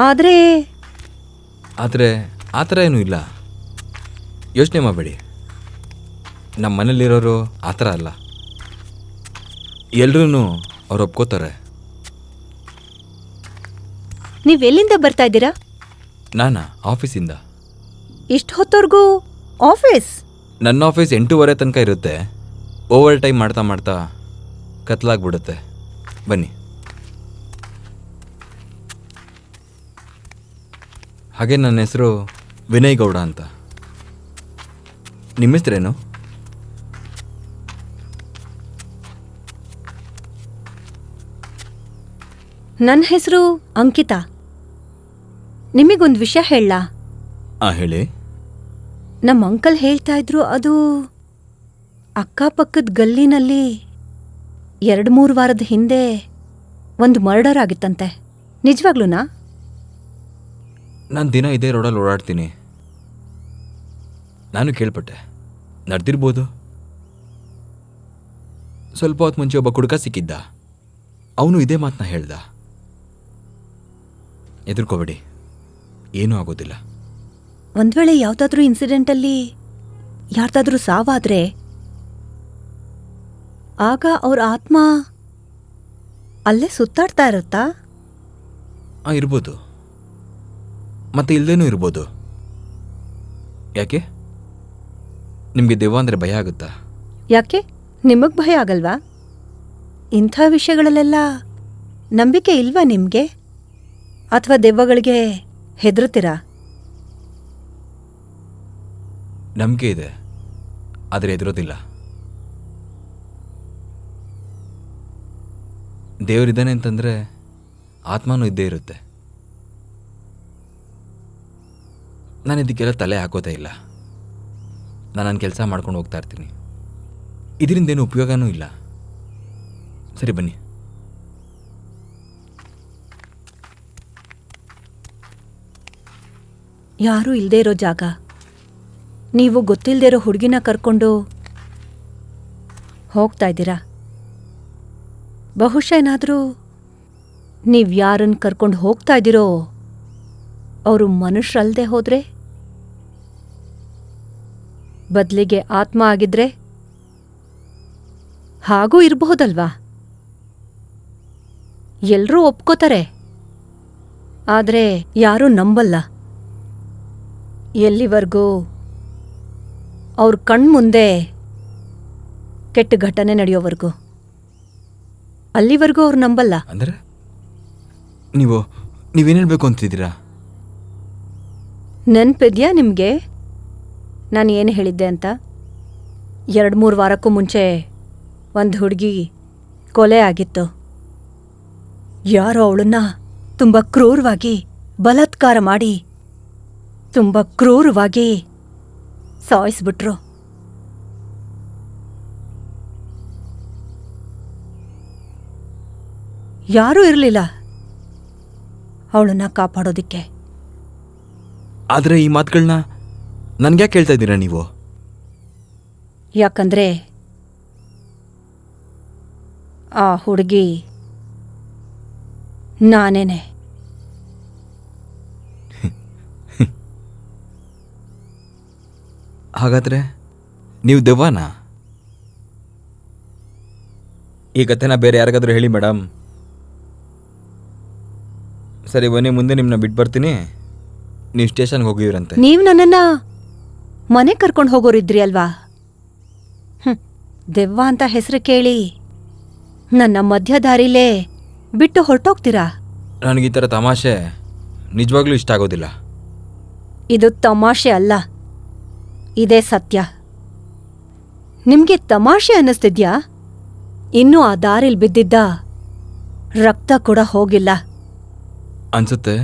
ಆದ್ರೆ ಆದರೆ ಆ ಥರ ಏನೂ ಇಲ್ಲ, ಯೋಚನೆ ಮಾಡಬೇಡಿ. ನಮ್ಮ ಮನೇಲಿರೋರು ಆ ಥರ ಅಲ್ಲ, ಎಲ್ರೂ ಅವ್ರು ಒಪ್ಕೋತಾರೆ. ನೀವೆಲ್ಲಿಂದ ಬರ್ತಾ ಇದ್ದೀರಾ? ನಾನಾ ಆಫೀಸಿಂದ. ಇಷ್ಟು ಹೊತ್ತವರೆಗೂ ಆಫೀಸ್? ನನ್ನ ಆಫೀಸ್ 8:30 ತನಕ ಇರುತ್ತೆ. ಓವರ್ ಟೈಮ್ ಮಾಡ್ತಾ ಮಾಡ್ತಾ ಕತ್ಲಾಗ್ಬಿಡುತ್ತೆ. ಬನ್ನಿ. ಹಾಗೆ ನನ್ನ ಹೆಸರು ವಿನಯ್ ಗೌಡ ಅಂತ. ನಿಮ್ಮ ಹೆಸರೇನು? ನನ್ನ ಹೆಸರು ಅಂಕಿತಾ. ನಿಮಗೊಂದು ವಿಷಯ ಹೇಳಲಾ? ಹೇಳಿ. ನಮ್ಮ ಅಂಕಲ್ ಹೇಳ್ತಾ ಇದ್ರು, ಅದು ಅಕ್ಕಪಕ್ಕದ ಗಲ್ಲಿನಲ್ಲಿ 2-3 ವಾರದ ಹಿಂದೆ ಒಂದು ಮರ್ಡರ್ ಆಗಿತ್ತಂತೆ. ನಿಜವಾಗ್ಲೂನಾ? ನಾನು ದಿನ ಇದೇ ರೋಡಲ್ಲಿ ಓಡಾಡ್ತೀನಿ. ನಾನು ಕೇಳ್ಪಟ್ಟೆ, ನಡೆದಿರ್ಬೋದು. ಸ್ವಲ್ಪ ಹೊತ್ತು ಮುಂಚೆ ಒಬ್ಬ ಕುಡುಕ ಸಿಕ್ಕಿದ್ದ. ಅವನು ಇದೇ ಮಾತನ್ನ ಹೇಳ್ದ. ಎದುರ್ಕೋಬೇಡಿ, ಏನೂ ಆಗೋದಿಲ್ಲ. ಒಂದ್ ವೇಳೆ ಯಾವ್ದಾದ್ರೂ ಇನ್ಸಿಡೆಂಟಲ್ಲಿ ಯಾರ್ದಾದ್ರೂ ಸಾವಾದ್ರೆ ಆಗ ಅವ್ರ ಆತ್ಮ ಅಲ್ಲೇ ಸುತ್ತಾಡ್ತಾ ಇರುತ್ತಾ? ಇರ್ಬೋದು, ಮತ್ತೆ ಇಲ್ಲದೇನೂ ಇರ್ಬೋದು. ಯಾಕೆ? ನಿಮಗೆ ದೆವ್ವ ಅಂದರೆ ಭಯ ಆಗುತ್ತಾ? ಯಾಕೆ, ನಿಮಗ್ ಭಯ ಆಗಲ್ವಾ? ಇಂಥ ವಿಷಯಗಳಲ್ಲೆಲ್ಲ ನಂಬಿಕೆ ಇಲ್ವಾ ನಿಮ್ಗೆ? ಅಥವಾ ದೆವ್ವಗಳಿಗೆ ಹೆದರ್ತೀರಾ? ನಂಬಿಕೆ ಇದೆ, ಆದರೆ ಎದುರೋದಿಲ್ಲ. ದೇವರಿದ್ದಾನೆ ಅಂತಂದರೆ ಆತ್ಮನೂ ಇದ್ದೇ ಇರುತ್ತೆ. ನಾನು ಇದಕ್ಕೆಲ್ಲ ತಲೆ ಹಾಕೋದೇ ಇಲ್ಲ. ನಾನು ನನ್ನ ಕೆಲಸ ಮಾಡ್ಕೊಂಡು ಹೋಗ್ತಾ ಇರ್ತೀನಿ. ಇದರಿಂದೇನು ಉಪಯೋಗನೂ ಇಲ್ಲ. ಸರಿ, ಬನ್ನಿ. ಯಾರೂ ಇಲ್ದೇ ಇರೋ ಜಾಗ, ನೀವು ಗೊತ್ತಿಲ್ಲದೆ ಇರೋ ಹುಡುಗಿನ ಕರ್ಕೊಂಡು ಹೋಗ್ತಾ ಇದ್ದೀರಾ. ಬಹುಶಃ ಏನಾದರೂ ನೀವು ಯಾರನ್ನು ಕರ್ಕೊಂಡು ಹೋಗ್ತಾ ಇದ್ದೀರೋ ಅವರು ಮನುಷ್ಯರಲ್ಲದೆ ಹೋದ್ರೆ, ಬದಲಿಗೆ ಆತ್ಮ ಆಗಿದ್ರೆ ಹಾಗೂ ಇರಬಹುದಲ್ವಾ? ಎಲ್ರೂ ಒಪ್ಕೋತಾರೆ, ಆದರೆ ಯಾರೂ ನಂಬಲ್ಲ. ಎಲ್ಲಿವರೆಗೂ ಅವ್ರ ಕಣ್ಮುಂದೆ ಕೆಟ್ಟ ಘಟನೆ ನಡೆಯೋವರೆಗೂ, ಅಲ್ಲಿವರೆಗೂ ಅವ್ರು ನಂಬಲ್ಲ. ಅಂದರೆ ನೀವೇನು ಹೇಳಬೇಕು ಅಂತಿದ್ದೀರಾ? ನೆನ್ಪಿದ್ಯಾ ನಿಮಗೆ ನಾನು ಏನು ಹೇಳಿದ್ದೆ ಅಂತ? 2-3 ವಾರಕ್ಕೂ ಮುಂಚೆ ಒಂದು ಹುಡುಗಿ ಕೊಲೆ ಆಗಿತ್ತು. ಯಾರೋ ಅವಳನ್ನ ತುಂಬ ಕ್ರೂರವಾಗಿ ಬಲಾತ್ಕಾರ ಮಾಡಿ ತುಂಬ ಕ್ರೂರವಾಗಿ ಸಾಯಿಸ್ಬಿಟ್ರು. ಯಾರೂ ಇರಲಿಲ್ಲ ಅವಳನ್ನ ಕಾಪಾಡೋದಿಕ್ಕೆ. ಆದರೆ ಈ ಮಾತುಗಳನ್ನ ನನ್ಗ್ಯಾಕೆ ಕೇಳ್ತಾ ಇದ್ದೀರಾ ನೀವು? ಯಾಕಂದ್ರೆ ಆ ಹುಡುಗಿ ನಾನೇನೆ. ಹಾಗಾದ್ರೆ ನೀವು ದೆವ್ವನಾ? ಈ ಕಥೆನ ಬೇರೆ ಯಾರಿಗಾದ್ರೂ ಹೇಳಿ ಮೇಡಮ್. ಸರಿ ಬನ್ನಿ, ಮುಂದೆ ನಿಮ್ಮನ್ನ ಬಿಟ್ಟು ಬರ್ತೀನಿ. ನೀವು ಸ್ಟೇಷನ್ಗೆ ಹೋಗಿದ್ರಂತೆ. ನೀವು ನನ್ನನ್ನ ಮನೆ ಕರ್ಕೊಂಡು ಹೋಗೋರಿದ್ರಿ ಅಲ್ವಾ? ದೆವ್ವ ಅಂತ ಹೆಸರು ಕೇಳಿ ನನ್ನ ಮಧ್ಯದಾರಿಲೇ ಬಿಟ್ಟು ಹೊರಟೋಗ್ತೀರಾ? ನನಗೆ ಈ ಥರ ತಮಾಷೆ ನಿಜವಾಗ್ಲೂ ಇಷ್ಟ ಆಗೋದಿಲ್ಲ. ಇದು ತಮಾಷೆ ಅಲ್ಲ, ಇದೇ ಸತ್ಯ. ನಿಮ್ಗೆ ತಮಾಷೆ ಅನ್ನಿಸ್ತಿದ್ಯಾ? ಇನ್ನೂ ಆ ದಾರಿಲ್ ಬಿದ್ದಿದ್ದ ರಕ್ತ ಕೂಡ ಹೋಗಿಲ್ಲ ಅನ್ಸುತ್ತೆ.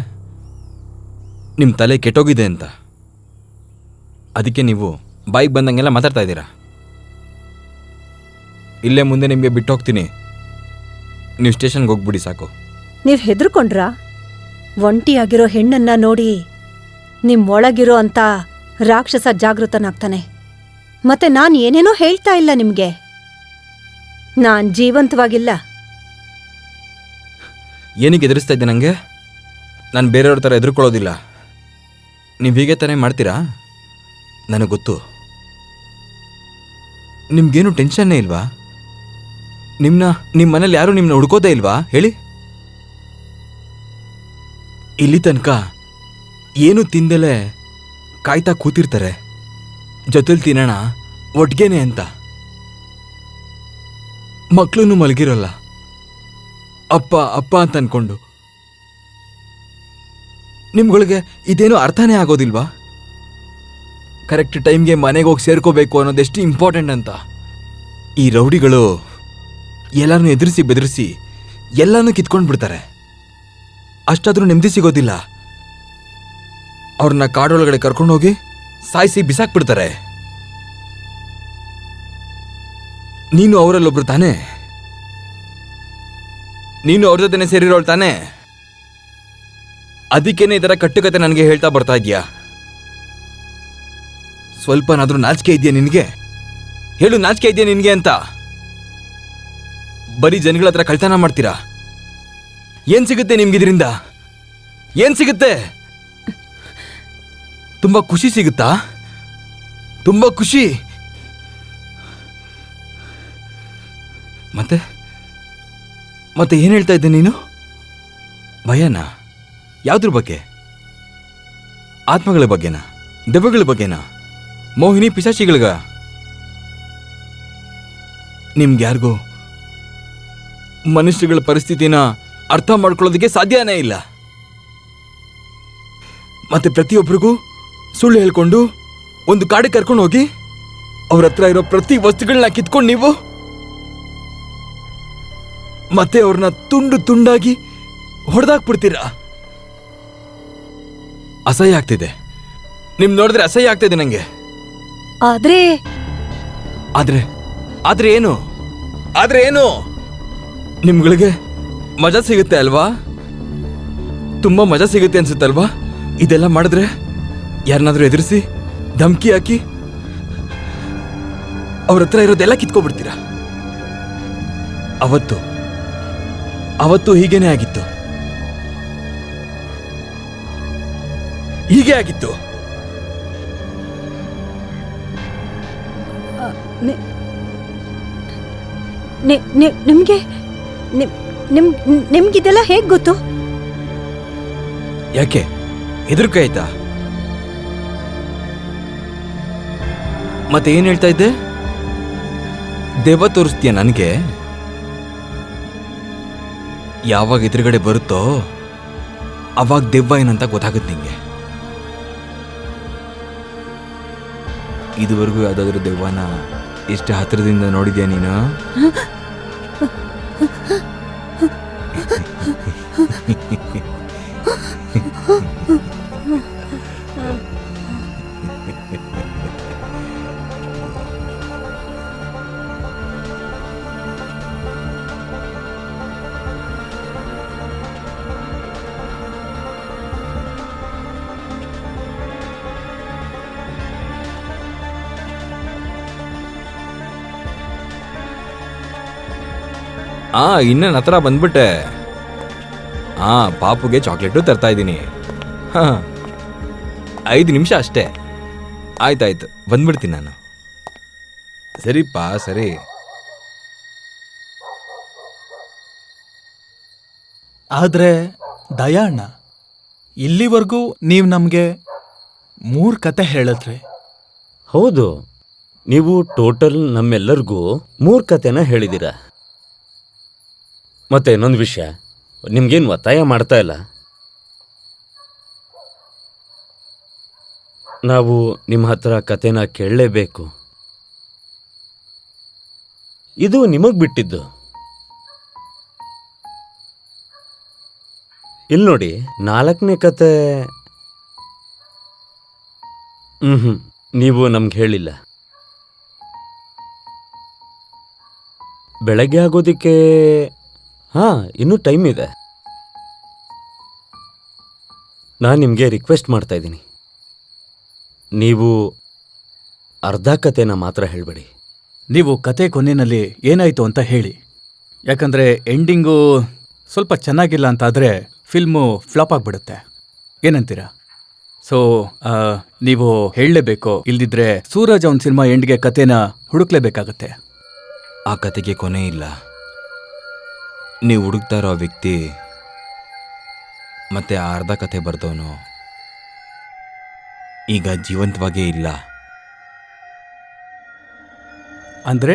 ನಿಮ್ಮ ತಲೆ ಕೆಟ್ಟೋಗಿದೆ ಅಂತ. ಅದಕ್ಕೆ ನೀವು ಬಾಯಿಗೆ ಬಂದಂಗೆಲ್ಲ ಮಾತಾಡ್ತಾ ಇದ್ದೀರಾ. ಇಲ್ಲೇ ಮುಂದೆ ನಿಮಗೆ ಬಿಟ್ಟು ಹೋಗ್ತೀನಿ. ನೀವು ಸ್ಟೇಷನ್ಗೆ ಹೋಗ್ಬಿಡಿ ಸಾಕು. ನೀವ್ ಹೆದರ್ಕೊಂಡ್ರಾ? ಒಂಟಿಯಾಗಿರೋ ಹೆಣ್ಣನ್ನ ನೋಡಿ ನಿಮ್ಮೊಳಗಿರೋ ಅಂತ ರಾಕ್ಷಸ ಜಾಗೃತನಾಗ್ತಾನೆ. ಮತ್ತೆ ನಾನು ಏನೇನೋ ಹೇಳ್ತಾ ಇಲ್ಲ ನಿಮ್ಗೆ. ನಾನ್ ಜೀವಂತವಾಗಿಲ್ಲ. ಏನಕ್ಕೆ ಎದುರಿಸ್ತಾ ಇದ್ದೆ ನನಗೆ? ನಾನು ಬೇರೆಯವ್ರ ಥರ ಎದುರ್ಕೊಳ್ಳೋದಿಲ್ಲ. ನೀವು ಹೀಗೆ ತಾನೇ ಮಾಡ್ತೀರಾ? ನನಗೆ ಗೊತ್ತು. ನಿಮ್ಗೇನು ಟೆನ್ಷನ್ನೇ ಇಲ್ವಾ? ನಿಮ್ಮ ಮನೇಲಿ ಯಾರೂ ನಿಮ್ಮನ್ನ ಹುಡ್ಕೋದೇ ಇಲ್ವಾ ಹೇಳಿ? ಇಲ್ಲಿ ತನಕ ಏನು ತಿಂದಲೇ ಕಾಯ್ತಾ ಕೂತಿರ್ತಾರೆ, ಜೊತೆಲಿ ತಿನ್ನೋಣ ಒಟ್ಟಿಗೆನೆ ಅಂತ. ಮಕ್ಕಳೂ ಮಲಗಿರೋಲ್ಲ, ಅಪ್ಪ ಅಪ್ಪ ಅಂತ ಅನ್ಕೊಂಡು. ನಿಮ್ಗಳಿಗೆ ಇದೇನು ಅರ್ಥನೇ ಆಗೋದಿಲ್ವಾ? ಕರೆಕ್ಟ್ ಟೈಮ್ಗೆ ಮನೆಗೆ ಹೋಗಿ ಸೇರ್ಕೋಬೇಕು ಅನ್ನೋದೆಷ್ಟು ಇಂಪಾರ್ಟೆಂಟ್ ಅಂತ. ಈ ರೌಡಿಗಳು ಎಲ್ಲರನ್ನೂ ಎದುರಿಸಿ ಬೆದರಿಸಿ ಎಲ್ಲನೂ ಕಿತ್ಕೊಂಡು ಬಿಡ್ತಾರೆ. ಅಷ್ಟಾದ್ರೂ ನೆಮ್ಮದಿ ಸಿಗೋದಿಲ್ಲ. ಅವ್ರನ್ನ ಕಾಡೊಳಗಡೆ ಕರ್ಕೊಂಡೋಗಿ ಸಾಯಿಸಿ ಬಿಸಾಕ್ಬಿಡ್ತಾರೆ. ನೀನು ಅವರಲ್ಲೊಬ್ರು ತಾನೇ? ನೀನು ಅವ್ರ ಜೊತೆನೆ ಸೇರಿರೋಳು ತಾನೇ? ಅದಕ್ಕೇನೆ ಈ ಥರ ಕಟ್ಟುಕತೆ ನನಗೆ ಹೇಳ್ತಾ ಬರ್ತಾ ಇದೆಯಾ? ಸ್ವಲ್ಪನಾದ್ರೂ ನಾಚಿಕೆ ಇದೆಯಾ ನಿನಗೆ? ಹೇಳು, ನಾಚಿಕೆ ಇದೆಯಾ ನಿನಗೆ ಅಂತ? ಬರೀ ಜನಗಳ ಹತ್ರ ಕಳ್ತನ ಮಾಡ್ತೀರಾ. ಏನ್ ಸಿಗುತ್ತೆ ನಿಮ್ಗಿದ್ರಿಂದ? ಏನ್ ಸಿಗುತ್ತೆ? ತುಂಬಾ ಖುಷಿ ಸಿಗುತ್ತಾ? ತುಂಬಾ ಖುಷಿ. ಮತ್ತೆ ಮತ್ತೆ ಏನ್ ಹೇಳ್ತಾ ಇದ್ದೆ ನೀನು? ಭಯನಾ? ಯಾವ್ದ್ರ ಬಗ್ಗೆ? ಆತ್ಮಗಳ ಬಗ್ಗೆನಾ? ದೆವ್ವಗಳ ಬಗ್ಗೆನಾ? ಮೋಹಿನಿ ಪಿಶಾಚಿಗಳಿಗ? ನಿಮ್ಗ್ಯಾರಿಗೂ ಮನುಷ್ಯಗಳ ಪರಿಸ್ಥಿತಿನ ಅರ್ಥ ಮಾಡ್ಕೊಳ್ಳೋದಕ್ಕೆ ಸಾಧ್ಯನೇ ಇಲ್ಲ. ಮತ್ತೆ ಪ್ರತಿಯೊಬ್ಬರಿಗೂ ಸುಳ್ಳು ಹೇಳ್ಕೊಂಡು ಒಂದು ಕಾಡಿಗೆ ಕರ್ಕೊಂಡು ಹೋಗಿ ಅವ್ರ ಹತ್ರ ಇರೋ ಪ್ರತಿ ವಸ್ತುಗಳನ್ನ ಕಿತ್ಕೊಂಡು ನೀವು ಮತ್ತೆ ಅವ್ರನ್ನ ತುಂಡು ತುಂಡಾಗಿ ಹೊಡೆದಾಕ್ಬಿಡ್ತೀರಾ. ಅಸಹ್ಯ ಆಗ್ತಿದೆ. ನಿಮ್ ನೋಡಿದ್ರೆ ಅಸಹ್ಯ ಆಗ್ತಿದೆ ನಂಗೆ. ಆದ್ರೆ ಆದ್ರೆ ಏನು? ಆದ್ರೆ ಏನು? ನಿಮ್ಗಳಿಗೆ ಮಜಾ ಸಿಗುತ್ತೆ ಅಲ್ವಾ? ತುಂಬಾ ಮಜಾ ಸಿಗುತ್ತೆ ಅನ್ಸುತ್ತಲ್ವಾ ಇದೆಲ್ಲ ಮಾಡಿದ್ರೆ? ಯಾರನ್ನಾದ್ರೂ ಎದುರಿಸಿ ಧಮ್ಕಿ ಹಾಕಿ ಅವ್ರ ಹತ್ರ ಇರೋದೆಲ್ಲ ಕಿತ್ಕೊಬಿಡ್ತೀರಾ. ಅವತ್ತು ಹೀಗೇನೆ ಆಗಿತ್ತು. ಹೀಗೆ ಆಗಿತ್ತು. ನಿಮ್ಗೆ ನಿಮ್ಗಿದೆಲ್ಲ ಹೇಗ್ ಗೊತ್ತು? ಯಾಕೆ ಹೆದರಿಕೆ ಆಯ್ತಾ? ಮತ್ತೆ ಏನ್ ಹೇಳ್ತಾ ಇದ್ದೆ? ದೆವ್ವ ತೋರಿಸ್ತೀಯ ನನಗೆ? ಯಾವಾಗ ಎದುರುಗಡೆ ಬರುತ್ತೋ ಅವಾಗ ದೆವ್ವ ಏನಂತ ಗೊತ್ತಾಗುತ್ತೆ ನಿಂಗೆ. ಇದುವರೆಗೂ ಯಾವ್ದಾದ್ರು ದೆವ್ವನ ಇಷ್ಟು ಹತ್ರದಿಂದ ನೋಡಿದ್ಯಾ ನೀನು? ಇನ್ನ ನನ್ನ ಹತ್ರ ಬಂದ್ಬಿಟ್ಟೆ. ಪಾಪುಗೆ ಚಾಕ್ಲೇಟು ತರ್ತಾ ಇದ್ದೀನಿ. 5 ನಿಮಿಷ ಅಷ್ಟೇ. ಆಯ್ತಾಯ್ತು, ಬಂದ್ಬಿಡ್ತೀನಿ ನಾನು. ಸರಿಪ್ಪ, ಸರಿ. ಆದ್ರೆ ದಯಾಣ್ಣ, ಇಲ್ಲಿವರೆಗೂ ನೀವು ನಮಗೆ 3 ಕತೆ ಹೇಳಿದ್ರಿ. ಹೌದು, ನೀವು ಟೋಟಲ್ ನಮ್ಮೆಲ್ಲರಿಗೂ 3 ಕತೆನ ಹೇಳಿದ್ದೀರಾ. ಮತ್ತೆ ಇನ್ನೊಂದು ವಿಷಯ, ನಿಮ್ಗೇನು ಒತ್ತಾಯ ಮಾಡ್ತಾ ಇಲ್ಲ. ನಾವು ನಿಮ್ಮ ಹತ್ರ ಕತೆನ ಕೇಳಲೇಬೇಕು. ಇದು ನಿಮಗ್ ಬಿಟ್ಟಿದ್ದು. ಇಲ್ಲಿ ನೋಡಿ, 4ನೇ ಕತೆ ನೀವು ನಮ್ಗೆ ಹೇಳಿಲ್ಲ. ಬೆಳಗ್ಗೆ ಆಗೋದಿಕ್ಕೆ ಇನ್ನೂ ಟೈಮ್ ಇದೆ. ನಾನು ನಿಮಗೆ ರಿಕ್ವೆಸ್ಟ್ ಮಾಡ್ತಾ ಇದ್ದೀನಿ, ನೀವು ಅರ್ಧ ಕತೆನ ಮಾತ್ರ ಹೇಳಬೇಡಿ. ನೀವು ಕತೆ ಕೊನೆಯಲ್ಲಿ ಏನಾಯ್ತು ಅಂತ ಹೇಳಿ. ಯಾಕಂದ್ರೆ ಎಂಡಿಂಗು ಸ್ವಲ್ಪ ಚೆನ್ನಾಗಿಲ್ಲ ಅಂತಾದರೆ ಫಿಲ್ಮು ಫ್ಲಾಪ್ ಆಗಿಬಿಡುತ್ತೆ. ಏನಂತೀರಾ? ಸೊ ನೀವು ಹೇಳಲೇಬೇಕು, ಇಲ್ದಿದ್ರೆ ಸೂರಜ್ ಅವನ ಸಿನಿಮಾ ಎಂಡ್ಗೆ ಕತೆನ ಹುಡುಕ್ಲೇಬೇಕಾಗತ್ತೆ. ಆ ಕತೆಗೆ ಕೊನೆ ಇಲ್ಲ. ನೀವು ಹುಡುಕ್ತಾ ಇರೋ ವ್ಯಕ್ತಿ ಮತ್ತೆ ಆ ಅರ್ಧ ಕತೆ ಬರ್ದವನು ಈಗ ಜೀವಂತವಾಗೇ ಇಲ್ಲ. ಅಂದ್ರೆ